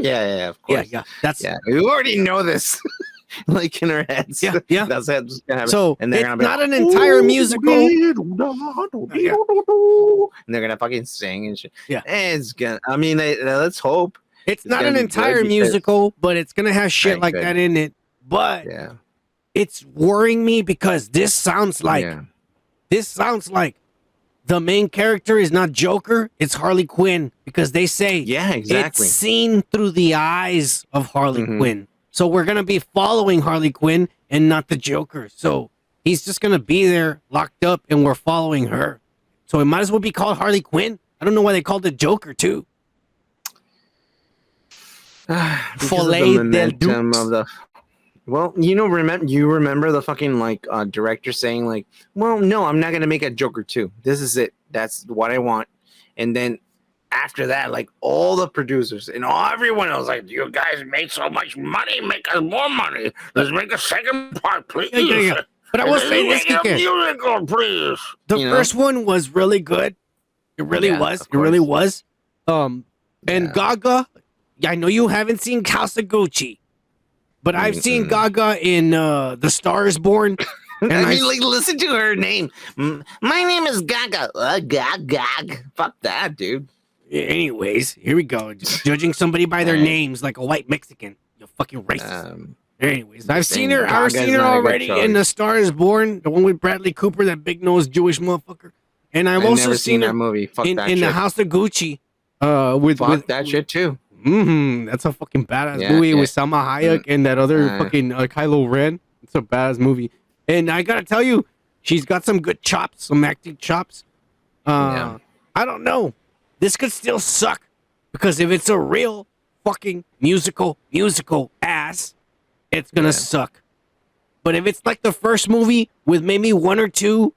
yeah, of course. Yeah, that's we already know this. like in our heads. Yeah, yeah. That's what's gonna happen. So and they're it's gonna be not like, an entire musical. and they're gonna fucking sing and shit. Yeah. It's gonna. I mean, let's hope. It's not gonna an be good entire because- musical, but it's gonna have shit Right, like good. that in it. But Yeah. it's worrying me because this sounds like Yeah. the main character is not Joker, it's Harley Quinn, because they say Yeah, exactly. it's seen through the eyes of Harley Mhm. Quinn. So we're gonna be following Harley Quinn and not the Joker. So he's just gonna be there locked up and we're following her. So it might as well be called Harley Quinn. I don't know why they called it Joker too. Because Filet of the del momentum Dukes. of the. Well, remember the fucking like director saying like, well, no, I'm not gonna make a Joker 2. This is it. That's what I want. And then after that, like all the producers and everyone else, like, you guys made so much money, make us more money. Let's make a second part, please. Yeah. But I will say this, Make a Kike. musical, please. The You know? first one was really good. It really Yeah, was. of It really course. was. And Yeah. Gaga, I know you haven't seen House of Gucci, but I've seen Gaga in The Star Is Born. And I mean, like, listen to her name. My name is Gaga. Gag. Fuck that, dude. Anyways, here we go. Just judging somebody by their Alright. names like a white Mexican. You fucking racist. Anyways, I've saying seen her. I've Gaga's seen her not a good already choice. in The Star Is Born, the one with Bradley Cooper, that big nosed Jewish motherfucker. And I've also never seen that her movie. Fuck in that The shit. House of Gucci. With that shit too. That's a fucking badass Yeah, movie yeah. with Salma Hayek and that other fucking Kylo Ren. It's a badass movie. And I gotta tell you, she's got some good chops, some acting chops. I don't know. This could still suck because if it's a real fucking musical ass, it's gonna suck. But if it's like the first movie with maybe one or two,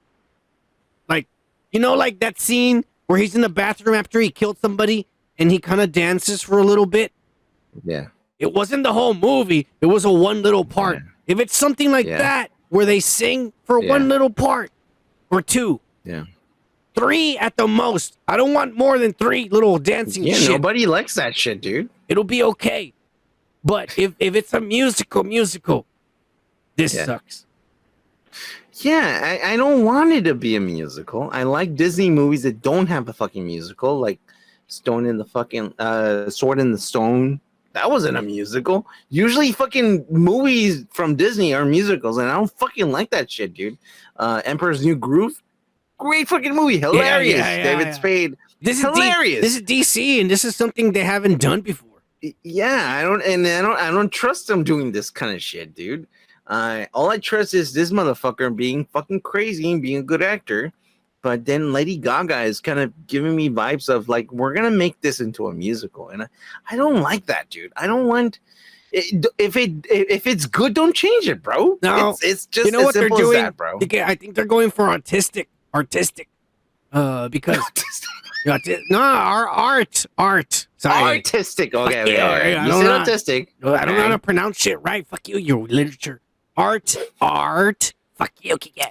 like, you know, like that scene where he's in the bathroom after he killed somebody and he kind of dances for a little bit. Yeah. It wasn't the whole movie. It was a one little part. If it's something like that where they sing for one little part or two, 3 at the most. I don't want more than 3 little dancing shit. Nobody likes that shit, dude. It'll be okay. But if it's a musical, this sucks. Yeah, I don't want it to be a musical. I like Disney movies that don't have a fucking musical, like Sword in the Stone. That wasn't a musical. Usually fucking movies from Disney are musicals, and I don't fucking like that shit, dude. Emperor's New Groove. Great fucking movie. Hilarious. David Spade. This is hilarious. This is DC, and this is something they haven't done before. Yeah, I don't trust them doing this kind of shit, dude. All I trust is this motherfucker being fucking crazy and being a good actor. But then Lady Gaga is kind of giving me vibes of like, we're gonna make this into a musical, and I don't like that, dude. I don't want if it's good, don't change it, bro. No, it's just you know as what they're simple as doing, that, bro. I think they're going for artistic, because art. Sorry. Artistic. Okay, Fuck yeah, okay. I You don't said know- artistic. I don't know how to pronounce shit right. Fuck you, your literature. Art. Fuck you, Kike.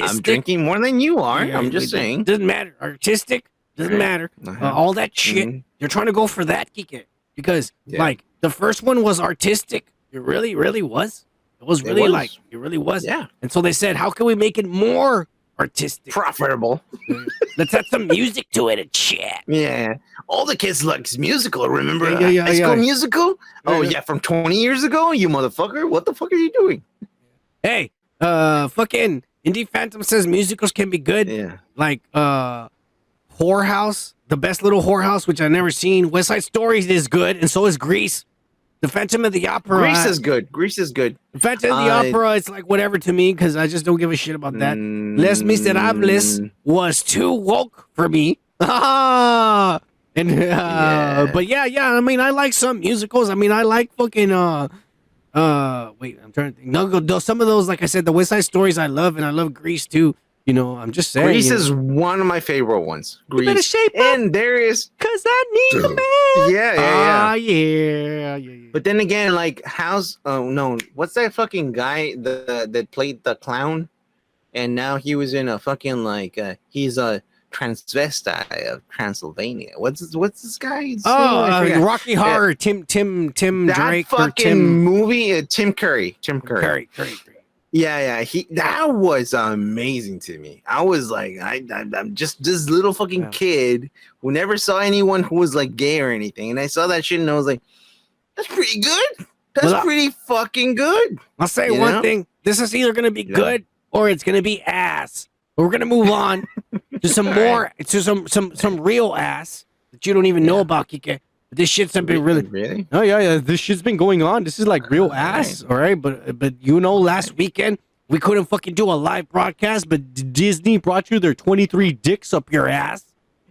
I'm drinking more than you are. Yeah, I'm just saying. Doesn't matter. Artistic doesn't matter. All that shit. Mhm. You're trying to go for that, Kike, because Yeah. like the first one was artistic. It really, really was. It was really it really was. Yeah. And so they said, how can we make it more artistic, profitable? Let's add some music to it and shit. Yeah. All the kids likes musical. Remember Yeah, High School yeah. Musical? Oh, Yeah. yeah, from 20 years ago, you motherfucker. What the fuck are you doing? Hey, fucking Indie Phantom says musicals can be good. Yeah. Like Whorehouse, The Best Little Whorehouse, which I've never seen. West Side Story is good, and so is Grease. The Phantom of the Opera. Grease is good. Grease is good. The Phantom of the Opera, it's like whatever to me because I just don't give a shit about that. Les Miserables was too woke for me. And but yeah, I mean, I like some musicals. I mean, I like fucking wait, I'm trying to think. No, some of those, like I said, the West Side Stories I love, and I love Grease too. You know, I'm just saying. Grease is one of my favorite ones. Grease. better shape up, and there is cause I need a man. Yeah. Yeah. But then again, like what's that fucking guy that played the clown, and now he was in a fucking like he's transvestite of Transylvania. What's this guy? Rocky Horror, Tim That Drake or fucking Tim movie, Tim Curry. Curry. Yeah, that was amazing to me. I was like, I'm just this little fucking kid who never saw anyone who was like gay or anything, and I saw that shit and I was like, that's pretty good. That's pretty fucking good. I'll say one thing: this is either gonna be good or it's gonna be ass. We're gonna move on to some more, to some real ass that you don't even know about, Kike. This shit's been really. Oh yeah. This shit's been going on. This is like real ass, all right. But last weekend we couldn't fucking do a live broadcast, but Disney brought you their 23 dicks up your ass,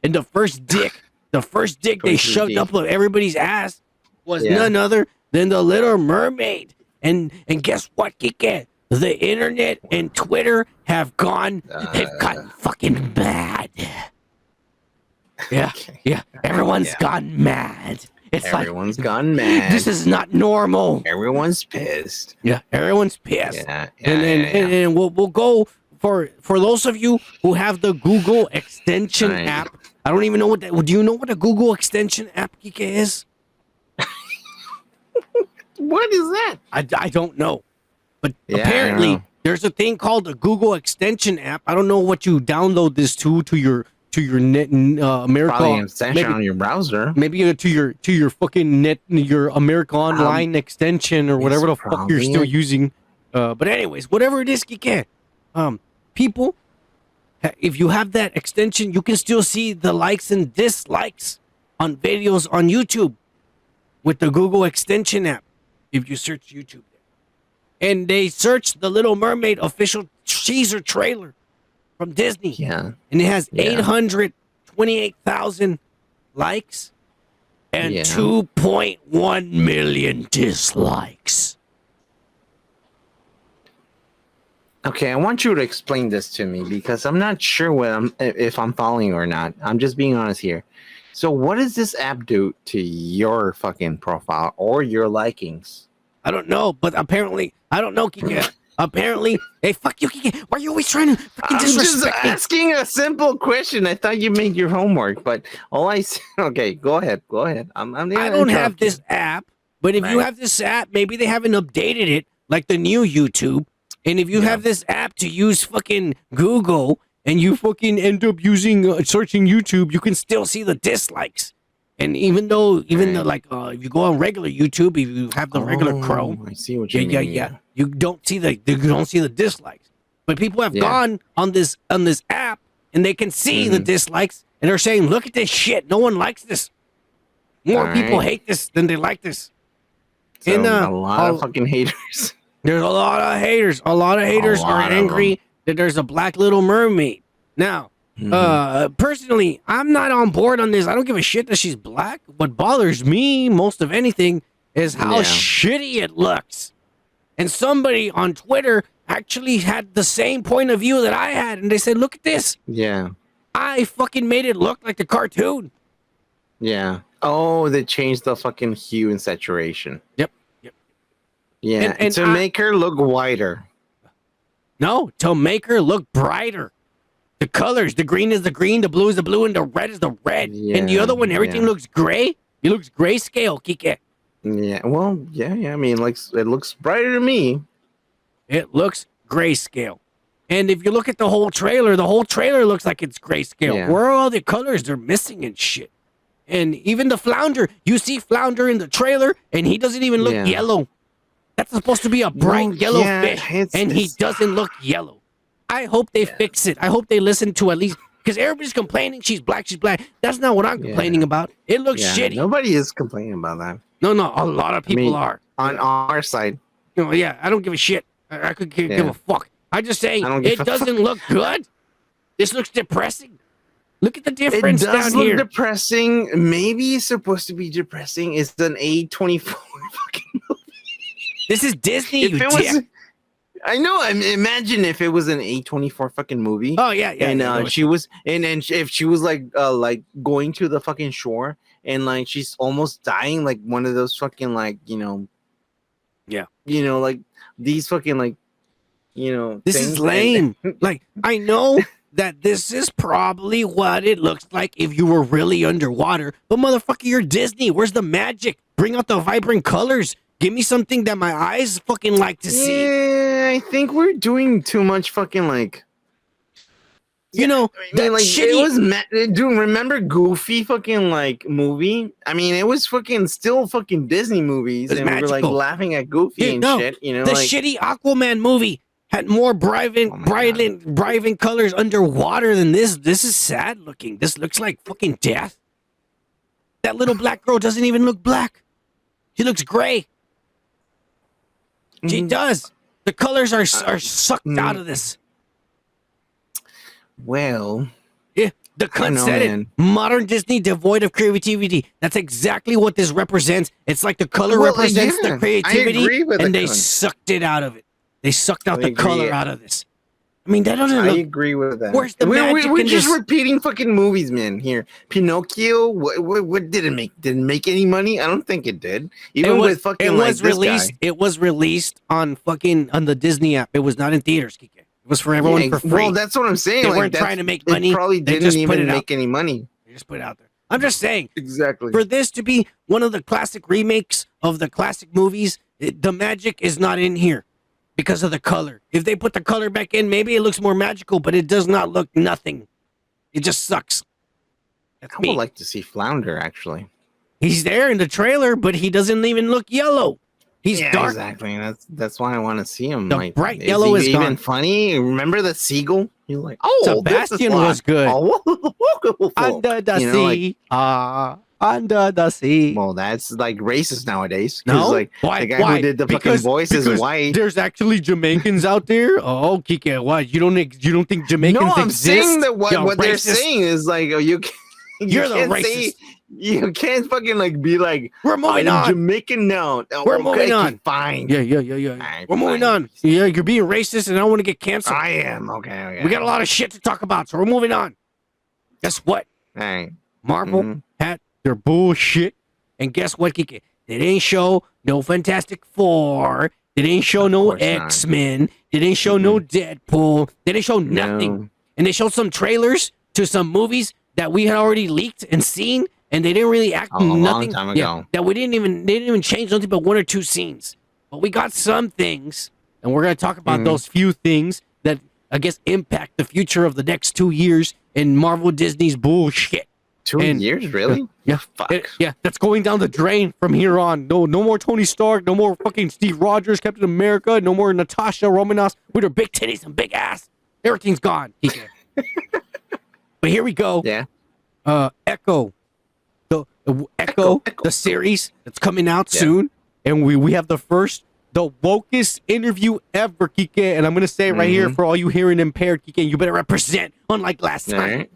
and the first dick they shoved up everybody's ass was none other than the Little Mermaid. And guess what, Kike? The internet and Twitter have gotten fucking mad. Yeah. Everyone's gone mad. Everyone's gone mad. This is not normal. Everyone's pissed. Yeah, everyone's pissed. And we'll go for those of you who have the Google extension app. I don't even know what that. Do you know what a Google extension app, Kike, is? What is that? I don't know. But apparently there's a thing called the Google extension app. I don't know what you download this to your net America. Probably an extension on your browser. Maybe to your fucking net, your America Online extension or whatever the fuck you're still using. But anyways, whatever it is, you can. People, if you have that extension, you can still see the likes and dislikes on videos on YouTube with the Google extension app. If you search YouTube. And they searched the Little Mermaid official teaser trailer from Disney. Yeah. And it has 828,000 likes and 2.1 million dislikes. Okay, I want you to explain this to me because I'm not sure if I'm following or not. I'm just being honest here. So what does this app do to your fucking profile or your likings? I don't know, but apparently, I don't know, Kike. Apparently, hey, fuck you, Kike. Why are you always trying to fucking disrespect me? I'm just asking a simple question. I thought you made your homework, but okay, go ahead. I don't have this app, but if you have this app, maybe they haven't updated it like the new YouTube. And if you have this app to use fucking Google and you fucking end up using searching YouTube, you can still see the dislikes. And even though like if you go on regular YouTube, if you have the regular Chrome, I see what you mean. Yeah. You don't see the dislikes. But people have gone on this app and they can see the dislikes and they're saying, "Look at this shit. No one likes this. More people hate this than they like this." So and a lot of fucking haters. There's a lot of haters. A lot of haters are angry that there's a black Little Mermaid. Now, personally, I'm not on board on this. I don't give a shit that she's black. What bothers me most of anything is how shitty it looks. And somebody on Twitter actually had the same point of view that I had. And they said, look at this. Yeah. I fucking made it look like the cartoon. Yeah. Oh, they changed the fucking hue and saturation. Yep. Yeah, and to make her look whiter. No, to make her look brighter. The colors, the green is the green, the blue is the blue, and the red is the red. Yeah, and the other one, everything looks gray. It looks grayscale, Kike. Yeah, well, yeah. I mean, like it looks brighter to me. It looks grayscale. And if you look at the whole trailer looks like it's grayscale. Yeah. Where are all the colors? They're missing and shit. And even the Flounder, you see Flounder in the trailer, and he doesn't even look yellow. That's supposed to be a bright yellow fish, and he doesn't look yellow. I hope they fix it. I hope they listen to at least, because everybody's complaining she's black. That's not what I'm complaining about. It looks shitty. Nobody is complaining about that. No, a lot of people are. On our side. I don't give a shit. I could give a fuck. I'm just saying, it doesn't look good. This looks depressing. Look at the difference down here. It does look depressing. Maybe it's supposed to be depressing. It's an A24 fucking movie. This is Disney, I know. Imagine if it was an A24 fucking movie. Oh yeah. And she was, and if she was like going to the fucking shore and like she's almost dying, like one of those fucking like like these fucking like this is lame. Like I know that this is probably what it looks like if you were really underwater. But motherfucker, you're Disney. Where's the magic? Bring out the vibrant colors. Give me something that my eyes fucking like to see. Yeah, I think we're doing too much fucking like. You know, I mean, like shitty. it was, dude. Remember Goofy fucking like movie? I mean, it was fucking still fucking Disney movies, It's and we were like magical. laughing at Goofy Dude, and no, shit. You know, the like shitty Aquaman movie had more bright colors underwater than this. This is sad looking. This looks like fucking death. That little black girl doesn't even look black. She looks gray. She does. The colors are sucked out of this. well, Yeah, the cunt know, said man. it. Modern Disney devoid of creativity. That's exactly what this represents. It's like the color Well, represents yeah, the I creativity, agree with and the they cunt. sucked it out of it. They sucked out I the agree. color out of this. I mean, that doesn't I look. agree with that. Where's the we're, magic we're in just this? repeating fucking movies, man. Here, Pinocchio. What did it make? Did it make any money? I don't think it did. Even with fucking it like was this released. guy. It was released on the Disney app. It was not in theaters, Kike. It was for everyone Yeah, for free. Well, that's what I'm saying. They like, weren't that's- trying to make money. It probably They didn't just put even it out. make any money. They just put it out there. I'm just saying. Exactly. For this to be one of the classic remakes of the classic movies, the magic is not in here because of the color. If they put the color back in, maybe it looks more magical, but it does not look nothing. It just sucks. That's I me. would like to see Flounder actually. He's there in the trailer, but he doesn't even look yellow. He's Yeah, dark. exactly. That's why I want to see him. The like, bright yellow he is even gone. funny. Remember the seagull? You're like, oh, Sebastian this is was good. Oh, Under the you know, like- sea. Under the sea. well, that's like racist nowadays. No? Like Why? the guy Why? who did the Because- fucking voice is because white. There's actually Jamaicans out there. Oh, Kike, what? You don't think Jamaicans No, I'm exist? saying that what You they're racist. saying is like, oh, you You're the can't racist. say, you can't fucking like be like, We're moving I'm on. Jamaican now. Oh, We're okay, moving on. Fine. Yeah. Alright, We're moving fine. on. Yeah, you're being racist, and I don't want to get canceled. I am okay. We got a lot of shit to talk about, so we're moving on. Guess what? All right. Marvel Mhm. had their bullshit, and guess what, Kike? They didn't show no Fantastic Four. They didn't show no course not. X-Men. They didn't show no Deadpool. They didn't show nothing. No. And they showed some trailers to some movies that we had already leaked and seen, and they didn't really act A long nothing. time Yeah, ago. that they didn't even change nothing but one or two scenes. But we got some things, and we're gonna talk about Mhm. those few things that I guess impact the future of the next 2 years in Marvel Disney's bullshit. 2 And- years, really? Yeah, Fuck. yeah, that's going down the drain from here on. No more Tony Stark. No more fucking Steve Rogers, Captain America. No more Natasha Romanoff with her big titties and big ass. Everything's gone. Kike. But here we go. Yeah. Echo, the Echo, the series that's coming out Yeah. soon, and we have the wokest interview ever, Kike. And I'm gonna say it right here for all you hearing impaired, Kike. You better represent, unlike last All time. right.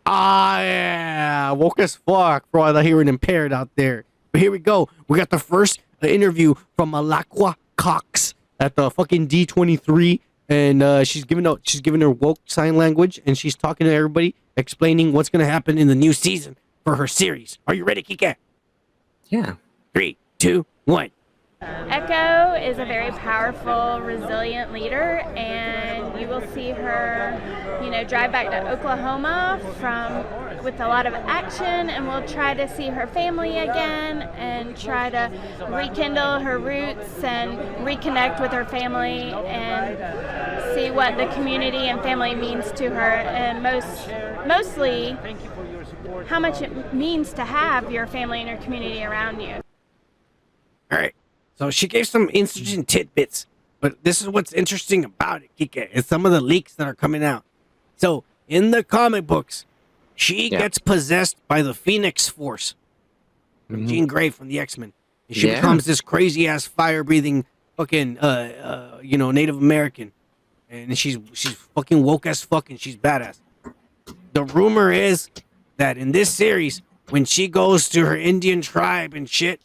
Yeah, woke as fuck for all the hearing impaired out there. But here we go. We got the first interview from Malakwa Cox at the fucking D23, and she's giving her woke sign language, and she's talking to everybody, explaining what's gonna happen in the new season for her series. Are you ready, Kike? Yeah. 3, 2, 1. Echo is a very powerful, resilient leader, and you will see her, drive back to Oklahoma with a lot of action, and we'll try to see her family again and try to rekindle her roots and reconnect with her family and see what the community and family means to her, and mostly how much it means to have your family and your community around you. All right. So she gave some interesting tidbits, but this is what's interesting about it, Kike. It's some of the leaks that are coming out. So in the comic books, she gets possessed by the Phoenix Force, Jean Grey from the X-Men. And she becomes this crazy ass fire breathing fucking Native American, and she's fucking woke as fuck, and she's badass. The rumor is that in this series, when she goes to her Indian tribe and shit.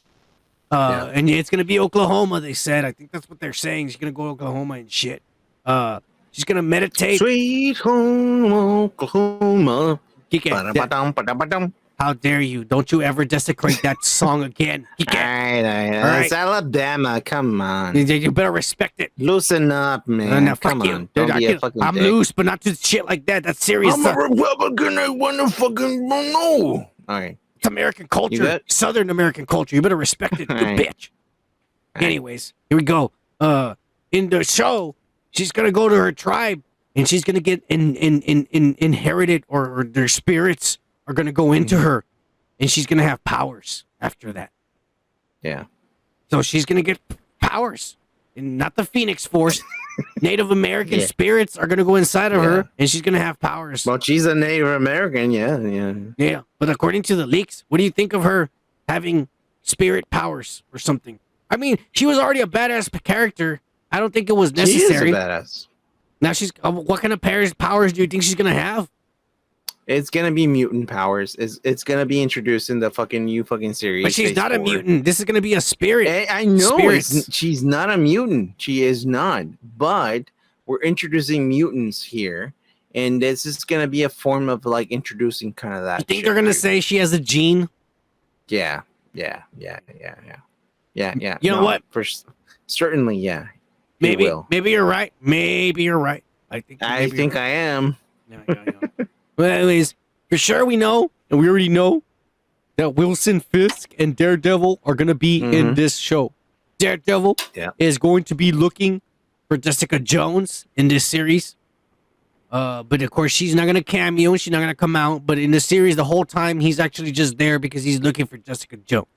And it's gonna be Oklahoma. They said. I think that's what they're saying. She's gonna go to Oklahoma and shit. She's gonna meditate. Sweet home Oklahoma. Kike, Ba-da-ba-dum, ba-da-ba-dum. How dare you? Don't you ever desecrate that song again. All right. It's Alabama. Come on. You better respect it. Loosen up, man. Come on. Don't be a fucking I'm dick. loose, but not to shit like that. That's serious I'm stuff. a Republican. I want to fucking know. All right. It's American culture. Southern American culture. You better respect it, you bitch. Anyways, here we go. In the show, she's going to go to her tribe, and she's going to get inherited, or their spirits are going to go into her, and she's going to have powers after that. Yeah. So she's going to get powers, and not the Phoenix Force. Native American spirits are going to go inside of her, and she's going to have powers. Well, she's a Native American, Yeah, but according to the leaks, what do you think of her having spirit powers or something? I mean, she was already a badass character. I don't think it was necessary. She is a badass. Now she's, what kind of powers do you think she's going to have? It's gonna be mutant powers. It's gonna be introduced in the new series. But she's not a mutant. This is gonna be a spirit. I know she's not a mutant. She is not. But we're introducing mutants here, and this is gonna be a form of like introducing kind of that. You think they're gonna say she has a gene? Yeah. You know what? Certainly, yeah. Maybe you're right. Maybe you're right. I think I am. Yeah. Well, anyways, for sure we know, and we already know, that Wilson Fisk and Daredevil are going to be in this show. Daredevil is going to be looking for Jessica Jones in this series. But of course, she's not going to cameo. She's not going to come out. But in the series, the whole time, he's actually just there because he's looking for Jessica Jones.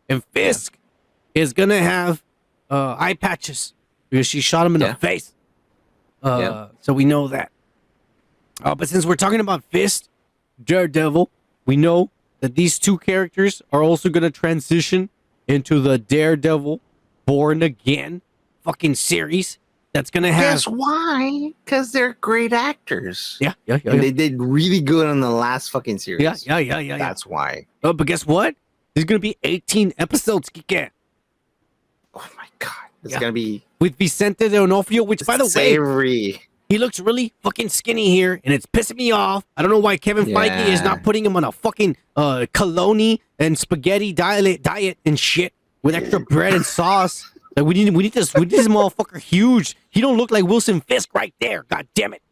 And Fisk is going to have eye patches because she shot him in the face. So we know that. But since we're talking about Fist, Daredevil, we know that these two characters are also going to transition into the Daredevil Born Again fucking series that's going to have... Guess why? Because they're great actors. Yeah. And they did really good on the last fucking series. Yeah. That's why. But guess what? There's going to be 18 episodes, Kike. Oh my God. It's going to be... With Vicente D'Onofrio, which, by the way... He looks really fucking skinny here, and it's pissing me off. I don't know why Kevin Feige is not putting him on a fucking cologne and spaghetti diet and shit with extra bread and sauce. Like we need this motherfucker huge. He don't look like Wilson Fisk right there. God damn it.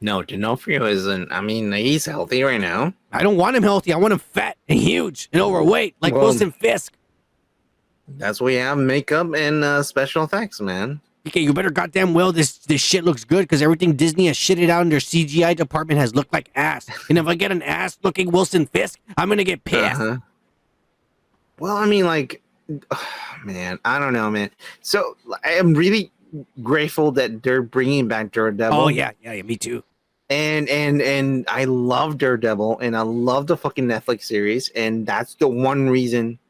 No, D'Onofrio isn't. I mean, he's healthy right now. I don't want him healthy. I want him fat and huge and overweight like Wilson Fisk. That's why you have makeup and special effects, man. Okay, you better goddamn well this shit looks good because everything Disney has shitted out in their CGI department has looked like ass. And if I get an ass-looking Wilson Fisk, I'm going to get pissed. Well, I mean, like, man, I don't know, man. So I am really grateful that they're bringing back Daredevil. Oh, yeah, me too. And I love Daredevil, and I love the fucking Netflix series, and that's the one reason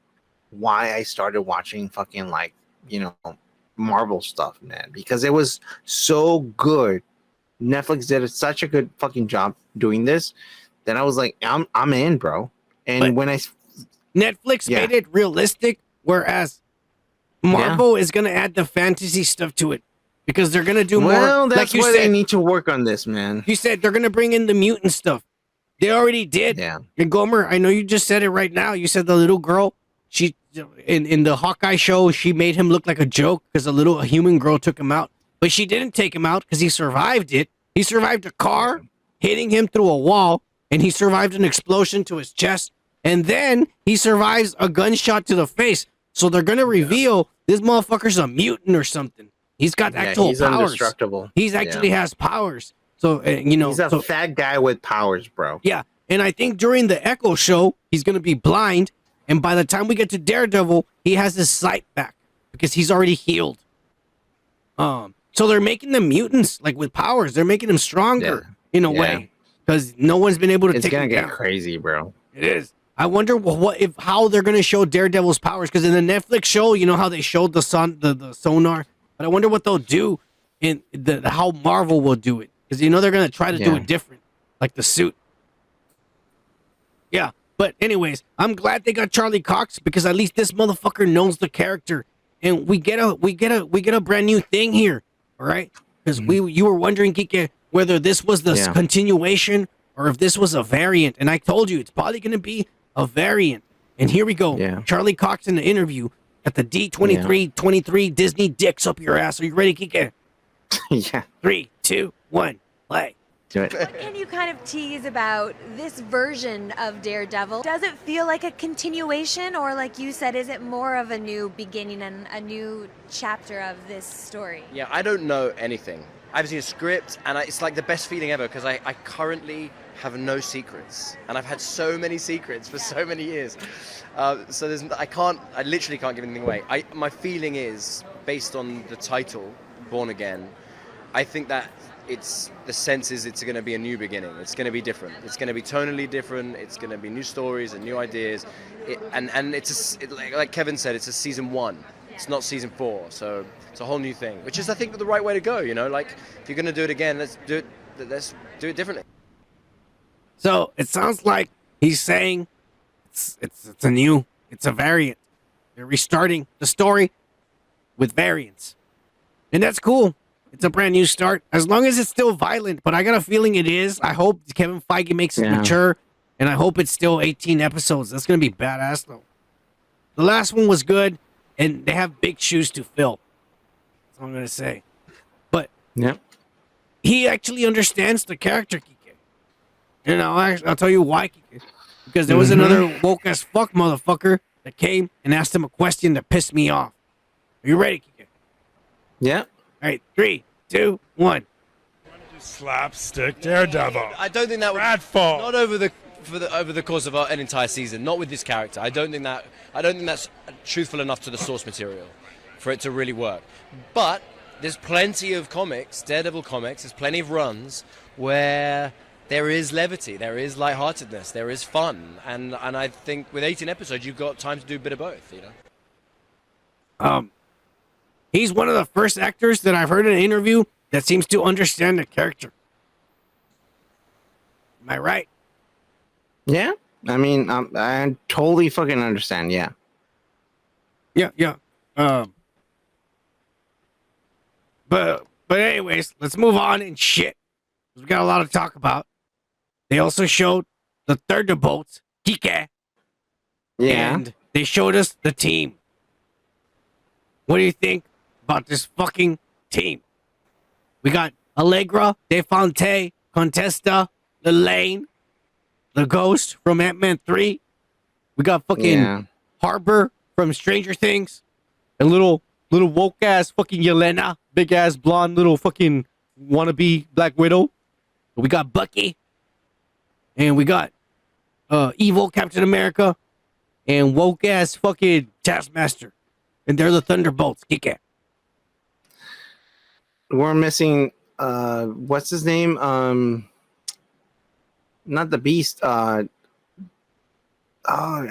why I started watching fucking, like, Marvel stuff, man, because it was so good. Netflix did such a good fucking job doing this that I was like, I'm in, bro. And when Netflix made it realistic, whereas Marvel is gonna add the fantasy stuff to it because they're gonna do more. Well, that's like why they need to work on this, man. You said they're gonna bring in the mutant stuff. They already did. Yeah. And Gomer, I know you just said it right now. You said the little girl. She in the Hawkeye show, she made him look like a joke because a human girl took him out. But she didn't take him out because he survived it. He survived a car hitting him through a wall, and he survived an explosion to his chest. And then he survives a gunshot to the face. So they're going to reveal this motherfucker's a mutant or something. He's got actual he's powers. Indestructible. He's actually has powers. So, he's a fat guy with powers, bro. Yeah. And I think during the Echo show, he's going to be blind. And by the time we get to Daredevil, he has his sight back because he's already healed. So they're making them mutants, like with powers. They're making them stronger in a way because no one's been able to take them down. It's gonna get crazy, bro. It is. I wonder how they're gonna show Daredevil's powers because in the Netflix show, you know how they showed the sonar, but I wonder what they'll do in how Marvel will do it because they're gonna try to do it different, like the suit. Yeah. But anyways, I'm glad they got Charlie Cox because at least this motherfucker knows the character, and we get a brand new thing here, all right? Because you were wondering, Kike, whether this was the continuation or if this was a variant. And I told you, it's probably going to be a variant. And here we go. Yeah. Charlie Cox in the interview at the D23 Disney dicks up your ass. Are you ready, Kike? Yeah. 3, 2, 1, play. Do it. What can you kind of tease about this version of Daredevil? Does it feel like a continuation, or like you said, is it more of a new beginning and a new chapter of this story? Yeah, I don't know anything. I've seen a script, and it's like the best feeling ever, because I currently have no secrets, and I've had so many secrets for so many years. So I literally can't give anything away. My feeling is, based on the title, Born Again, I think that it's going to be a new beginning. It's going to be different. It's going to be tonally different. It's going to be new stories and new ideas. And like Kevin said, it's a season 1. It's not season 4. So it's a whole new thing, which is, I think, the right way to go. You know, like, if you're going to do it again, let's do it differently. So it sounds like he's saying it's a variant. They're restarting the story with variants, and that's cool. It's a brand new start, as long as it's still violent. But I got a feeling it is. I hope Kevin Feige makes it mature, and I hope it's still 18 episodes. That's gonna be badass, though. The last one was good, and they have big shoes to fill. That's all I'm gonna say. But he actually understands the character, Kike. And I'll tell you why, Kike. Because there was another woke as fuck motherfucker that came and asked him a question that pissed me off. Are you ready, Kike? Yeah. All right, 3, 2, 1. Slapstick Daredevil. I don't think that would not over the course of an entire season. Not with this character. I don't think that's truthful enough to the source material for it to really work. But there's plenty of comics, Daredevil comics. There's plenty of runs where there is levity, there is lightheartedness, there is fun, and I think with 18 episodes, you've got time to do a bit of both. You know. He's one of the first actors that I've heard in an interview that seems to understand the character. Am I right? Yeah. I mean, I totally fucking understand. Yeah. Yeah. But anyways, let's move on and shit. We got a lot to talk about. They also showed the Thunderbolts, Kike. Yeah. And they showed us the team. What do you think about this fucking team? We got Allegra, DeFonte, Contesta, Lane, the Ghost from Ant-Man 3. We got fucking Harbor from Stranger Things. And little woke-ass fucking Yelena, big-ass blonde little fucking wannabe Black Widow. We got Bucky. And we got evil Captain America. And woke-ass fucking Taskmaster. And they're the Thunderbolts. Kike. We're missing what's his name? Not the Beast. I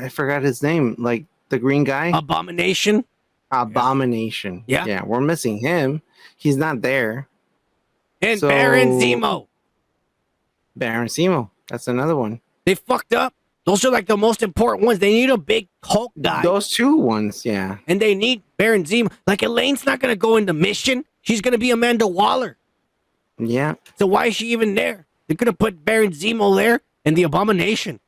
forgot his name. Like the green guy. Abomination. Yeah, we're missing him. He's not there. And Baron Zemo. That's another one. They fucked up. Those are like the most important ones. They need a big Hulk guy. Those two ones, yeah. And they need Baron Zemo. Like, Elaine's not going to go into Mission. She's going to be Amanda Waller. Yeah. So why is she even there? They could have put Baron Zemo there and the Abomination.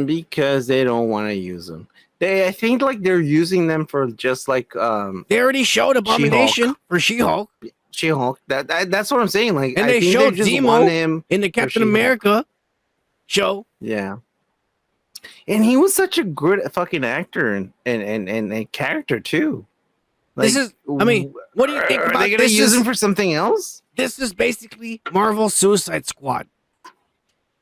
Because they don't want to use them. I think like they're using them for just like they already showed Abomination for She-Hulk. She-Hulk. That's what I'm saying. Like, and they showed Zemo in the Captain America show. Yeah. And he was such a good fucking actor and a character too. Like, this is, I mean, what do you think about this? Are they going to use him for something else? This is basically Marvel Suicide Squad.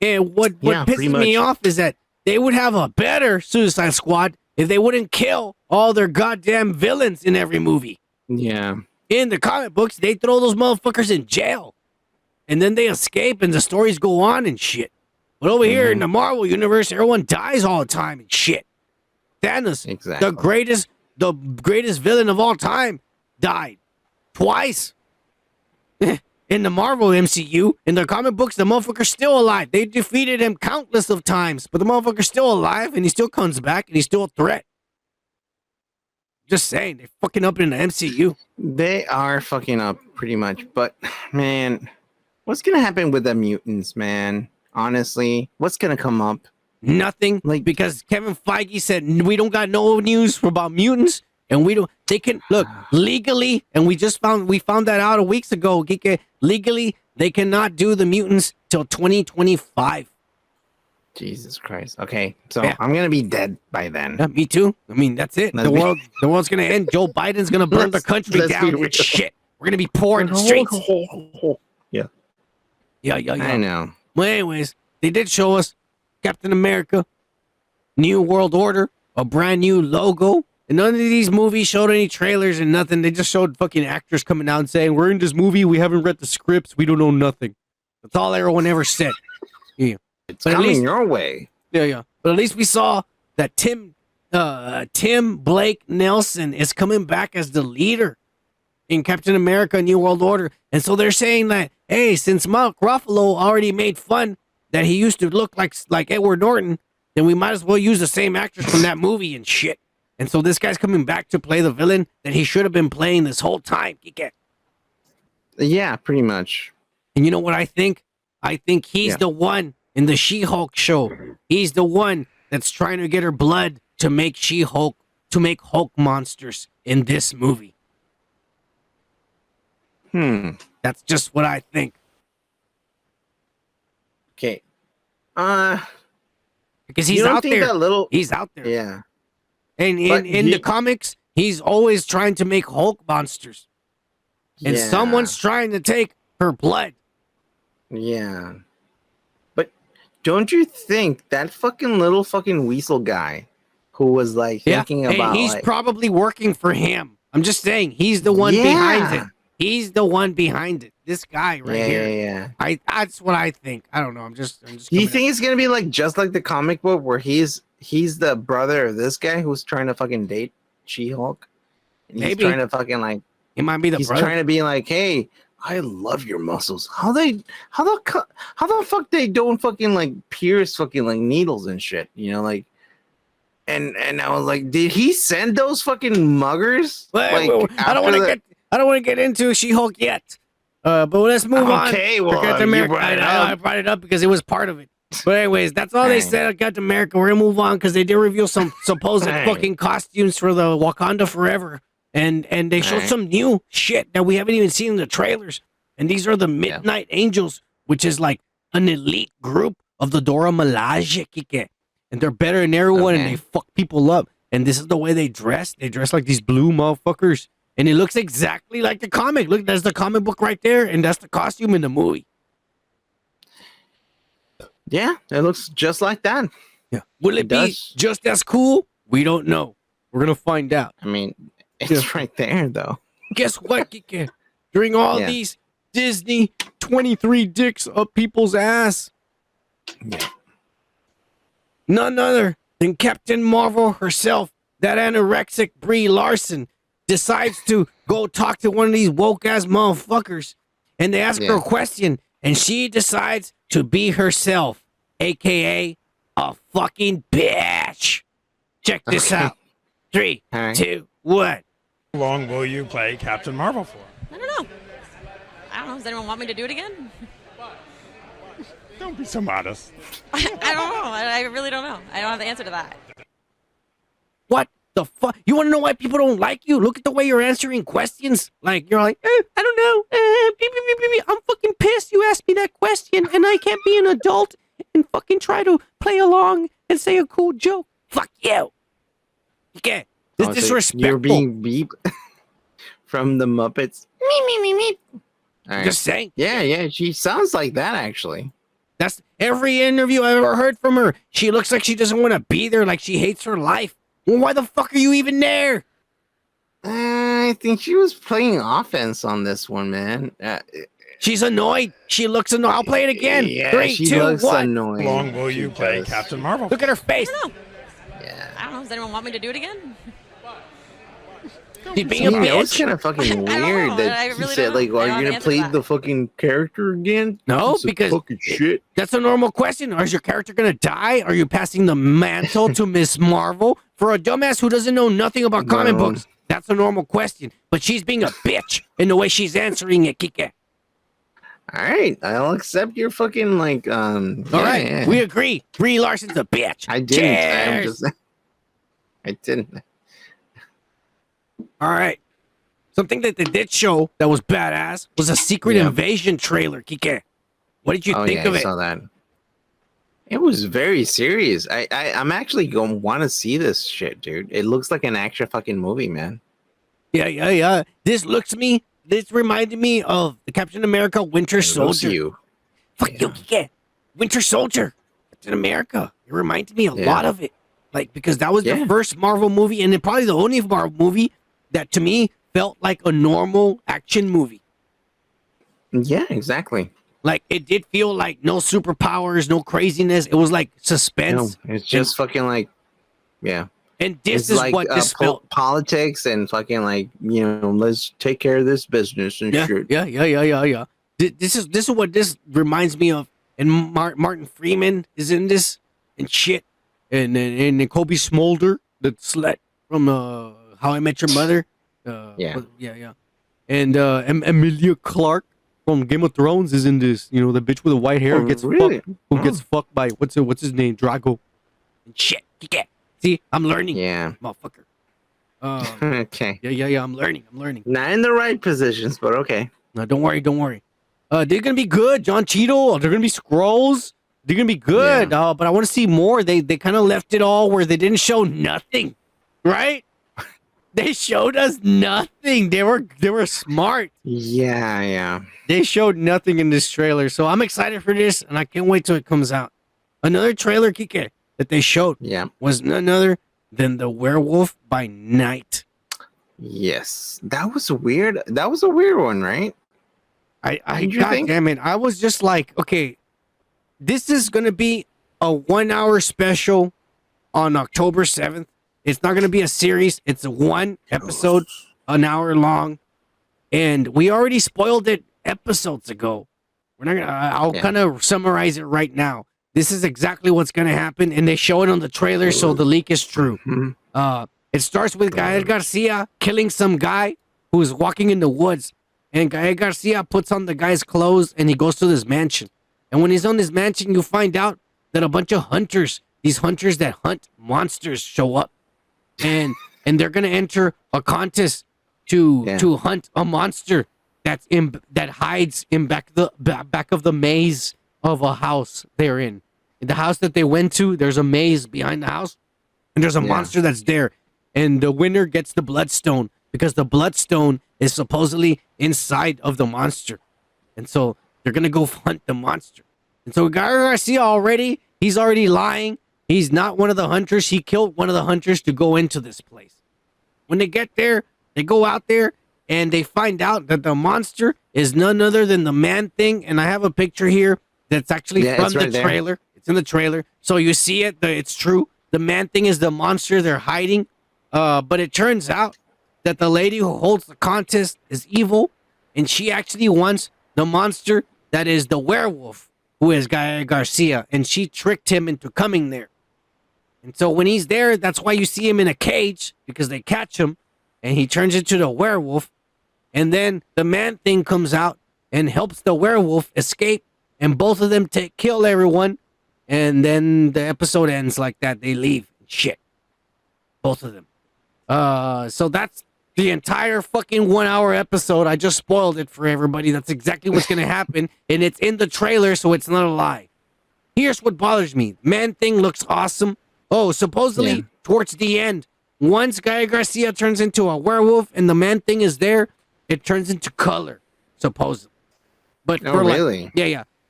And what pisses me off is that they would have a better Suicide Squad if they wouldn't kill all their goddamn villains in every movie. Yeah. In the comic books, they throw those motherfuckers in jail. And then they escape and the stories go on and shit. But over here in the Marvel universe, everyone dies all the time and shit. Thanos, the greatest villain of all time, died twice. In the Marvel MCU, in the comic books, the motherfucker's still alive. They defeated him countless of times, but the motherfucker's still alive and he still comes back and he's still a threat. Just saying, they're fucking up in the MCU. They are fucking up pretty much. But man, what's gonna happen with the mutants, man? Honestly, what's gonna come up? Nothing, like, because Kevin Feige said we don't got no news about mutants, and we don't. They can look legally, and we found that out a weeks ago. Legally, they cannot do the mutants till 2025. Jesus Christ. Okay, so I'm gonna be dead by then. Yeah, me too. I mean, that's it. The world's gonna end. Joe Biden's gonna burn the country down and shit. We're gonna be poor in the streets. Yeah. Yeah. I know. Well, anyways, they did show us Captain America, New World Order, a brand new logo. And none of these movies showed any trailers and nothing. They just showed fucking actors coming out and saying, we're in this movie, we haven't read the scripts, we don't know nothing. That's all everyone ever said. Yeah. It's coming your way. Yeah. But at least we saw that Tim Blake Nelson is coming back as the leader in Captain America New World Order. And so they're saying that, hey, since Mark Ruffalo already made fun that he used to look like Edward Norton, then we might as well use the same actors from that movie and shit. And so this guy's coming back to play the villain that he should have been playing this whole time. Yeah, pretty much. And you know what I think? I think he's the one in the She-Hulk show. He's the one that's trying to get her blood to make She-Hulk, to make Hulk monsters in this movie. That's just what I think. Okay. Because he's out there. He's out there. Yeah. And in the comics, he's always trying to make Hulk monsters. And someone's trying to take her blood. Yeah. But don't you think that fucking little fucking weasel guy who was like thinking about he's probably working for him. I'm just saying, he's the one behind it. He's the one behind it. This guy right here. Yeah. That's what I think. I don't know. I'm just Do you think it's gonna be like just like the comic book where he's the brother of this guy who's trying to fucking date She-Hulk? Maybe. He's trying to fucking like he might be the he's brother. trying to be like, hey, I love your muscles. How the fuck they don't fucking like pierce fucking like needles and shit, you know, like and I was like, did he send those fucking muggers? I don't want to get into She-Hulk yet. But let's move on. Okay, well, I brought it up because it was part of it. But anyways, that's all they said at Captain America. We're gonna move on because they did reveal some supposed fucking costumes for the Wakanda Forever, and they showed some new shit that we haven't even seen in the trailers. And these are the Midnight Angels, which is like an elite group of the Dora Milaje, Kike. And they're better than everyone, and they fuck people up. And this is the way they dress. They dress like these blue motherfuckers, and it looks exactly like the comic. Look, there's the comic book right there, and that's the costume in the movie. Yeah, it looks just like that. Yeah. Will it be just as cool? We don't know. We're going to find out. I mean, it's right there, though. Guess what, Kike? During all these Disney 23 dicks up people's ass, none other than Captain Marvel herself, that anorexic Brie Larson, decides to go talk to one of these woke-ass motherfuckers, and they ask her a question, and she decides to be herself, a.k.a. a fucking bitch. Check this out. 3, 2, 1. How long will you play Captain Marvel for? I don't know. Does anyone want me to do it again? Don't be so modest. I don't know. I really don't know. I don't have the answer to that. What the fuck? You want to know why people don't like you? Look at the way you're answering questions. Like, you're like, I don't know. I'm fucking pissed you asked me that question, and I can't be an adult and fucking try to play along and say a cool joke. Fuck you. Okay. This is disrespectful. You're being beep from the Muppets. Me. Right. Just saying. Yeah. She sounds like that, actually. That's every interview I've ever heard from her. She looks like she doesn't want to be there, like she hates her life. Well, why the fuck are you even there? I think she was playing offense on this one, man. She's annoyed. She looks annoyed. I'll play it again. Yeah, 3, she 2, looks 1. annoying. How long will you play Captain Marvel? Look at her face. I don't know. Does anyone want me to do it again? She's being a That was bitch. kind of fucking weird I that he really said, don't like, know. I are don't you have gonna an play answer to the fucking character again? No, Piece of because fucking shit. that's a normal question. Is your character gonna die? Are you passing the mantle to Miss Marvel? For a dumbass who doesn't know nothing about comic Well. books, that's a normal question. But she's being a bitch in the way she's answering it, Kike. All right, I'll accept your fucking like. All right, we agree. Brie Larson's a bitch. I didn't. I'm Cheers. just. I didn't. All right. Something that they did show that was badass was a Secret Yeah. Invasion trailer, Kike. What did you Oh think yeah, of I it? saw that. It was very serious. I'm actually going to want to see this shit, dude. It looks like an actual fucking movie, man. Yeah. This reminded me of the Captain America Winter It looks Soldier. you. Fuck you, Kike. Winter Soldier. Captain America. It reminded me a lot of it. Like, because that was the first Marvel movie, and then probably the only Marvel movie that to me felt like a normal action movie. Yeah, exactly. Like, it did feel like no superpowers, no craziness. It was like suspense. No, it's just fucking like, yeah. And this It's is like what this felt. politics and fucking like, let's take care of this business and shit. Yeah. This is what this reminds me of. And Martin Freeman is in this and shit. And Kobe Smolder, the slut from How I Met Your Mother. Yeah. And Emilia Clarke from Game of Thrones is in this. You know, the bitch with the white hair gets fucked. Who gets fucked by what's his name? Drago. And shit. See, I'm learning. Yeah. Motherfucker. Okay. Yeah. I'm learning. Not in the right positions, but okay. No, don't worry. They're gonna be good. John Cheadle. They're gonna be Skrulls. They're gonna be good. But I want to see more. They kind of left it all where they didn't show nothing, right? They showed us nothing. They were smart. Yeah. They showed nothing in this trailer, so I'm excited for this, and I can't wait till it comes out. Another trailer, Kike, that they showed was none other than the Werewolf by Night. Yes, that was a weird one, right? God damn it. I was just like, okay, this is going to be a 1 hour special on October 7th. It's not going to be a series. It's a one episode, an hour long. And we already spoiled it episodes ago. We're not gonna, I'll kind of summarize it right now. This is exactly what's going to happen. And they show it on the trailer, so the leak is true. It starts with Gael Garcia killing some guy who's walking in the woods. And Gael Garcia puts on the guy's clothes and he goes to this mansion. And when he's on this mansion, you find out that a bunch of hunters, these hunters that hunt monsters, show up. And they're gonna enter a contest to hunt a monster that hides in back of the maze of a house they're in. In the house that they went to, there's a maze behind the house, and there's a monster that's there. And the winner gets the bloodstone because the bloodstone is supposedly inside of the monster. And so they're gonna go hunt the monster. And so Gael Garcia he's already lying. He's not one of the hunters. He killed one of the hunters to go into this place. When they get there, they go out there and they find out that the monster is none other than the Man-Thing. And I have a picture here that's actually from the trailer. It's in the trailer. So you see it. It's true. The Man-Thing is the monster they're hiding. But it turns out that the lady who holds the contest is evil. And she actually wants the monster that is the werewolf, who is Gael Garcia. And she tricked him into coming there. And so when he's there, that's why you see him in a cage, because they catch him and he turns into the werewolf. And then the Man-Thing comes out and helps the werewolf escape. And both of them kill everyone. And then the episode ends like that. They leave. Shit. Both of them. So that's the entire fucking 1 hour episode. I just spoiled it for everybody. That's exactly what's going to happen. And it's in the trailer, so it's not a lie. Here's what bothers me. Man-Thing looks awesome. Oh, supposedly towards the end, once Gael Garcia turns into a werewolf and the Man-Thing is there, it turns into color, supposedly. But for really?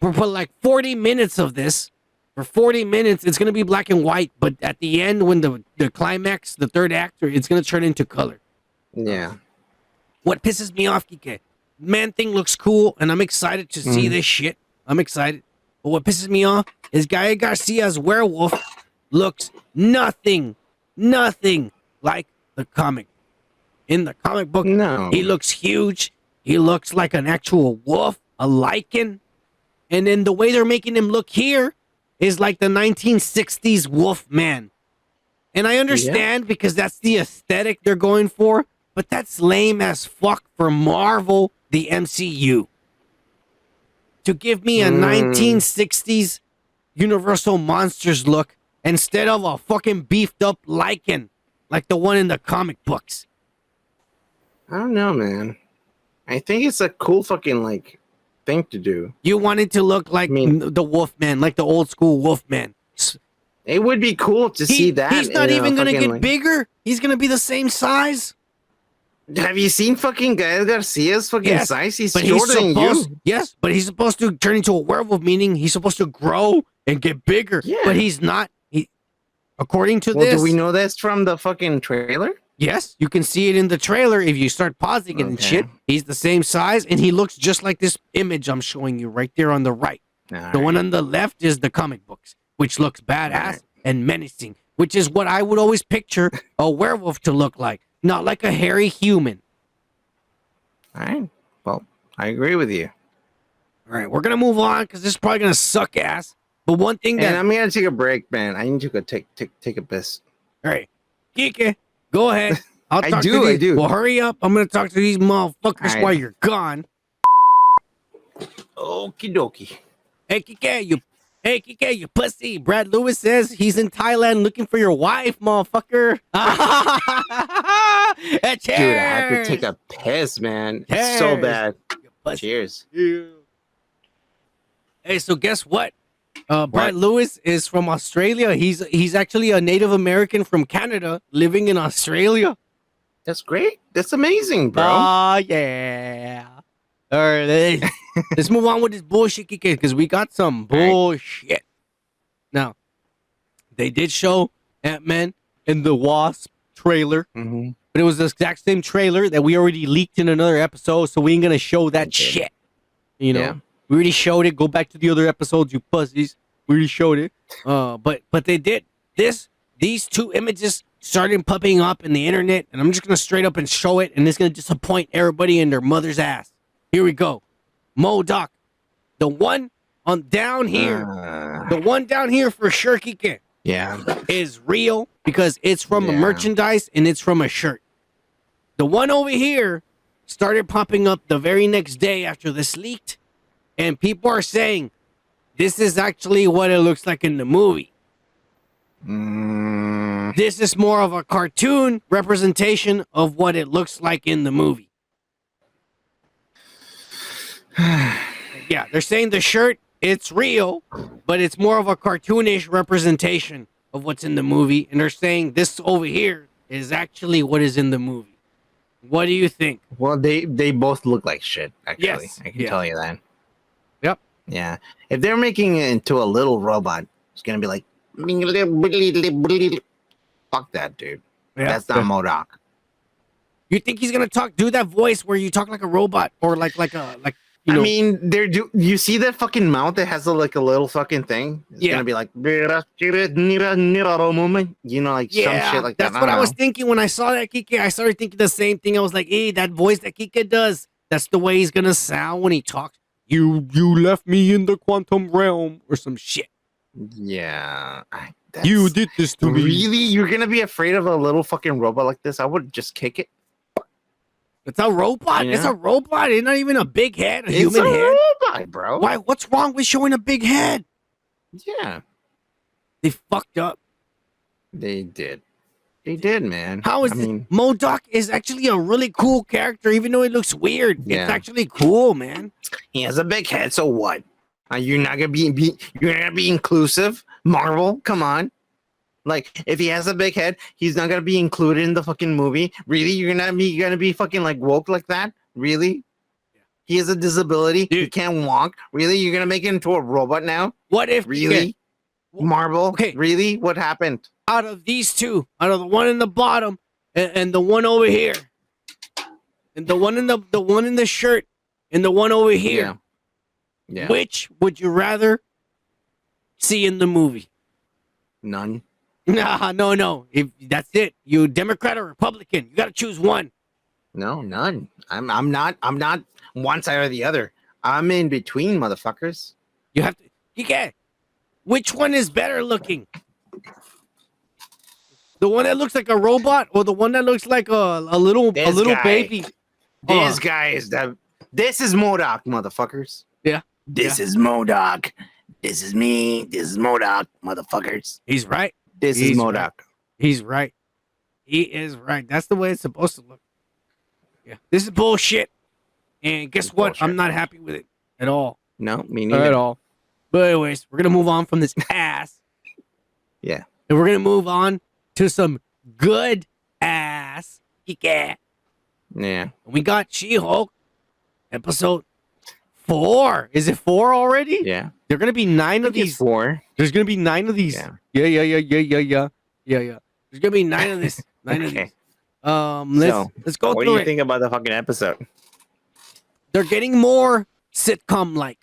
For like 40 minutes of this, for 40 minutes, it's going to be black and white. But at the end, when the climax, the third act, it's going to turn into color. Yeah. What pisses me off, Kike, Man-Thing looks cool, and I'm excited to see this shit. I'm excited. But what pisses me off is Gael Garcia's werewolf looks nothing like the comic. in the comic book, No. he looks huge. He looks like an actual wolf, a lichen. And then the way they're making him look here is like the 1960s wolf man. And I understand because that's the aesthetic they're going for, but that's lame as fuck for Marvel, the MCU. To give me a 1960s Universal Monsters look instead of a fucking beefed up lichen like the one in the comic books. I don't know, man. I think it's a cool fucking like thing to do. You want it to look like the Wolfman, like the old school Wolfman. It would be cool to see that. He's not even gonna get like... bigger. He's gonna be the same size. Have you seen fucking Gael Garcia's fucking size? He's but shorter than you. Yes, but he's supposed to turn into a werewolf, meaning he's supposed to grow and get bigger. Yeah. But he's not. According to Well, this, do we know that's from the fucking trailer? Yes, you can see it in the trailer if you start pausing it and shit. He's the same size, and he looks just like this image I'm showing you right there on the right. The one on the left is the comic books, which looks badass and menacing, which is what I would always picture a werewolf to look like, not like a hairy human. All right. Well, I agree with you. All right, we're gonna move on because this is probably gonna suck ass. But one thing that And I'm gonna take a break, man. I need to go take a piss. All right, Kike, go ahead. I'll talk I to these. do. Well, hurry up. I'm gonna talk to these motherfuckers All right. while you're gone. Okie dokie. Hey, Kike, you pussy. Brad Lewis says he's in Thailand looking for your wife, motherfucker. Cheers. Dude, I have to take a piss, man. It's so bad. Cheers. Hey, so guess what? Brad Lewis is from Australia. He's actually a Native American from Canada living in Australia. That's great. That's amazing, bro. Oh, yeah. All right, let's move on with this bullshit, Kike, because we got some bullshit. Now, they did show Ant-Man and the Wasp trailer, but it was the exact same trailer that we already leaked in another episode, so we ain't gonna show that shit. You know, we already showed it. Go back to the other episodes, you pussies. We already showed it. But they did this. These two images started popping up in the internet, and I'm just gonna straight up and show it, and it's gonna disappoint everybody and their mother's ass. Here we go. M.O.D.O.K. The one on down here. The one down here for sure, Kike. Yeah. Is real because it's from a merchandise and it's from a shirt. The one over here started popping up the very next day after this leaked. And people are saying this is actually what it looks like in the movie. This is more of a cartoon representation of what it looks like in the movie. Yeah, they're saying the shirt, it's real, but it's more of a cartoonish representation of what's in the movie. And they're saying this over here is actually what is in the movie. What do you think? Well, they both look like shit, actually. Yes. I can tell you that. Yep. Yeah. If they're making it into a little robot, it's going to be like, fuck that, dude. Yeah. That's not M.O.D.O.K. You think he's gonna do that voice where you talk like a robot or like you know? I mean, you see that fucking mouth that has a little fucking thing? It's gonna be like, you know, like some shit like that. That's what I was thinking when I saw that, Kike. I started thinking the same thing. I was like, hey, that voice that Kike does, that's the way he's gonna sound when he talks. You left me in the quantum realm or some shit. Yeah. You did this to me. Really? You're gonna be afraid of a little fucking robot like this? I would just kick it. It's a robot. Yeah. It's a robot. It's not even a big head, a human head. Robot, bro. Why? What's wrong with showing a big head? Yeah. They fucked up. They did. They did, man. How is this? M.O.D.O.K. is actually a really cool character, even though it looks weird. Yeah. It's actually cool, man. He has a big head, so what? You're not gonna be you're gonna be inclusive, Marvel. Come on. Like, if he has a big head, he's not gonna be included in the fucking movie. Really? You're gonna be fucking like woke like that? Really? Yeah. He has a disability. Dude. He can't walk. Really? You're gonna make it into a robot now? What if really? Marvel? Okay. Really? What happened? Out of these two, out of the one in the bottom and the one over here, and the one in the shirt and the one over here, yeah. Which would you rather see in the movie? None. Nah, no. If that's it, you Democrat or Republican, you got to choose one. No, none. I'm not one side or the other. I'm in between, motherfuckers. You have to. You get. Which one is better looking? The one that looks like a robot, or the one that looks like a little guy. baby? This guy is the. This is M.O.D.O.K, motherfuckers. Yeah. This is M.O.D.O.K. This is me. This is M.O.D.O.K, motherfuckers. He's right. This is M.O.D.O.K. Right. He's right. He is right. That's the way it's supposed to look. Yeah. This is bullshit. And guess what? Bullshit. I'm not happy with it at all. No, me Not neither. at all. But anyways, we're gonna move on from this ass. Yeah. And we're gonna move on to some good ass. Yeah. Yeah. We got She-Hulk episode 4. Is it 4 already? Yeah. There are gonna be 9 of these. 4. There's gonna be 9 of these. Yeah. There's gonna be 9 of this. 9 of these. Let's go what through do you it. think about the fucking episode? They're getting more sitcom-like.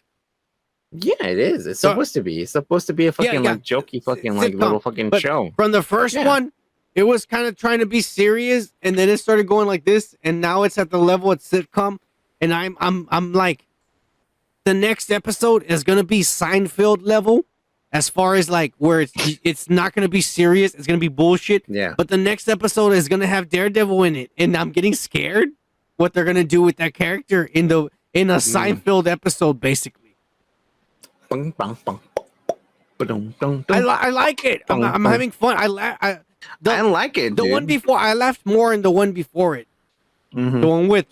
Yeah, it is. It's supposed to be. It's supposed to be a fucking like jokey fucking like Sitcom. little fucking But show. From the first one, it was kind of trying to be serious, and then it started going like this, and now it's at the level it's sitcom. And I'm like, the next episode is gonna be Seinfeld level, as far as like where it's not gonna be serious, it's gonna be bullshit. Yeah. But the next episode is gonna have Daredevil in it, and I'm getting scared what they're gonna do with that character in a Seinfeld episode, basically. Bung, bung, bung. Ba-dum, dum, I dum. like it. I'm having fun. I like it. The dude. one before, I laughed more in the one before it. Mhm. The one with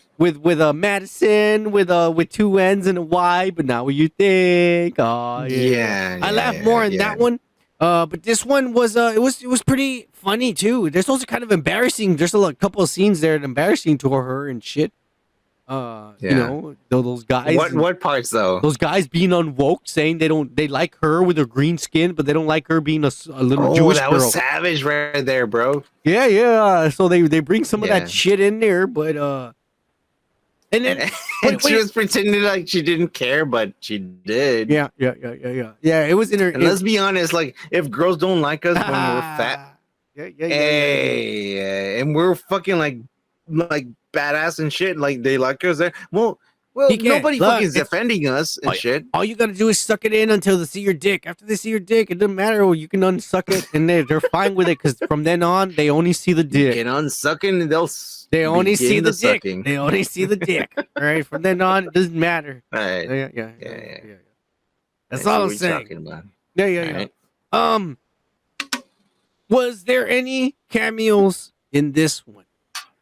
Madison with 2 N's and a Y. But now what you think? Oh yeah. I laughed more in that one. But this one was it was pretty funny too. There's also kind of embarrassing. There's a couple of scenes there that embarrassing to her and shit. You know, those guys. What parts though? Those guys being unwoke, saying they like her with her green skin, but they don't like her being a little Jewish that girl. was savage right there, bro. Yeah. So they bring some of that shit in there, but and then And she was pretending like she didn't care, but she did. Yeah. It was in her. And let's be honest, like if girls don't like us when we're fat, and we're fucking like badass and shit, like they like us there. Well, nobody fucking is defending us and shit. All you gotta do is suck it in until they see your dick. After they see your dick, it doesn't matter. Well, you can unsuck it, and they're fine with it because from then on they only see the dick. You can unsuck it, and they only see begin the the dick. sucking. They only see the dick. All right, from then on it doesn't matter. All right. Yeah. That's I all see I'm what you're saying. talking about. Yeah. All right. Was there any cameos in this one?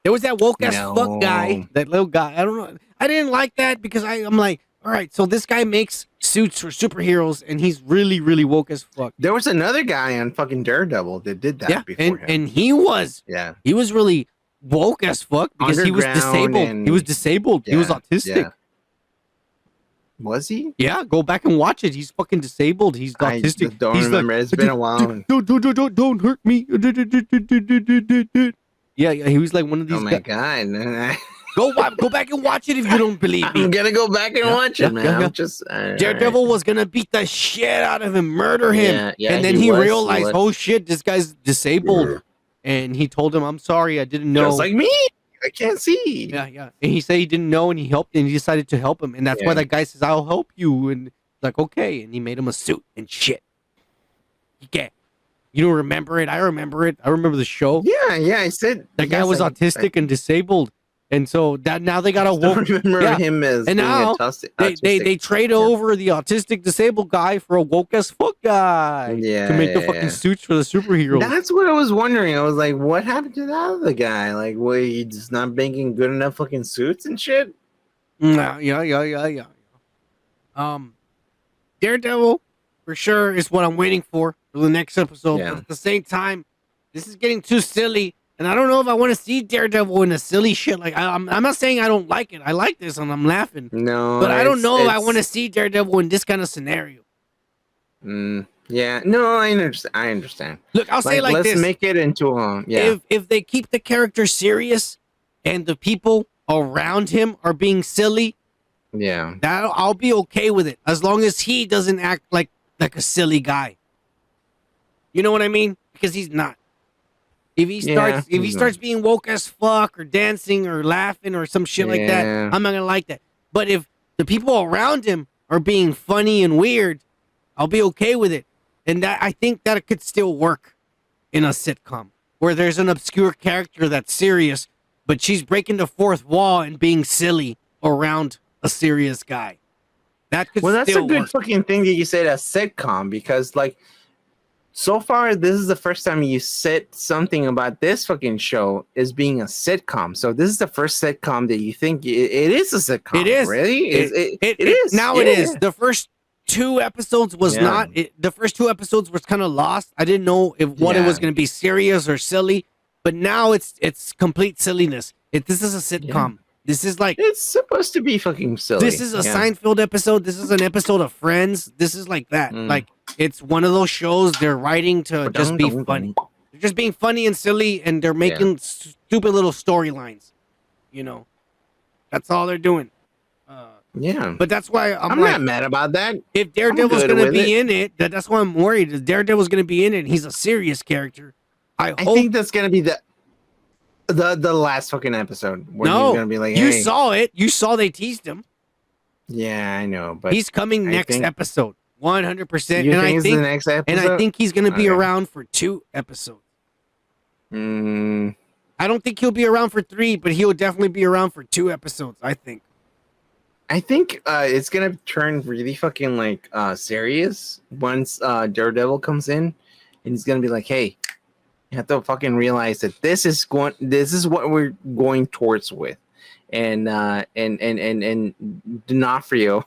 There was that woke ass fuck guy, that little guy. I don't know. I didn't like that because I'm like, all right, so this guy makes suits for superheroes and he's really, really woke as fuck. There was another guy on fucking Daredevil that did that before him. And he was he was really woke as fuck because he was Underground disabled. He was disabled. He was autistic. yeah. Was he? Yeah, go back and watch it. He's fucking disabled. He's autistic. I don't He's remember. It's been a while. Don't hurt me. Yeah, he was like one of these. Oh my god! Go back and watch it if you don't believe me. I'm gonna go back and watch it, man. I'm just Daredevil was gonna beat the shit out of him, murder him, Yeah, and then he realized, oh shit, this guy's disabled, and he told him, "I'm sorry, I didn't know." Just like me, I can't see. Yeah. And he said he didn't know, and he helped, and he decided to help him, and that's why that guy says, "I'll help you," and like, okay, and he made him a suit and shit. You don't remember it? I remember it. I remember the show. Yeah. I said that guy was autistic and disabled, and so that now they got a woke. Remember him as and being now autistic. they trade over the autistic disabled guy for a woke as fuck guy to make the fucking suits for the superheroes. That's what I was wondering. I was like, what happened to that other guy? Like, what, he's just not making good enough fucking suits and shit? Yeah. Daredevil for sure is what I'm waiting for the next episode. But at the same time, this is getting too silly, and I don't know if I want to see Daredevil in a silly shit. Like I'm not saying I don't like it. I like this, and I'm laughing. No, but I don't know if I want to see Daredevil in this kind of scenario. Yeah, no, I understand. Look, I'll say like let's this: make it into a If they keep the character serious, and the people around him are being silly, I'll be okay with it as long as he doesn't act like a silly guy. You know what I mean? Because he's not. If he starts being woke as fuck or dancing or laughing or some shit like that, I'm not gonna like that. But if the people around him are being funny and weird, I'll be okay with it. And that I think that it could still work in a sitcom where there's an obscure character that's serious, but she's breaking the fourth wall and being silly around a serious guy. That could that's a still good work. fucking thing that you said a sitcom, because like so far this is the first time you said something about this fucking show as being a sitcom. So this is the first sitcom that you think it is a sitcom. It is. Really? It is. Now Yeah. it is. The first 2 episodes was not. The first 2 episodes was kind of lost. I didn't know if it was going to be serious or silly. But now it's complete silliness. This is a sitcom. Yeah. This is like it's supposed to be fucking silly. This is a Seinfeld episode. This is an episode of Friends. This is like that. Like it's one of those shows they're writing to just be funny. They're just being funny and silly, and they're making stupid little storylines. You know, that's all they're doing. Yeah, but that's why I'm not mad about that. If Daredevil's gonna be in it, that's why I'm worried. If Daredevil's gonna be in it, and he's a serious character. I think that's gonna be the last fucking episode. Where he's gonna be like, you hey. saw it. You saw they teased him. Yeah, I know, but he's coming next episode, 100%. You And think I it's think the next episode? And I think he's gonna be around for 2 episodes. I don't think he'll be around for 3, but he'll definitely be around for 2 episodes. I think it's gonna turn really fucking like serious once Daredevil comes in, and he's gonna be like, "Hey, you have to fucking realize that this is what we're going towards with," and D'Onofrio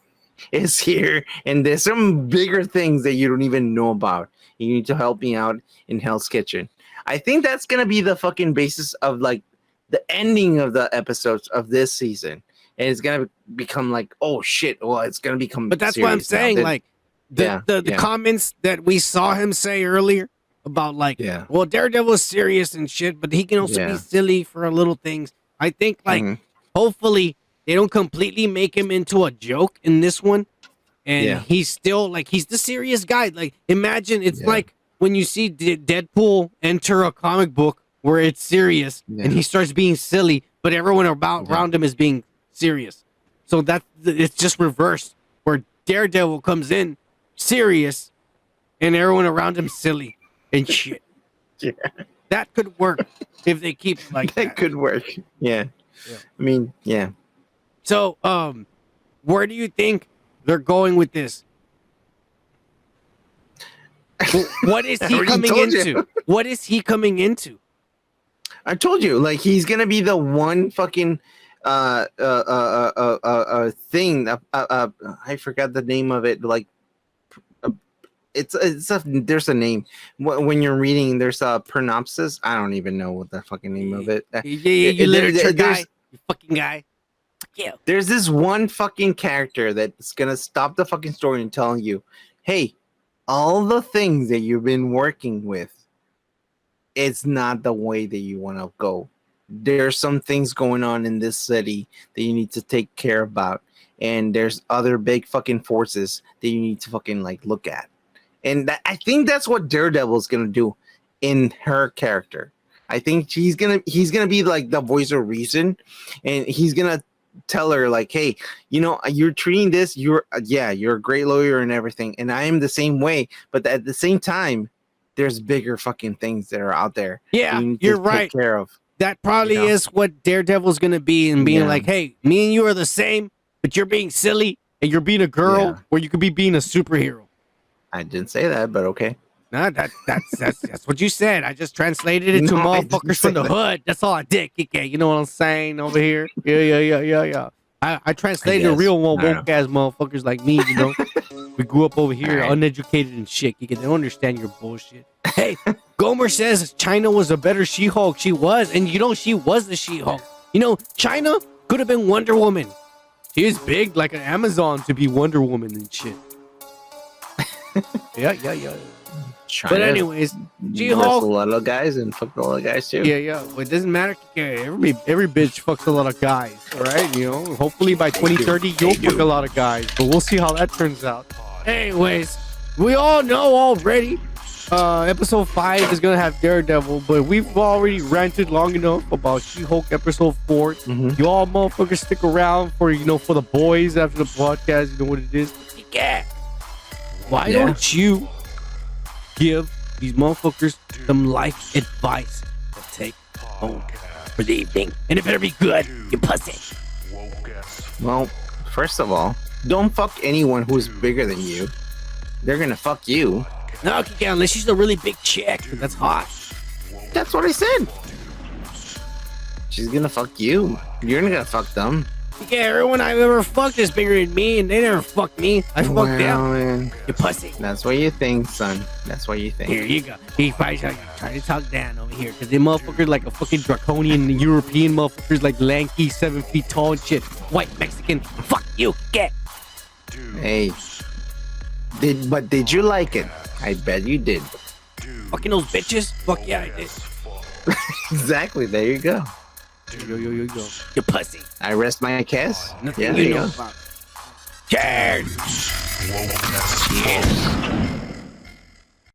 is here, and there's some bigger things that you don't even know about. You need to help me out in Hell's Kitchen. I think that's gonna be the fucking basis of like the ending of the episodes of this season. And it's gonna become like, oh shit! Well, it's gonna become. But that's what I'm saying. Like the comments that we saw him say earlier about like, well, Daredevil is serious and shit, but he can also be silly for little things. I think like hopefully they don't completely make him into a joke in this one, and he's still like he's the serious guy. Like imagine it's like when you see Deadpool enter a comic book where it's serious and he starts being silly, but everyone around him is being serious. So it's just reversed where Daredevil comes in serious and everyone around him silly and shit. That could work if they keep like that. That could work. Yeah. I mean, yeah. So where do you think they're going with this? What is he coming into? What is he coming into? I told you, like he's gonna be the one fucking thing. I forgot the name of it. Like, there's a name when you're reading. There's a pronopsis. I don't even know what the fucking name of it. You literature guy, you fucking guy. Yeah. There's this one fucking character that's gonna stop the fucking story and tell you, hey, all the things that you've been working with, it's not the way that you want to go. There's some things going on in this city that you need to take care about, and there's other big fucking forces that you need to fucking like look at. And I think that's what Daredevil is gonna do in her character. I think he's gonna be like the voice of reason, and he's gonna tell her like, hey, you know, you're treating this, you're a great lawyer and everything, and I am the same way, but at the same time, there's bigger fucking things that are out there. Yeah, you you're right. Take care of. That probably is what Daredevil's gonna be, and being like, hey, me and you are the same, but you're being silly and you're being a girl, or you could be being a superhero. I didn't say that, but okay. Nah, that's what you said. I just translated it to motherfuckers from the hood. That's all I did, Kike. You know what I'm saying over here? Yeah. I translated the real woke ass motherfuckers like me, you know. We grew up over here, uneducated and shit. Kike, they don't understand your bullshit. Hey, Gomer says China was a better She-Hulk. She was, and you know she was the She-Hulk. You know, China could have been Wonder Woman. She is big like an Amazon to be Wonder Woman and shit. Yeah. China, but anyways, She-Hulk, a lot of guys and fucked a lot of guys too. Yeah. But it doesn't matter. Every bitch fucks a lot of guys. All right, you know. Hopefully by 2030 you'll fuck a lot of guys, but we'll see how that turns out. Anyways, we all know already episode 5 is gonna have Daredevil, but we've already ranted long enough about She-Hulk episode 4. You all motherfuckers stick around for for the boys after the podcast. You know what it is? Yeah. Why don't you give these motherfuckers some life advice to take home for the evening? And it better be good, you pussy. Well, first of all, don't fuck anyone who's bigger than you. They're gonna fuck you. No, okay, unless she's a really big chick. That's hot. That's what I said. She's gonna fuck you. You're not gonna fuck them. Yeah, everyone I've ever fucked is bigger than me, and they never fucked me. I fucked them. Man. You pussy. That's what you think, son. That's what you think. Here you go. He's probably trying to talk down over here, because they motherfuckers like a fucking draconian European motherfuckers, like lanky, 7 feet tall and shit. White Mexican. Fuck you. Get. Hey. Did you like it? I bet you did. Fucking those bitches? Fuck yeah, I did. Exactly. There you go. Yo. You pussy. I rest my case. Nothing you know about. Cheers. Cheers.